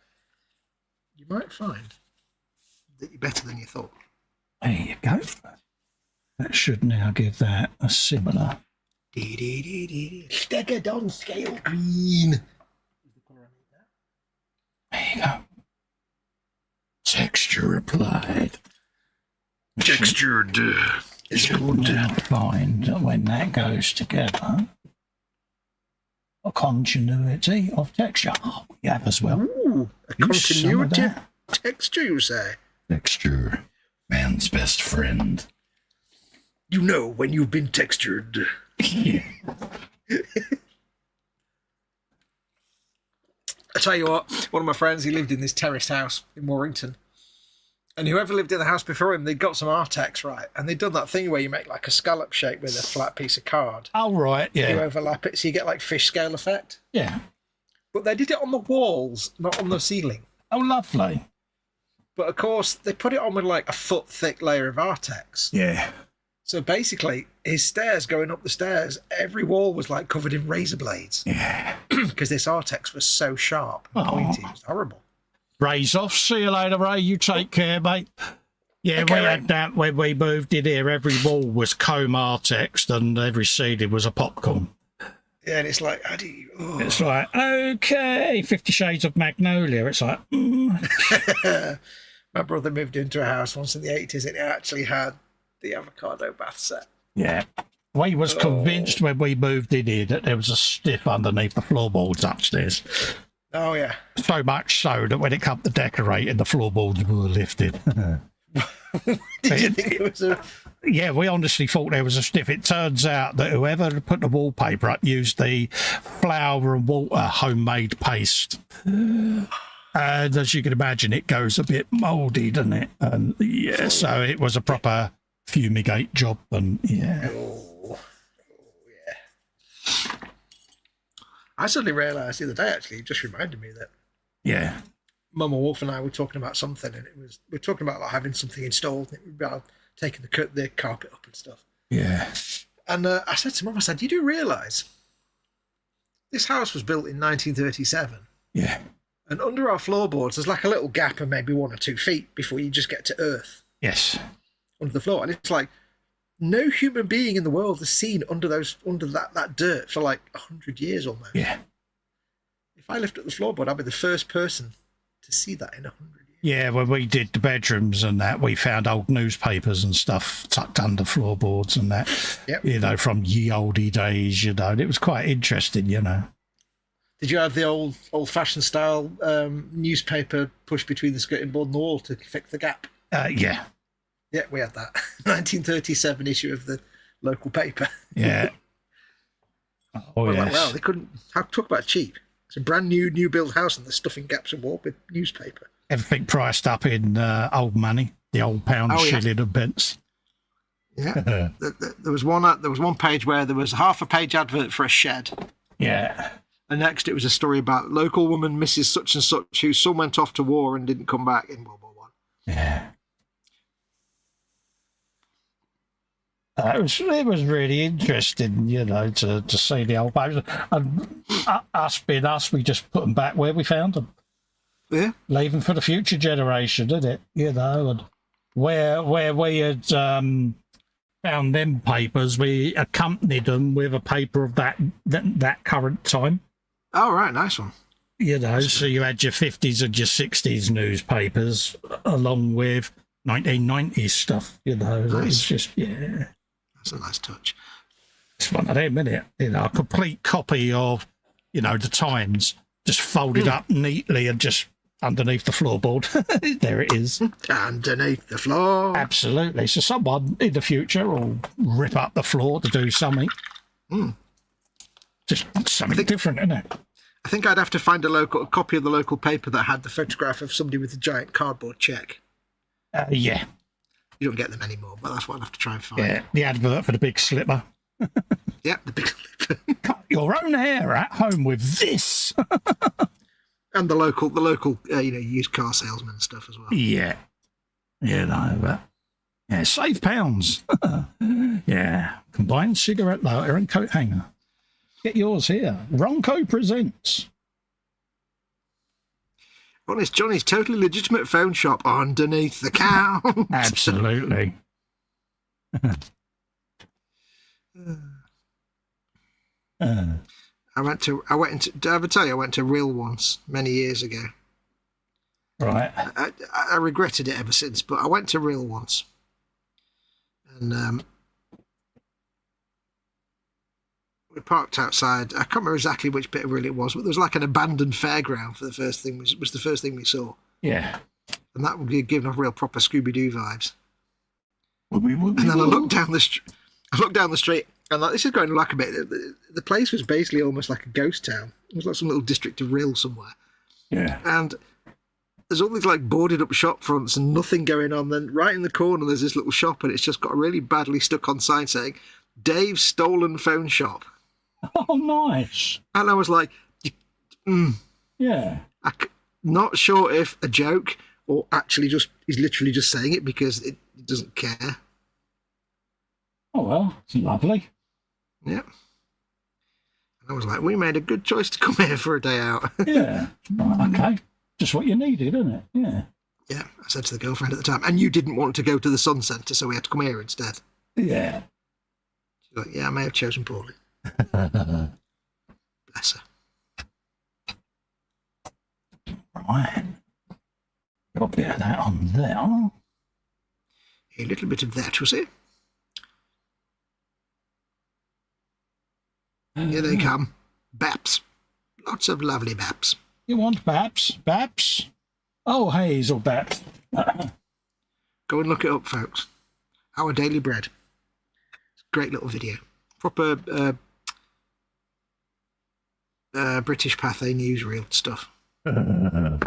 S2: you might find that you're better than you thought.
S1: There you go. That should now give that a similar
S2: Stegadon scale green.
S1: There you go. Texture applied.
S2: Textured. It's
S1: Should now find that when that goes together, a continuity of texture. Oh, we have as well.
S2: Ooh, a
S1: Use some of
S2: continuity of
S1: that.
S2: texture, you say?
S1: Texture, man's best friend.
S2: You know when you've been textured.
S1: Yeah.
S2: I tell you what, one of my friends, he lived in this terraced house in Warrington. And whoever lived in the house before him, they'd got some Artex, right? And they'd done that thing where you make like a scallop shape with a flat piece of card.
S1: Oh, right,
S2: You
S1: yeah.
S2: overlap it so you get like fish scale effect.
S1: Yeah.
S2: But they did it on the walls, not on the ceiling.
S1: Oh, lovely.
S2: But of course, they put it on with like a foot thick layer of Artex.
S1: Yeah.
S2: So basically, his stairs going up the stairs, every wall was like covered in razor blades.
S1: Yeah.
S2: Because this Artex was so sharp and pointy. It was horrible.
S1: Ray's off. See you later, Ray. You take care, mate. Yeah,
S2: Okay,
S1: we
S2: Ray.
S1: had that when we moved in here. Every wall was comb Artex and every ceiling was a popcorn.
S2: Yeah, and it's like, how do you... Oh.
S1: It's like, okay, 50 Shades of Magnolia. It's like,
S2: My brother moved into a house once in the 80s and it actually had the avocado bath set.
S1: yeah. We was convinced when we moved in here that there was a stiff underneath the floorboards upstairs.
S2: Oh, yeah.
S1: So much so that when it come to decorating, the floorboards were lifted.
S2: Did you think it was a...
S1: Yeah, we honestly thought there was a stiff. It turns out that whoever put the wallpaper up used the flour and water homemade paste. And as you can imagine, it goes a bit mouldy, doesn't it? And yeah, so it was a proper fumigate job. And yeah.
S2: Oh, yeah. I suddenly realised the other day, actually, it just reminded me that
S1: Yeah.
S2: Mum and Wolf and I were talking about something, and we were talking about like having something installed, and it would be about taking the carpet up and stuff.
S1: Yeah.
S2: And I said to Mum, I said, you do realise this house was built in 1937,
S1: Yeah.
S2: and under our floorboards there's like a little gap of maybe 1 or 2 feet before you just get to earth
S1: Yes.
S2: under the floor, and it's like no human being in the world has seen under that dirt for like 100 years almost.
S1: Yeah.
S2: If I lift up the floorboard, I'll be the first person to see that in 100 years.
S1: Yeah, when we did the bedrooms and that, we found old newspapers and stuff tucked under floorboards and that,
S2: Yep.
S1: you know, from ye olde days, you know, and it was quite interesting, you know.
S2: Did you have the old-fashioned style newspaper pushed between the skirting board and the wall to fix the gap?
S1: Yeah.
S2: Yeah, we had that. 1937 issue of the local paper.
S1: Yeah. Oh,
S2: We're
S1: yes.
S2: like, wow, they couldn't talk about cheap. It's a brand new build house and they're stuffing gaps of wall with newspaper.
S1: Everything priced up in old money, the old pound,
S2: Oh, yeah.
S1: shilling and pence.
S2: Yeah. There was one page where there was half a page advert for a shed.
S1: Yeah.
S2: And next it was a story about local woman, Mrs. Such and Such, whose son went off to war and didn't come back in World War One.
S1: Yeah. It was really interesting, you know, to see the old papers. And us being us, we just put them back where we found them.
S2: Yeah.
S1: Leave them for the future generation, didn't it? You know, and where we had found them papers, we accompanied them with a paper of that current time.
S2: Oh, right. Nice one.
S1: You know, so you had your 50s and your 60s newspapers along with 1990s stuff, you know. It was
S2: Nice.
S1: just, yeah.
S2: That's a nice touch.
S1: It's one of them, isn't it? You know, a complete copy of, you know, the Times, just folded up neatly and just underneath the floorboard. There it is.
S2: Underneath the floor.
S1: Absolutely. So someone in the future will rip up the floor to do something. Just something different, isn't it?
S2: I think I'd have to find a copy of the local paper that had the photograph of somebody with a giant cardboard check.
S1: Yeah.
S2: You don't get them anymore, but that's what I'll have to try and find.
S1: Yeah. The advert for the big slipper.
S2: Yeah, the big
S1: Cut your own hair at home with this.
S2: and the local used car salesman and stuff as well.
S1: Yeah. You know, but yeah, save pounds. Yeah. Combined cigarette lighter and coat hanger. Get yours here. Ronco presents.
S2: Honest Johnny's totally legitimate phone shop underneath the couch.
S1: Absolutely.
S2: I went into. Did I ever tell you I went to Real once many years ago?
S1: Right.
S2: I regretted it ever since, but I went to Real once, and we parked outside. I can't remember exactly which bit of Real it was, but there was like an abandoned fairground for the first thing. Was the first thing we saw.
S1: Yeah.
S2: And that would be giving off real proper Scooby-Doo vibes.
S1: And
S2: then I looked down the street, and like, this is going like a bit. The place was basically almost like a ghost town. It was like some little district of Real somewhere.
S1: Yeah.
S2: And there's all these like boarded up shop fronts and nothing going on. Then right in the corner there's this little shop, and it's just got a really badly stuck on sign saying Dave's Stolen Phone Shop.
S1: Oh, nice.
S2: And I was like,
S1: yeah.
S2: Not sure if a joke or actually he's literally just saying it because it doesn't care.
S1: Oh, well, it's lovely.
S2: Yeah. And I was like, we made a good choice to come here for a day out.
S1: Yeah. Right, okay. Just what you needed, isn't it? Yeah.
S2: Yeah, I said to the girlfriend at the time, and you didn't want to go to the Sun Centre, so we had to come here instead.
S1: Yeah.
S2: She's like, yeah, I may have chosen poorly. Bless her.
S1: Right. Got a bit of that on there.
S2: A little bit of that, was it? Here they come. Baps. Lots of lovely baps.
S1: You want Baps? Baps? Oh, Hazel Baps.
S2: Go and look it up, folks. Our Daily Bread. It's a great little video. Proper British Pathé newsreel stuff. The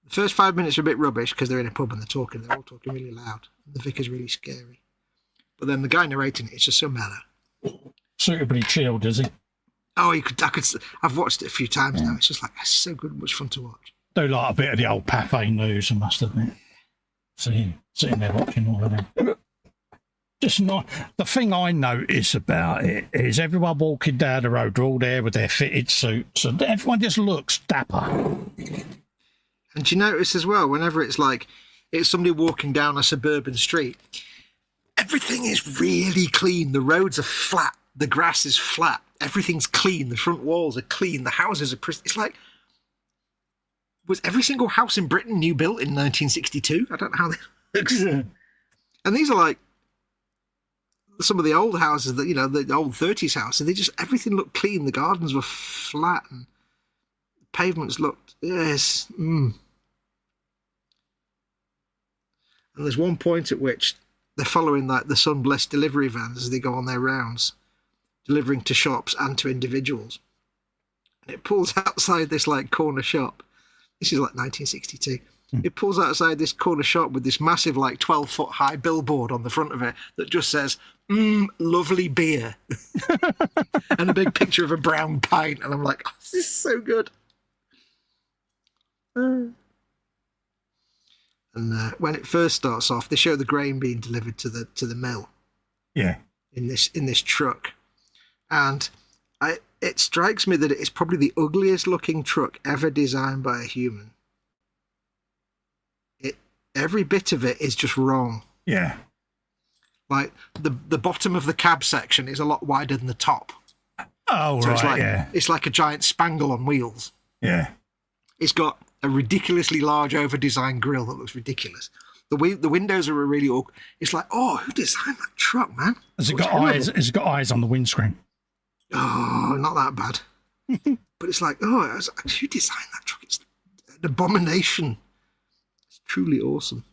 S2: first 5 minutes are a bit rubbish because they're in a pub and they're all talking really loud. The vicar's really scary. But then the guy narrating it's just so mellow.
S1: Suitably chilled, is he?
S2: Oh, I've watched it a few times now. It's just like, it's so good, much fun to watch.
S1: Do like a bit of the old Pathé news, I must admit. Sitting there watching all of them. Just not. The thing I notice about it is everyone walking down the road, they're all there with their fitted suits, and everyone just looks dapper.
S2: And you notice as well, whenever it's somebody walking down a suburban street, everything is really clean. The roads are flat. The grass is flat. Everything's clean. The front walls are clean. The houses are It's like, was every single house in Britain new built in 1962? I don't know how they look. And these are like some of the old houses that, the old 30s houses. Everything looked clean. The gardens were flat and the pavements looked, yes. And there's one point at which they're following like the sun-blessed delivery vans as they go on their rounds, delivering to shops and to individuals. And it pulls outside this like corner shop. This is like 1962. It pulls outside this corner shop with this massive like 12-foot high billboard on the front of it that just says, lovely beer. And a big picture of a brown pint. And I'm like, oh, this is so good. And when it first starts off, they show the grain being delivered to the mill.
S1: Yeah.
S2: In this truck. And it strikes me that it's probably the ugliest looking truck ever designed by a human. Every bit of it is just wrong.
S1: Yeah.
S2: Like the bottom of the cab section is a lot wider than the top.
S1: Oh,
S2: so
S1: right,
S2: it's like a giant spangle on wheels.
S1: Yeah.
S2: It's got a ridiculously large over-designed grille that looks ridiculous. The windows are really awkward. It's like, oh, who designed that truck, man?
S1: Has it got eyes? Has it got eyes on the windscreen?
S2: Oh, not that bad. But it's like, oh, who designed that truck? It's an abomination. It's truly awesome.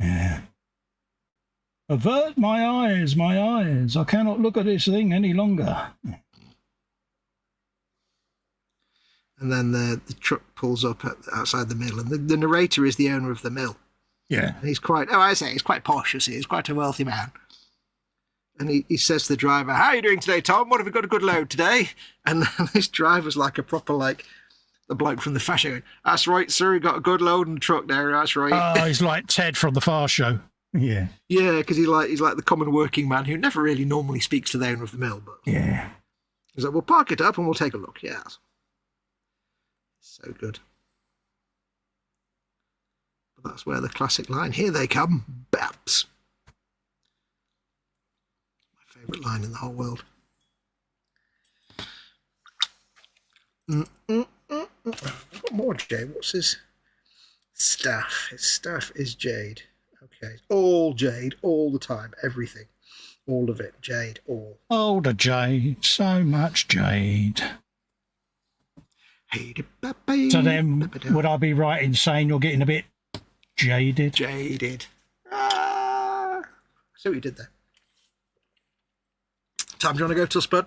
S1: Yeah. Avert my eyes, my eyes. I cannot look at this thing any longer.
S2: And then the truck pulls up outside the mill, and the narrator is the owner of the mill.
S1: Yeah.
S2: And he's quite posh, you see. He's quite a wealthy man. And he says to the driver, how are you doing today, Tom? What have we got a good load today? And this driver's like a proper, like, the bloke from the fashion going, that's right, sir, we got a good load in the truck there, that's right.
S1: Oh, he's like Ted from the Far Show. Yeah.
S2: Yeah, because he's like the common working man who never really normally speaks to the owner of the mill. But
S1: yeah.
S2: He's like, we'll park it up and we'll take a look. Yeah. So good. But that's where the classic line, here they come, Baps. My favourite line in the whole world. What more jade? What's his staff? His staff is jade. Okay, all jade, all the time, everything, all of it, jade, all.
S1: Oh, the jade, so much jade. So then, would I be right in saying you're getting a bit jaded?
S2: Jaded. See what you did there. Time, do you want to go till Spud?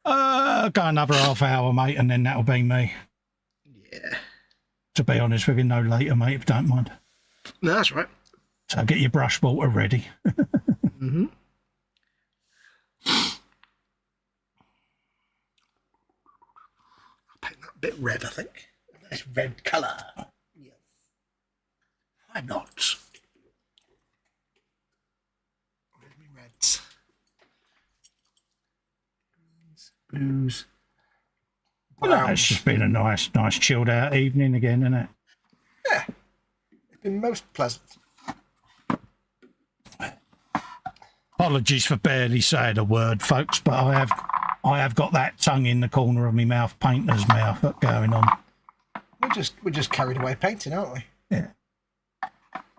S1: Go another half hour, mate, and then that'll be me.
S2: Yeah.
S1: To be honest with you, no later, mate, if you don't mind.
S2: No, that's right.
S1: So get your brush water ready.
S2: Mm-hmm. I'll paint that bit red, I think. A nice red colour. Yes. Why not? Where's my reds? Blues.
S1: Well, it's just been a nice chilled out evening again, isn't it?
S2: Yeah. It's been most pleasant.
S1: Apologies for barely saying a word, folks, but I have got that tongue in the corner of my mouth, painter's mouth, going on.
S2: We're just carried away painting, aren't we?
S1: Yeah.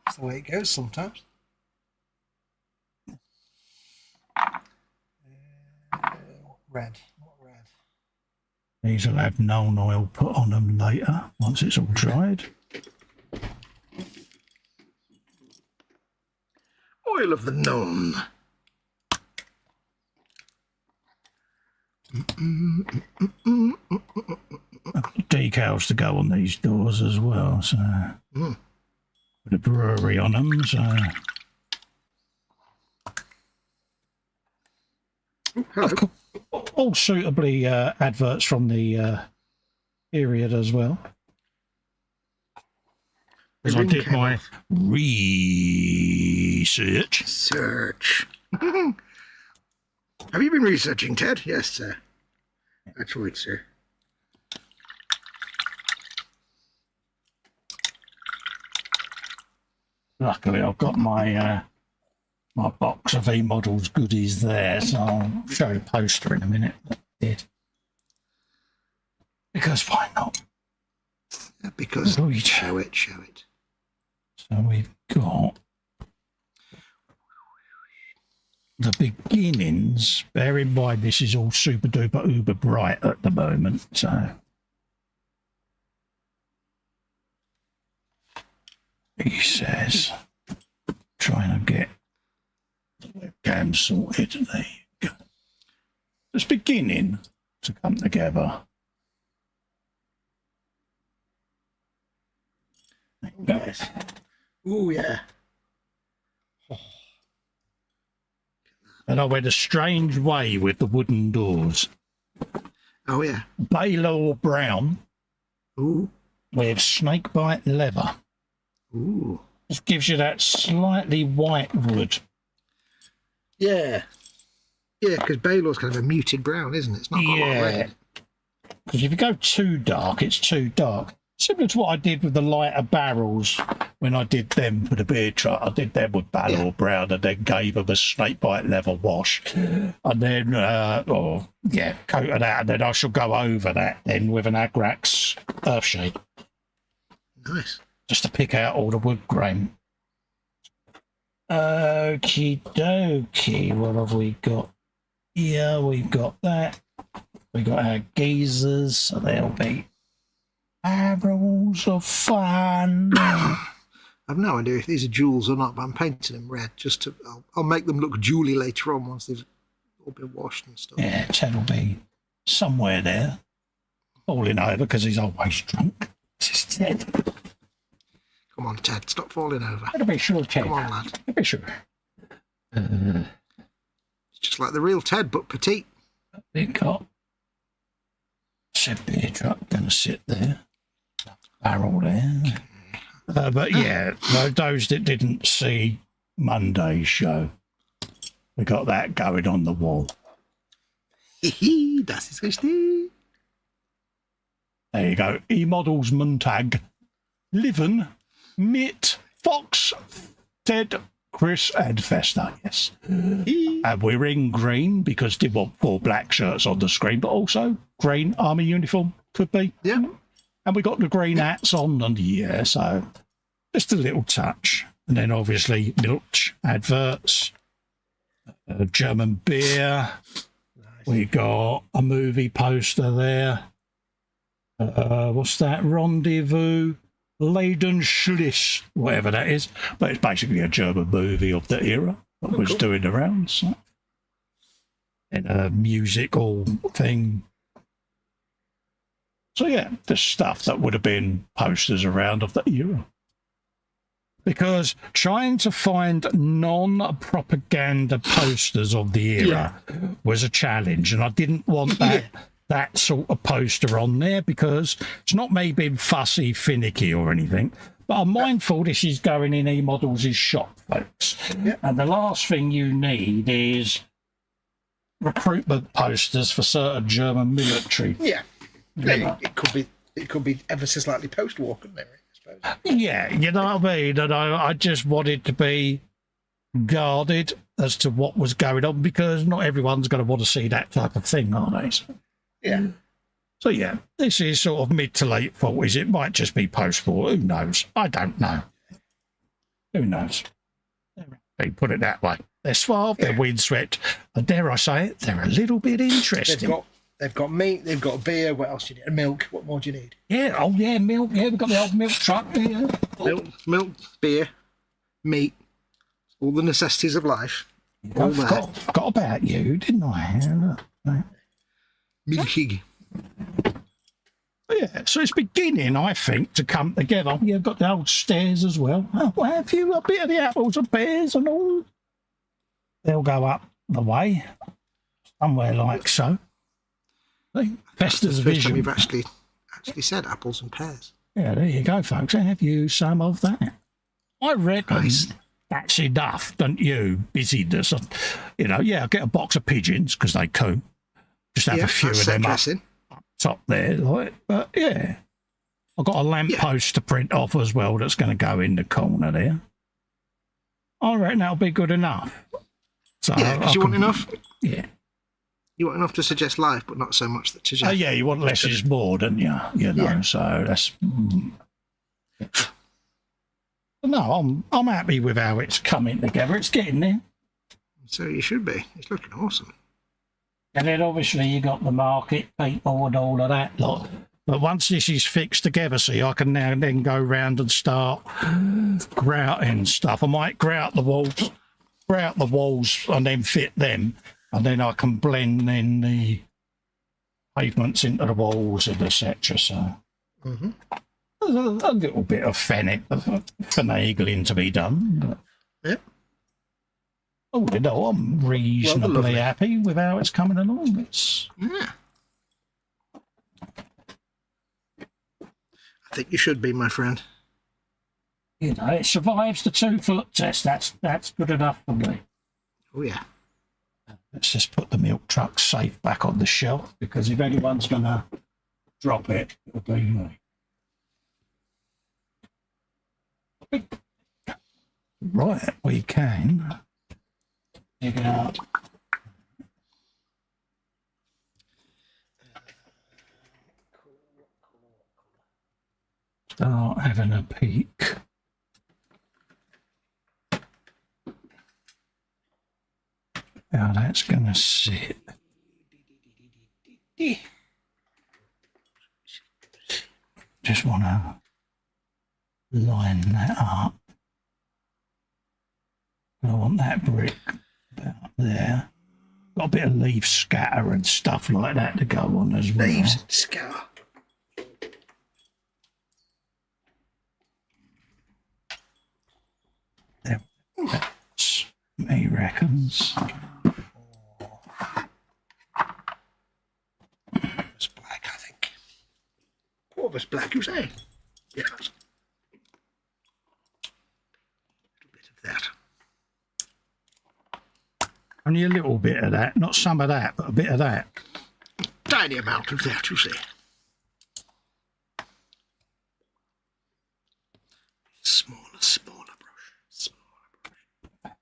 S2: That's the way it goes sometimes. Red. What red?
S1: These will have known oil put on them later, once it's all dried.
S2: Oil of the known.
S1: Decals to go on these doors as well, so with a brewery on them, so all suitably adverts from the period as well. Because I did my research.
S2: Have you been researching, Ted? Yes, sir. That's right, sir.
S1: Luckily, I've got my my box of eModels goodies there, so I'll show the poster in a minute. That I did. Because why not?
S2: Yeah, because show it.
S1: So we've got the beginnings. Bear in mind, this is all super duper uber bright at the moment, so he says, trying to get the webcam sorted. There you go. It's beginning to come together.
S2: Yes. Oh, yeah.
S1: And I went a strange way with the wooden doors.
S2: Oh, yeah.
S1: Baylor brown.
S2: Ooh.
S1: With snakebite leather.
S2: Ooh.
S1: Just gives you that slightly white wood.
S2: Yeah. Yeah, because Baylor's kind of a muted brown, isn't it? It's not got a lot of red.
S1: Because if you go too dark, it's too dark. Similar to what I did with the lighter barrels when I did them for the beer truck. I did them with Baylor brown and then gave them a snakebite leather wash. And then, coat of that. And then I shall go over that then with an Agrax Earthshade.
S2: Nice.
S1: Just to pick out all the wood grain. Okie dokie. What have we got? Yeah, we've got that. We got our geezers, so they'll be barrels of fun.
S2: I've no idea if these are jewels or not, but I'm painting them red just to. I'll make them look jewelly later on once they've all been washed and stuff.
S1: Yeah, Ted will be somewhere there, falling over because he's always drunk. This is Ted.
S2: Come on, Ted, stop falling over.
S1: Better be sure, Ted.
S2: Come on, lad.
S1: Better be sure.
S2: It's just like the real Ted, but petite.
S1: We got said beer truck going to sit there, barrel there. But yeah, those that didn't see Monday's show, we got that going on the wall.
S2: Das ist richtig.
S1: There you go. eModels Montag, Liven, Mitt, Fox, Ted, Chris, and Festa. Yes. And we're in green because they want 4 black shirts on the screen, but also green army uniform Could be.
S2: Yeah.
S1: And we got the green hats on, and yeah, so just a little touch. And then obviously Milch adverts, German beer.
S2: Nice.
S1: We got a movie poster there. What's that? Rendezvous, Leiden Schliss, whatever that is. But it's basically a German movie of the era that was
S2: cool.
S1: doing the rounds. And a musical thing. So yeah, the stuff that would have been posters around of the era. Because trying to find non-propaganda posters of the era was a challenge, and I didn't want that sort of poster on there because it's not me being fussy, finicky or anything, but I'm mindful this is going in eModels' shop, folks.
S2: Yeah.
S1: And the last thing you need is recruitment posters for certain German military.
S2: Yeah. It could be ever so slightly post-war, couldn't it? I suppose.
S1: Yeah, you know what I mean? And I just wanted to be guarded as to what was going on because not everyone's going to want to see that type of thing, are they?
S2: Yeah.
S1: So yeah, this is sort of mid to late 40s. It might just be post-war. Who knows? I don't know. Who knows? They put it that way. They're suave, they're windswept, and dare I say it, they're a little bit interesting.
S2: They've got meat, they've got beer. What else do you need? Milk. What more do you need?
S1: Yeah, oh yeah, milk. Yeah, we've got the old milk truck there.
S2: Milk, beer, meat, all the necessities of life.
S1: I forgot about you, didn't I? Yeah, look.
S2: Milkig.
S1: Yeah, so it's beginning, I think, to come together. You've got the old stairs as well. Oh, have you a bit of the apples and pears and all? They'll go up the way, somewhere like so. Festa's
S2: First time
S1: vision.
S2: you've actually said apples and pears.
S1: Yeah, there you go, folks. Have you some of that? I reckon that's enough, don't you? Busyness. You know, yeah, get a box of pigeons because they coo. Just have a few of them up top there, like. But yeah, I've got a lamppost to print off as well. That's going to go in the corner there. I reckon that'll be good enough. So
S2: yeah, because you want enough.
S1: Yeah.
S2: You want enough to suggest life, but not so much that to suggest.
S1: Yeah, you want less is more, don't you? You know, so that's. No, I'm happy with how it's coming together. It's getting there.
S2: So you should be. It's looking awesome.
S1: And then obviously you got the market people and all of that lot. But once this is fixed together, see, I can now then go round and start grouting stuff. I might grout the walls and then fit them. And then I can blend in the pavements into the walls and etc. So there's a little bit of finagling to be done. But,
S2: yep.
S1: Oh, you know, I'm reasonably happy with how it's coming along. It's
S2: I think you should be, my friend.
S1: You know, it survives the 2-foot test. That's good enough for me.
S2: Oh yeah.
S1: Let's just put the milk truck safe back on the shelf because if anyone's going to drop it, it'll be me. Right, we can dig out. Start having a peek. How that's going to sit. Just want to line that up. I want that brick about there. Got a bit of leaf scatter and stuff like that to go on as well.
S2: Leaves scatter.
S1: That's me reckons.
S2: It's black, I think. What was black, you say? Yes. A little bit of that.
S1: Only a little bit of that, not some of that, but a bit of that.
S2: Tiny amount of that, you see. Smaller brush. Smaller brush.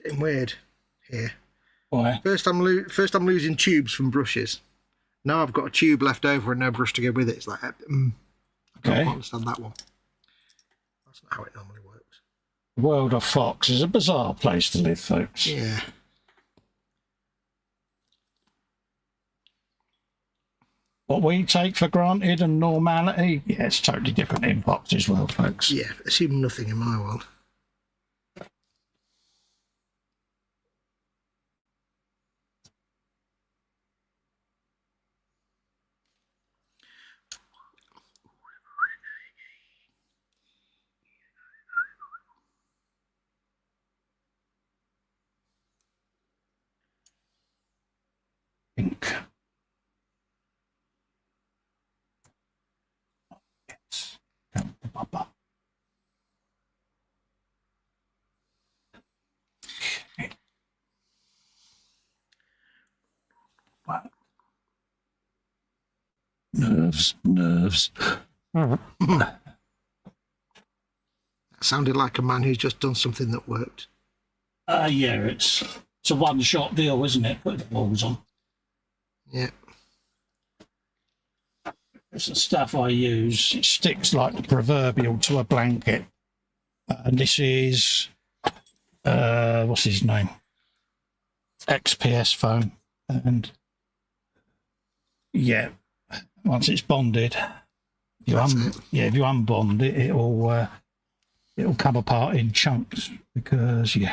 S2: Getting weird here.
S1: Why?
S2: First I'm losing tubes from brushes. Now I've got a tube left over and no brush to go with it. It's like, I don't understand that one. That's not how it normally works.
S1: The world of Fox is a bizarre place to live, folks.
S2: Yeah.
S1: What we take for granted and normality, yeah, it's totally different in Fox's world, folks.
S2: Yeah, assume nothing in my world.
S1: Ink. Yes. Nerves.
S2: That sounded like a man who's just done something that worked.
S1: Yeah, it's a one-shot deal, isn't it? Put the walls on.
S2: Yeah.
S1: It's the stuff I use. It sticks like the proverbial to a blanket. And this is, what's his name? XPS foam. And yeah, once it's bonded, if you unbond it, it'll come apart in chunks because
S2: we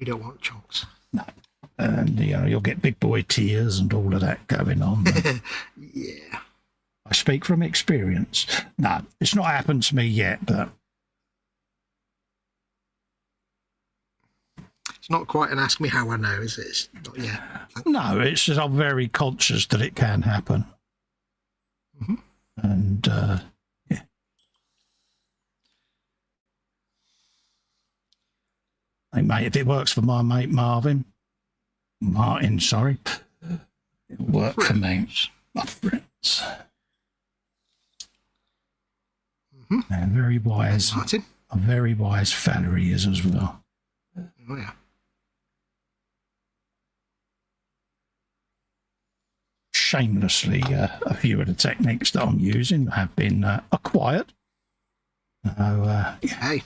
S2: don't want chunks.
S1: No. And you'll get big boy tears and all of that going on.
S2: Yeah.
S1: I speak from experience. No, it's not happened to me yet, but
S2: it's not quite an ask me how I know, is it? It's not yet.
S1: No, it's just I'm very conscious that it can happen.
S2: Mm-hmm.
S1: And yeah. Hey, mate, if it works for my mate Martin, sorry, it'll work for me. My friends.
S2: Mm-hmm.
S1: And very wise.
S2: Martin.
S1: A very wise fella he is as well.
S2: Oh, yeah.
S1: Shamelessly, a few of the techniques that I'm using have been acquired. So, yeah.
S2: Hey.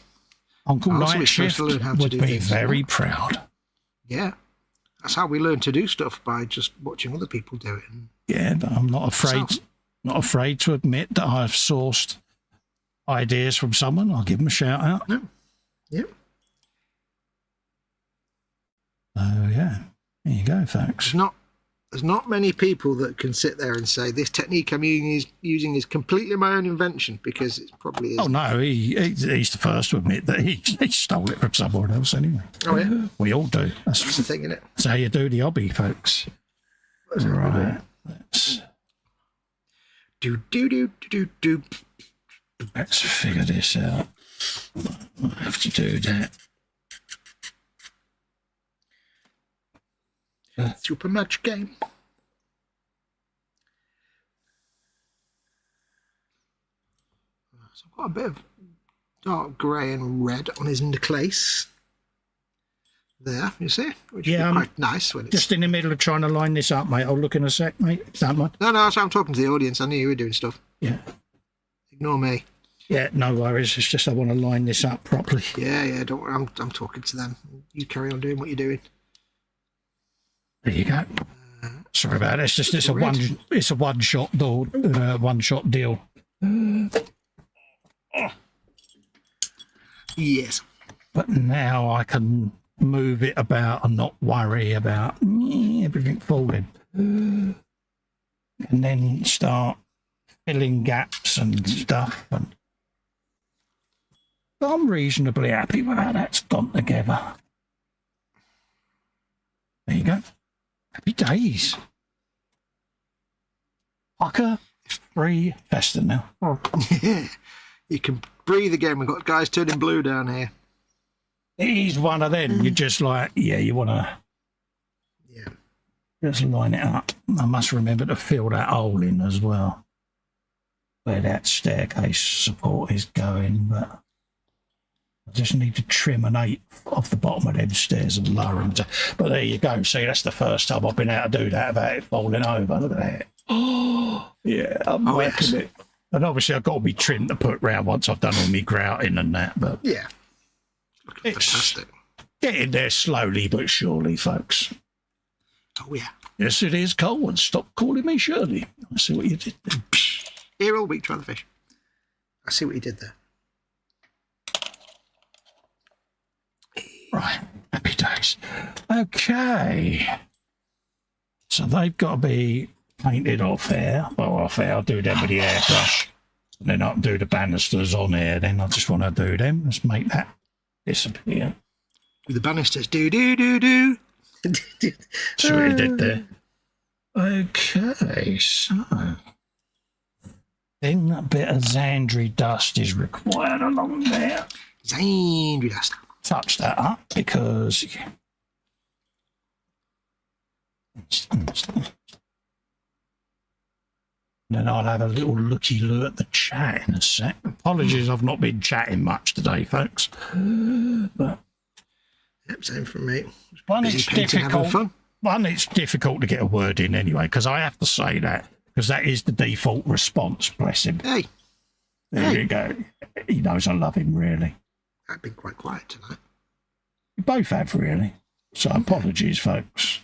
S1: Uncle Nightshift would be
S2: things,
S1: very proud.
S2: Yeah. That's how we learn to do stuff, by just watching other people do it.
S1: Yeah, but I'm not afraid to admit that I've sourced ideas from someone. I'll give them a shout out.
S2: No. Yep.
S1: So yeah, there you go, folks.
S2: There's not many people that can sit there and say this technique I'm using is completely my own invention, because it probably is.
S1: Oh no, he's the first to admit that he stole it from someone else anyway.
S2: Oh yeah,
S1: we all do.
S2: That's the thing, isn't it?
S1: That's how you do the hobby, folks.
S2: That's
S1: right. Let's
S2: do.
S1: Let's figure this out. I have to do that.
S2: Super match game. So I've got a bit of dark grey and red on his necklace. There, you see? Which is quite nice when it's
S1: just in the middle of trying to line this up, mate. I'll look in a sec, mate. Is that much?
S2: No, I'm talking to the audience. I knew you were doing stuff.
S1: Yeah.
S2: Ignore me.
S1: Yeah, no worries. It's just I want to line this up properly.
S2: Yeah, don't worry. I'm talking to them. You carry on doing what you're doing.
S1: There you go. Sorry about it. It's a one shot deal. One shot deal.
S2: Yes.
S1: But now I can move it about and not worry about everything falling. And then start filling gaps and stuff. And I'm reasonably happy with how that's gone together. There you go. Happy days. Fucker, free Festa now.
S2: Yeah. You can breathe again. We've got guys turning blue down here.
S1: He's one of them. You're just like, you want to just line it up. I must remember to fill that hole in as well, where that staircase support is going. But I just need to trim an 1/8 off the bottom of them stairs and lower them. But there you go. See, that's the first time I've been able to do that without it falling over. Look at that. Oh, yeah, I'm working it. And obviously I've got to be trimmed to put round once I've done all my grouting and that. But
S2: yeah, looking fantastic.
S1: Getting there slowly but surely, folks.
S2: Oh, yeah.
S1: Yes, it is, Cole, and stop calling me Shirley. I see what you did there.
S2: Here all week, try the fish. I see what you did there.
S1: Right, happy days. Okay. So they've got to be painted off here. Well, off here, I'll do them with the airbrush. And then I can do the banisters on here. Then I just want to do them. Let's make that disappear.
S2: Do the banisters. Do, do, do, do.
S1: See what you did there. Okay, so then a bit of Zandri dust is required along there.
S2: Zandri dust.
S1: Touch that up because then I'll have a little looky-loo at the chat in a sec. Apologies, I've not been chatting much today, folks. But
S2: yep, same from me.
S1: One, it's difficult. One, it's difficult to get a word in anyway, because I have to say that, because that is the default response. Bless him.
S2: Hey.
S1: There you go. He knows I love him, really.
S2: I've been quite quiet tonight.
S1: We both have, really. So apologies, folks.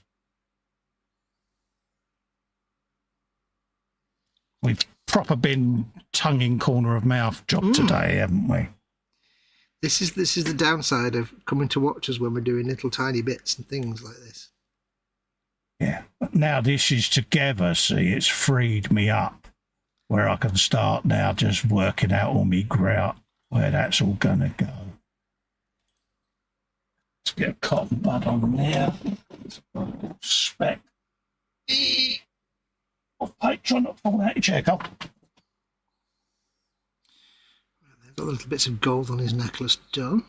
S1: We've proper been tongue in corner of mouth job today, haven't we?
S2: This is the downside of coming to watch us when we're doing little tiny bits and things like this.
S1: Yeah, but now this is together, see, it's freed me up where I can start now just working out all me grout, where that's all going to go. Let's get a cotton bud on there. Spec. Oh, Patron, not fall out your chair, Cole.
S2: They've got little bits of gold on his necklace done.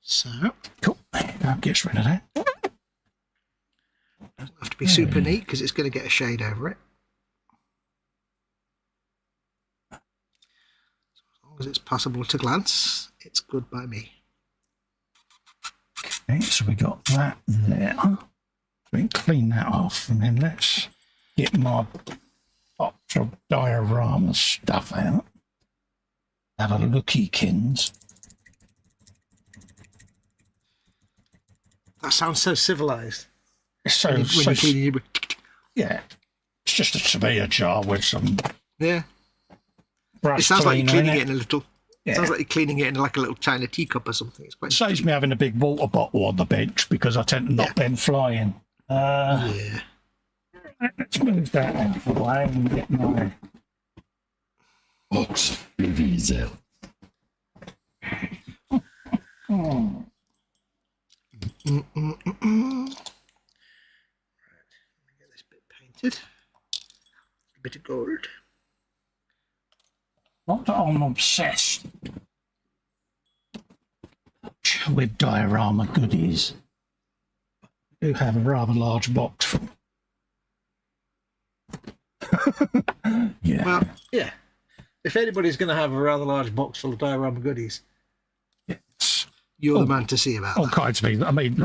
S2: So.
S1: Cool. There you go, gets rid of that.
S2: Doesn't have to be super neat because it's going to get a shade over it. So as long as it's possible to glance, it's good by me.
S1: Okay, so we got that there. We can clean that off and then let's get my box of diorama stuff out. Have a looky, kins.
S2: That sounds so civilised.
S1: So, yeah, it's just a tomato jar with some brush.
S2: It sounds like you're cleaning
S1: in
S2: it in a little.
S1: Yeah.
S2: It sounds like you're cleaning it in like a little china teacup or something. It's quite.
S1: It saves me having a big water bottle on the bench because I tend to knock them flying.
S2: Yeah.
S1: Let's move that out of the way and get my box of movies out.
S2: Right, let me get this bit painted. A bit of gold.
S1: Not that I'm obsessed with diorama goodies. I do have a rather large box full. Yeah.
S2: Well, yeah. If anybody's going to have a rather large box full of diorama goodies,
S1: yes.
S2: You're the man to see about
S1: all
S2: that.
S1: kinds of things. I mean,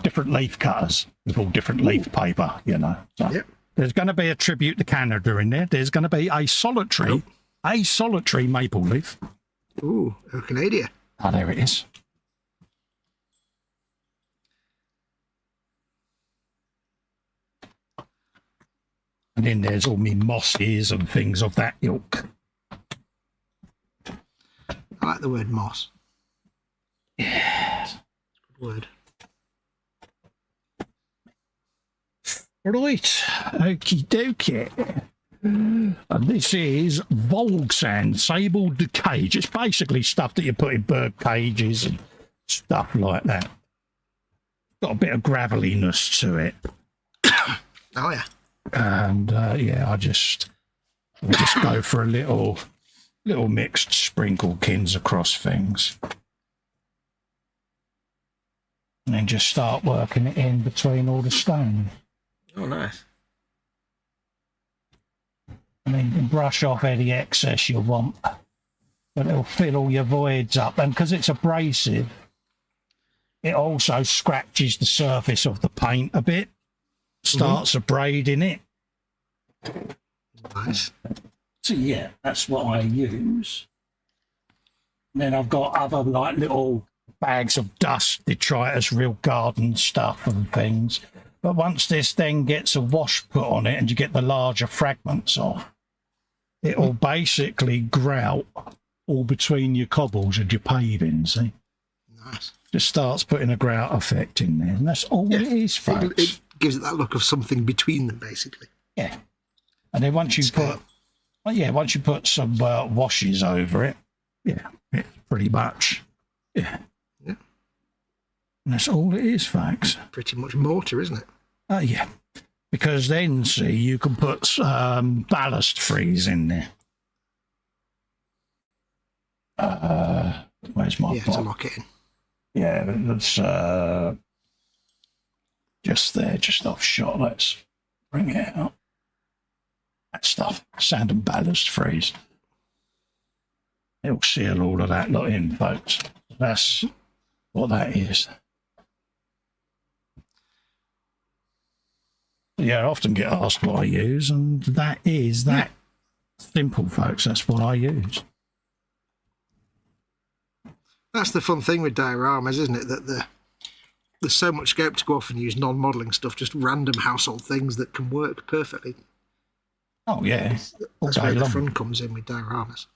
S1: different leaf cutters with all different leaf paper, So
S2: Yep.
S1: there's going to be a tribute to Canada in there. There's going to be a solitary maple leaf.
S2: Ooh, Canada.
S1: Oh, there it is. And then there's all me mosses and things of that ilk.
S2: I like the word moss.
S1: Yes.
S2: Good word.
S1: Right, okie dokie. And this is Volgsand Sabled Cage. It's basically stuff that you put in bird cages and stuff like that. Got a bit of graveliness to it.
S2: Oh, yeah.
S1: And I just go for a little mixed sprinklekins across things. And then just start working it in between all the stone.
S2: Oh, nice.
S1: And then you can brush off any excess you want. but it'll fill all your voids up. And because it's abrasive, it also scratches the surface of the paint a bit, starts abrading it.
S2: Nice.
S1: So yeah, that's what I use. And then I've got other like little bags of dust, detritus, real garden stuff and things. But once this then gets a wash put on it and you get the larger fragments off, it'll basically grout all between your cobbles and your paving, see?
S2: Nice.
S1: Just starts putting a grout effect in there. And that's all it is, folks.
S2: It gives it that look of something between them, basically.
S1: Yeah. And then once you put some washes over it, it's pretty much, yeah. And that's all it is, folks.
S2: Pretty much mortar, isn't it?
S1: Yeah. Because then, see, you can put ballast freeze in there. Where's my
S2: to lock it in.
S1: Yeah, that's just there, just off shot. Let's bring it out. That stuff, sand and ballast freeze. It'll seal all of that lot in, folks. That's what that is. Yeah, I often get asked what I use, and that is that simple, folks. That's what I use.
S2: That's the fun thing with dioramas, isn't it? That there's so much scope to go off and use non-modelling stuff, just random household things that can work perfectly.
S1: Oh, yeah.
S2: That's where the fun comes in with dioramas.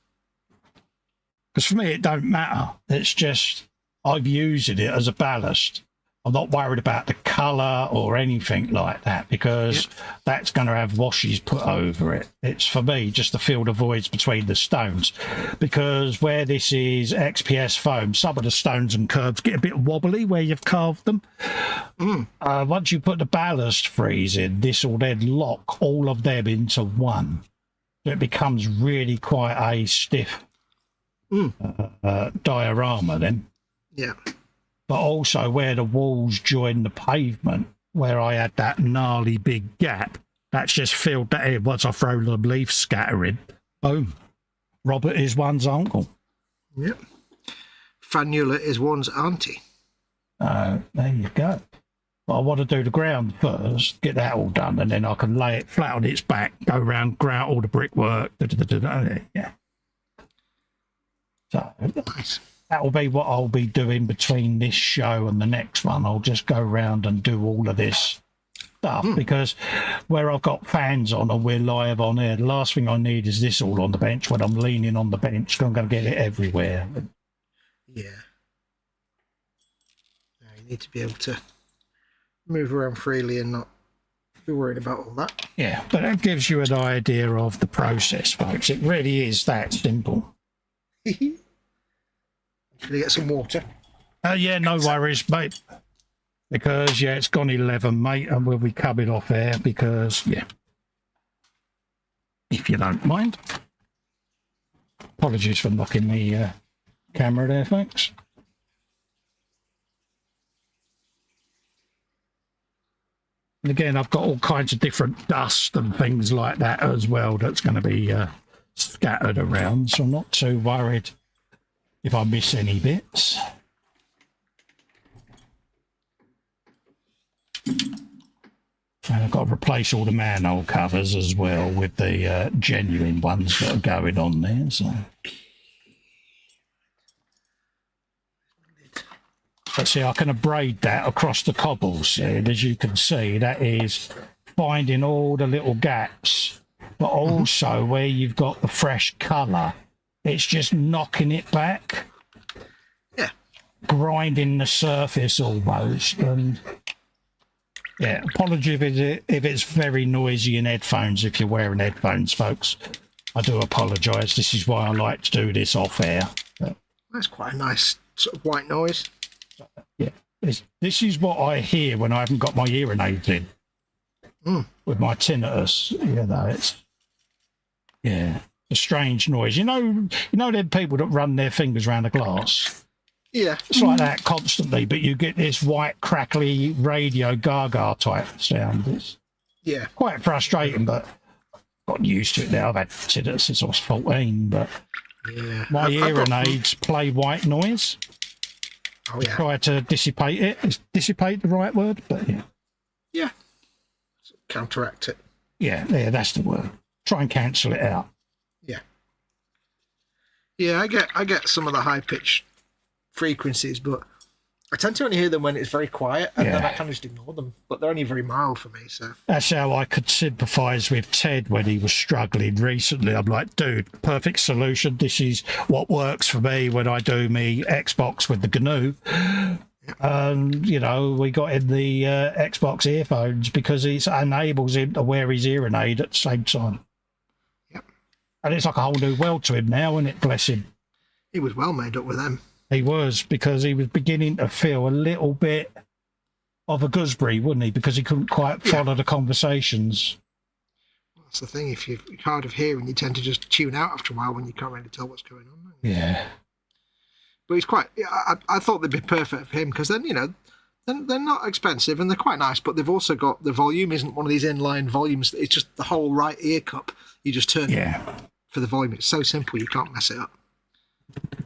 S1: Because for me, it don't matter. It's just I've used it as a ballast. I'm not worried about the colour or anything like that because that's going to have washes put over it. It's for me just to fill the voids between the stones, because where this is XPS foam, some of the stones and curves get a bit wobbly where you've carved them. Once you put the ballast freeze in, this will then lock all of them into one. So it becomes really quite a stiff diorama then.
S2: Yeah.
S1: But also where the walls join the pavement, where I had that gnarly big gap, that's just filled that in. Once I throw the leaf scattering, boom. Robert is one's uncle.
S2: Yep. Fanula is one's auntie.
S1: There you go. But I want to do the ground first, get that all done, and then I can lay it flat on its back, go around, grout all the brickwork. Yeah. So,
S2: nice.
S1: That will be what I'll be doing between this show and the next one. I'll just go around and do all of this stuff because where I've got fans on and we're live on air, the last thing I need is this all on the bench when I'm leaning on the bench, 'cause I'm going to get it everywhere.
S2: Yeah. You need to be able to move around freely and not be worried about all that.
S1: Yeah, but that gives you an idea of the process, folks. It really is that simple.
S2: Should I get some water?
S1: Yeah, no worries, mate. Because, it's gone 11, mate, and we'll be coming off air because, if you don't mind. Apologies for knocking the camera there, thanks. And again, I've got all kinds of different dust and things like that as well that's going to be scattered around, so I'm not too worried if I miss any bits. And I've got to replace all the manhole covers as well with the genuine ones that are going on there. So. But see, I can abrade that across the cobbles, and as you can see, that is finding all the little gaps, but also where you've got the fresh colour, it's just knocking it back, grinding the surface almost. And apology if it's very noisy in headphones. If you're wearing headphones, folks, I do apologise. This is why I like to do this off air.
S2: That's quite a nice sort of white noise.
S1: Yeah, this is what I hear when I haven't got my hearing aids in with my tinnitus. It's a strange noise. You know them people that run their fingers around a glass.
S2: Yeah,
S1: it's like that constantly, but you get this white crackly radio gaga type sound. It's quite frustrating, but I've gotten used to it now. I've had tinnitus since I was 14, but
S2: Yeah.
S1: My
S2: I've
S1: hearing
S2: got-
S1: aids play white noise.
S2: Oh, yeah.
S1: Try to dissipate it. Is dissipate the right word? But yeah.
S2: Yeah. Counteract it.
S1: Yeah, that's the word. Try and cancel it out.
S2: Yeah. Yeah, I get some of the high pitched frequencies, but I tend to only hear them when it's very quiet, and then I kind of just ignore them. But they're only very mild for me, so.
S1: That's how I could sympathise with Ted when he was struggling recently. I'm like, dude, perfect solution. This is what works for me when I do me Xbox with the GNU. And, you know, we got in the Xbox earphones because it enables him to wear his hearing aid at the same time.
S2: Yep.
S1: And it's like a whole new world to him now, isn't it? Bless him.
S2: He was well made up with them.
S1: He was, because he was beginning to feel a little bit of a gooseberry, wouldn't he? Because he couldn't quite follow the conversations.
S2: That's the thing. If you're hard of hearing, you tend to just tune out after a while when you can't really tell what's going on.
S1: Yeah.
S2: But he's quite. I thought they'd be perfect for him because then, you know, they're not expensive and they're quite nice. But they've also got the volume isn't one of these inline volumes. It's just the whole right ear cup. You just turn it for the volume. It's so simple you can't mess it up.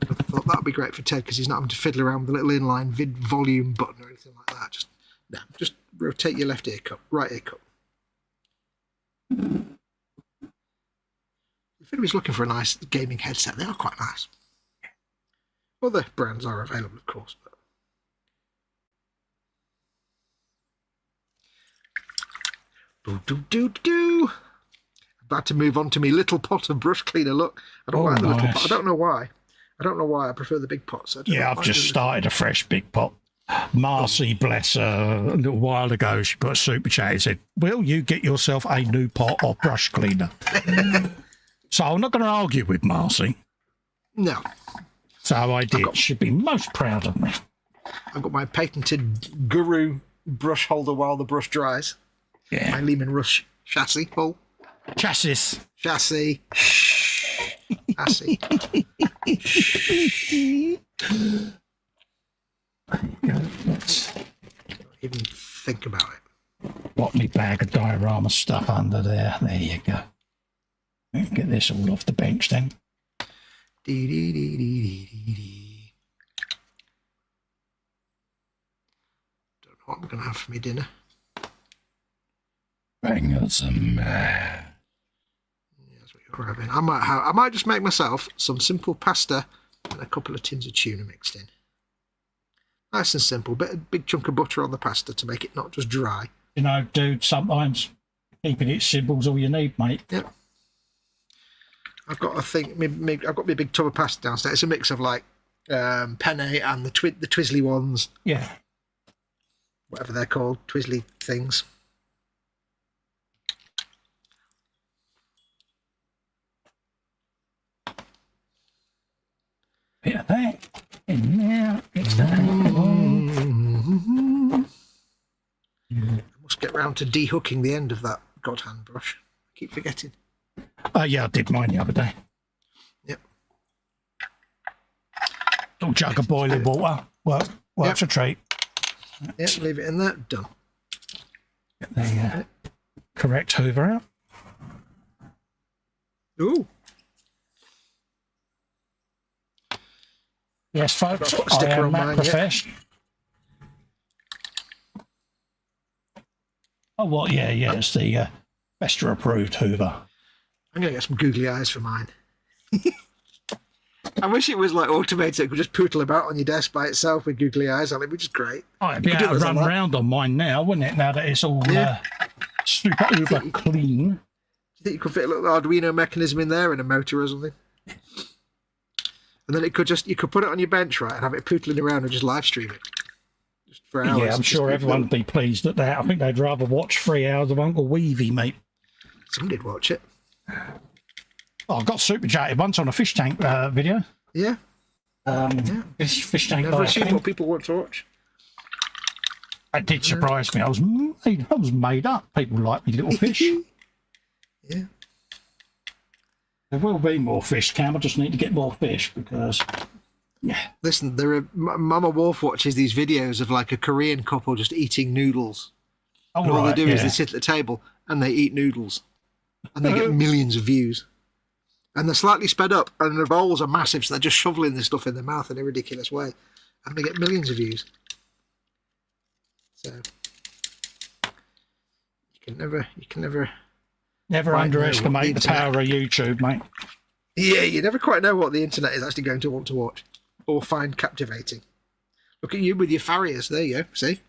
S2: I thought that would be great for Ted because he's not having to fiddle around with the little inline volume button or anything like that. Just rotate your left ear cup, right ear cup. If anybody's looking for a nice gaming headset, they are quite nice. Other brands are available, of course. But... About to move on to my little pot of brush cleaner. Look, I don't like the little pot. I don't know why. I prefer the big pots.
S1: I've just started a fresh big pot. Marcy, bless her, a little while ago, she put a super chat and said, will you get yourself a new pot of brush cleaner? So I'm not going to argue with Marcy.
S2: No.
S1: So I did. She'd be most proud of me.
S2: I've got my patented Guru brush holder while the brush dries.
S1: Yeah.
S2: My Lehman Rush chassis hull.
S1: Chassis.
S2: Chassis.
S1: Let's
S2: even think about it.
S1: Got me bag of diorama stuff under there. There you go. Get this all off the bench then.
S2: Don't know what I'm going to have for my dinner.
S1: Bang on some.
S2: That's what you're having. I might just make myself some simple pasta and a couple of tins of tuna mixed in. Nice and simple. Big chunk of butter on the pasta to make it not just dry.
S1: You know, dude, sometimes keeping it simple's all you need, mate.
S2: Yep. I've got I've got my big tub of pasta downstairs. It's a mix of like penne and the twizzly ones.
S1: Yeah.
S2: Whatever they're called, twizzly things.
S1: Bit of that in there. It's that.
S2: I must get round to dehooking the end of that godhand brush. I keep forgetting.
S1: Yeah, I did mine the other day.
S2: Yep.
S1: Little jug of boiling water. Works a treat.
S2: Yep, leave it in there. Done.
S1: Get the correct hoover out.
S2: Ooh.
S1: Yes, folks,
S2: I've got a sticker
S1: I am
S2: on
S1: Matt
S2: mine,
S1: Profesh. Oh, what? Yeah, it's the Festa approved hoover.
S2: I'm going to get some googly eyes for mine. I wish it was like automated. It could just poodle about on your desk by itself with googly eyes on it, which is great.
S1: Oh, it'd be able to run around on mine now, wouldn't it? Now that it's all super uber clean.
S2: Do you think you could fit a little Arduino mechanism in there and a motor or something? And then you could put it on your bench, right, and have it pootling around and just live stream it. Just for hours.
S1: Yeah, I'm sure everyone would be pleased at that. I think they'd rather watch 3 hours of Uncle Weevy, mate.
S2: Somebody'd watch it.
S1: Oh, I got super chatted once on a fish tank video.
S2: Yeah.
S1: This fish tank.
S2: Never assume what people want to watch.
S1: That did surprise me. I was made up. People like me little fish.
S2: Yeah.
S1: There will be more fish, Cam. I just need to get more fish because,
S2: Listen, Mama Wolf watches these videos of like a Korean couple just eating noodles. And all they do is they sit at the table and they eat noodles. And they get millions of views. And they're slightly sped up, and the bowls are massive, so they're just shoveling this stuff in their mouth in a ridiculous way. And they get millions of views. So you can never
S1: underestimate the power of YouTube, mate.
S2: Yeah, you never quite know what the internet is actually going to want to watch or find captivating. Look at you with your farriers. There you go. See?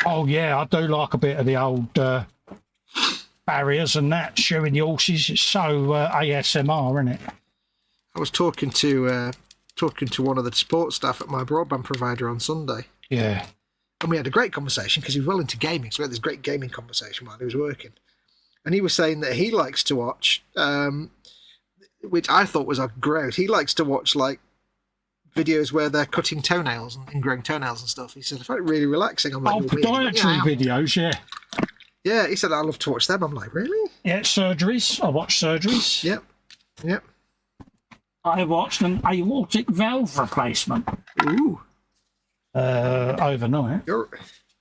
S1: Oh, yeah, I do like a bit of the old barriers and that, showing the horses. It's so ASMR, isn't it?
S2: I was talking to one of the support staff at my broadband provider on Sunday.
S1: Yeah.
S2: And we had a great conversation because he was well into gaming. So we had this great gaming conversation while he was working. And he was saying that he likes to watch, which I thought was gross. He likes to watch, like, videos where they're cutting toenails and growing toenails and stuff. He said, I find it really relaxing. I'm like,
S1: podiatry videos, yeah.
S2: Yeah, he said, I love to watch them. I'm like, really?
S1: Yeah, surgeries. I watch surgeries.
S2: Yep.
S1: I watched an aortic valve replacement.
S2: Ooh.
S1: Overnight.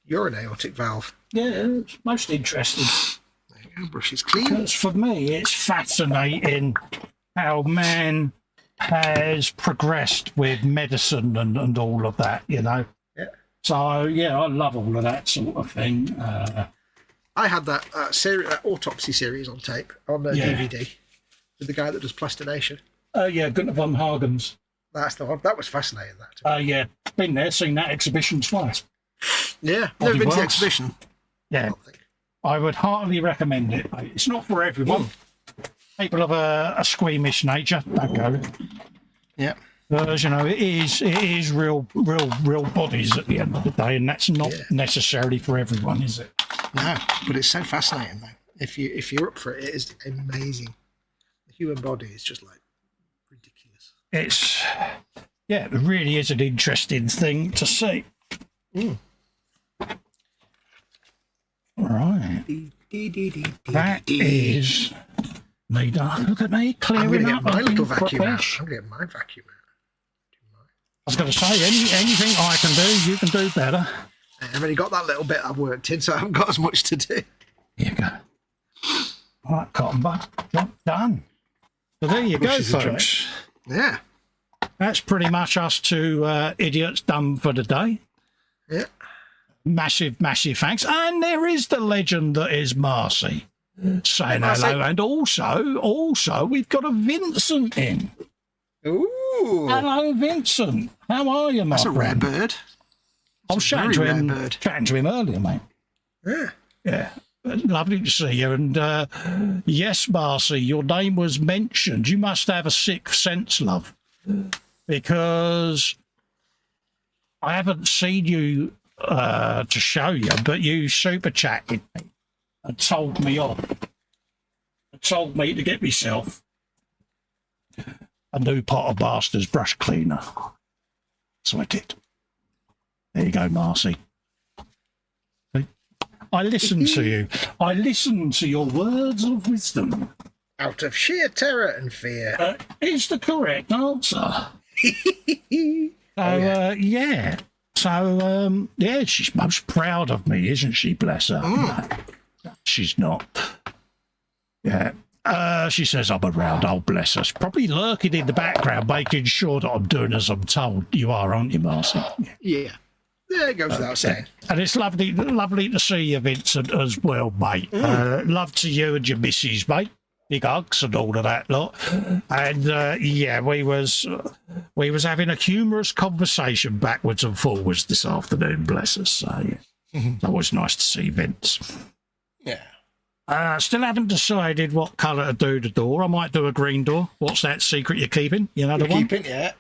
S2: You're an aortic valve.
S1: Yeah, it's most interesting.
S2: There you go, brush is clean.
S1: Because for me, it's fascinating how man has progressed with medicine and all of that, you know.
S2: Yeah.
S1: So, yeah, I love all of that sort of thing.
S2: I had that autopsy series on tape, on DVD, with the guy that does plastination.
S1: Yeah, Gunnar von Hagen's.
S2: That's the one. That was fascinating, that.
S1: Yeah, been there, seen that exhibition twice.
S2: Yeah, never been to the exhibition.
S1: Yeah, I would heartily recommend it, mate. It's not for everyone. People of a squeamish nature, don't go.
S2: Yeah.
S1: Because, you know, it is real bodies at the end of the day, and that's not necessarily for everyone, is it?
S2: No, but it's so fascinating, though. If you're up for it, it is amazing. The human body is just, like, ridiculous.
S1: It really is an interesting thing to see. Right. That is me done. Look at me clearing up.
S2: I'm going to get my little vacuum out. I'm going to get my vacuum out.
S1: I was going to say, anything I can do, you can do better.
S2: I've only got that little bit I've worked in, so I haven't got as much to do.
S1: Here you go. All right, cotton bud, job done. So there you go, folks.
S2: Yeah.
S1: That's pretty much us two idiots done for the day.
S2: Yeah.
S1: Massive thanks. And there is the legend that is Marcy saying hello. And also, we've got a Vincent in.
S2: Ooh.
S1: Hello, Vincent. How are you, my friend?
S2: That's a rare bird.
S1: I was chatting to him earlier, mate.
S2: Yeah.
S1: Yeah. Lovely to see you. And yes, Marcy, your name was mentioned. You must have a sixth sense, love, because I haven't seen you to show you, but you super chatted me and told me off. And told me to get myself a new pot of Bastards brush cleaner. So I did. There you go, Marcy. I listened to you. I listened to your words of wisdom.
S2: Out of sheer terror and fear.
S1: Is the correct answer. So, she's most proud of me, isn't she? Bless her. No, she's not. Yeah. She says I'm around. Oh, bless her. She's probably lurking in the background, making sure that I'm doing as I'm told. You are, aren't you, Marcy?
S2: Yeah. Yeah, it goes without saying.
S1: And it's lovely to see you, Vincent, as well, mate. Love to you and your missus, mate. Big hugs and all of that lot. And we was having a humorous conversation backwards and forwards this afternoon, bless us. So yeah. It's always nice to see Vince.
S2: Yeah.
S1: Still haven't decided what colour to do the door. I might do a green door. What's that secret you're keeping? You know the one?
S2: Keeping, yeah.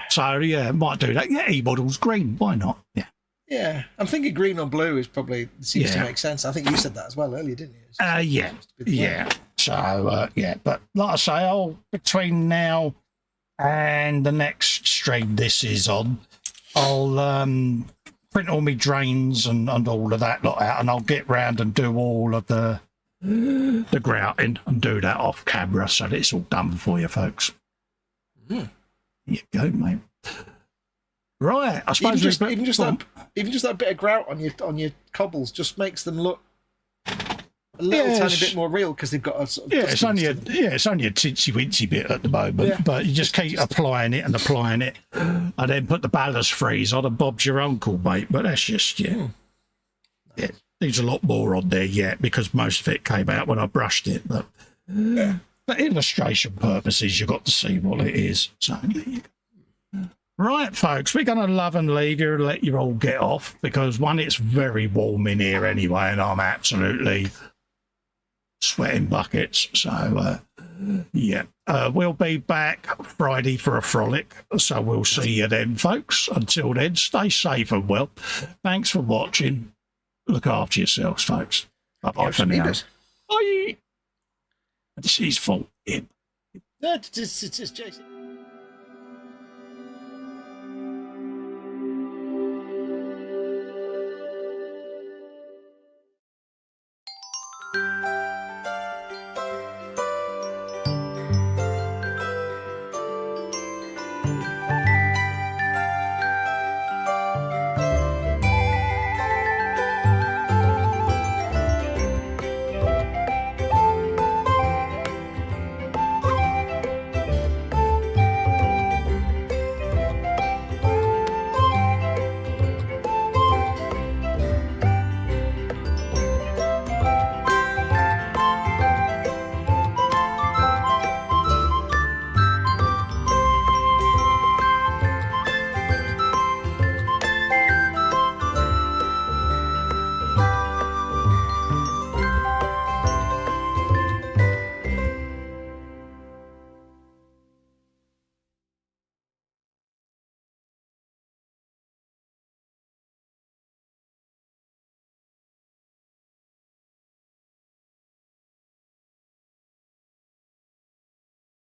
S1: So yeah, might do that. Yeah, eModels green. Why not? Yeah.
S2: Yeah, I'm thinking green or blue is probably seems to make sense. I think you said that as well earlier, didn't you?
S1: Yeah. So but like I say, between now and the next stream this is on, I'll print all my drains and all of that lot out, and I'll get round and do all of the grouting and do that off camera, so that it's all done for you folks. There you go, mate. Right, I suppose
S2: even just that bit of grout on your cobbles just makes them look a little
S1: Yeah,
S2: tiny bit more real because they've got a sort of
S1: yeah, it's only a tinsy wincy bit at the moment, but you just keep applying it, and then put the ballast freeze on and Bob's your uncle, mate. But that's just yeah. There's a lot more on there yet because most of it came out when I brushed it, but for illustration purposes, you've got to see what it is. So there you go. Right, folks, we're going to love and leave you and let you all get off because one, it's very warm in here anyway, and I'm absolutely sweating buckets. So, we'll be back Friday for a frolic. So we'll see you then, folks. Until then, stay safe and well. Thanks for watching. Look after yourselves, folks. Bye-bye for now. Bye. This is his fault.
S2: No, it's Jason.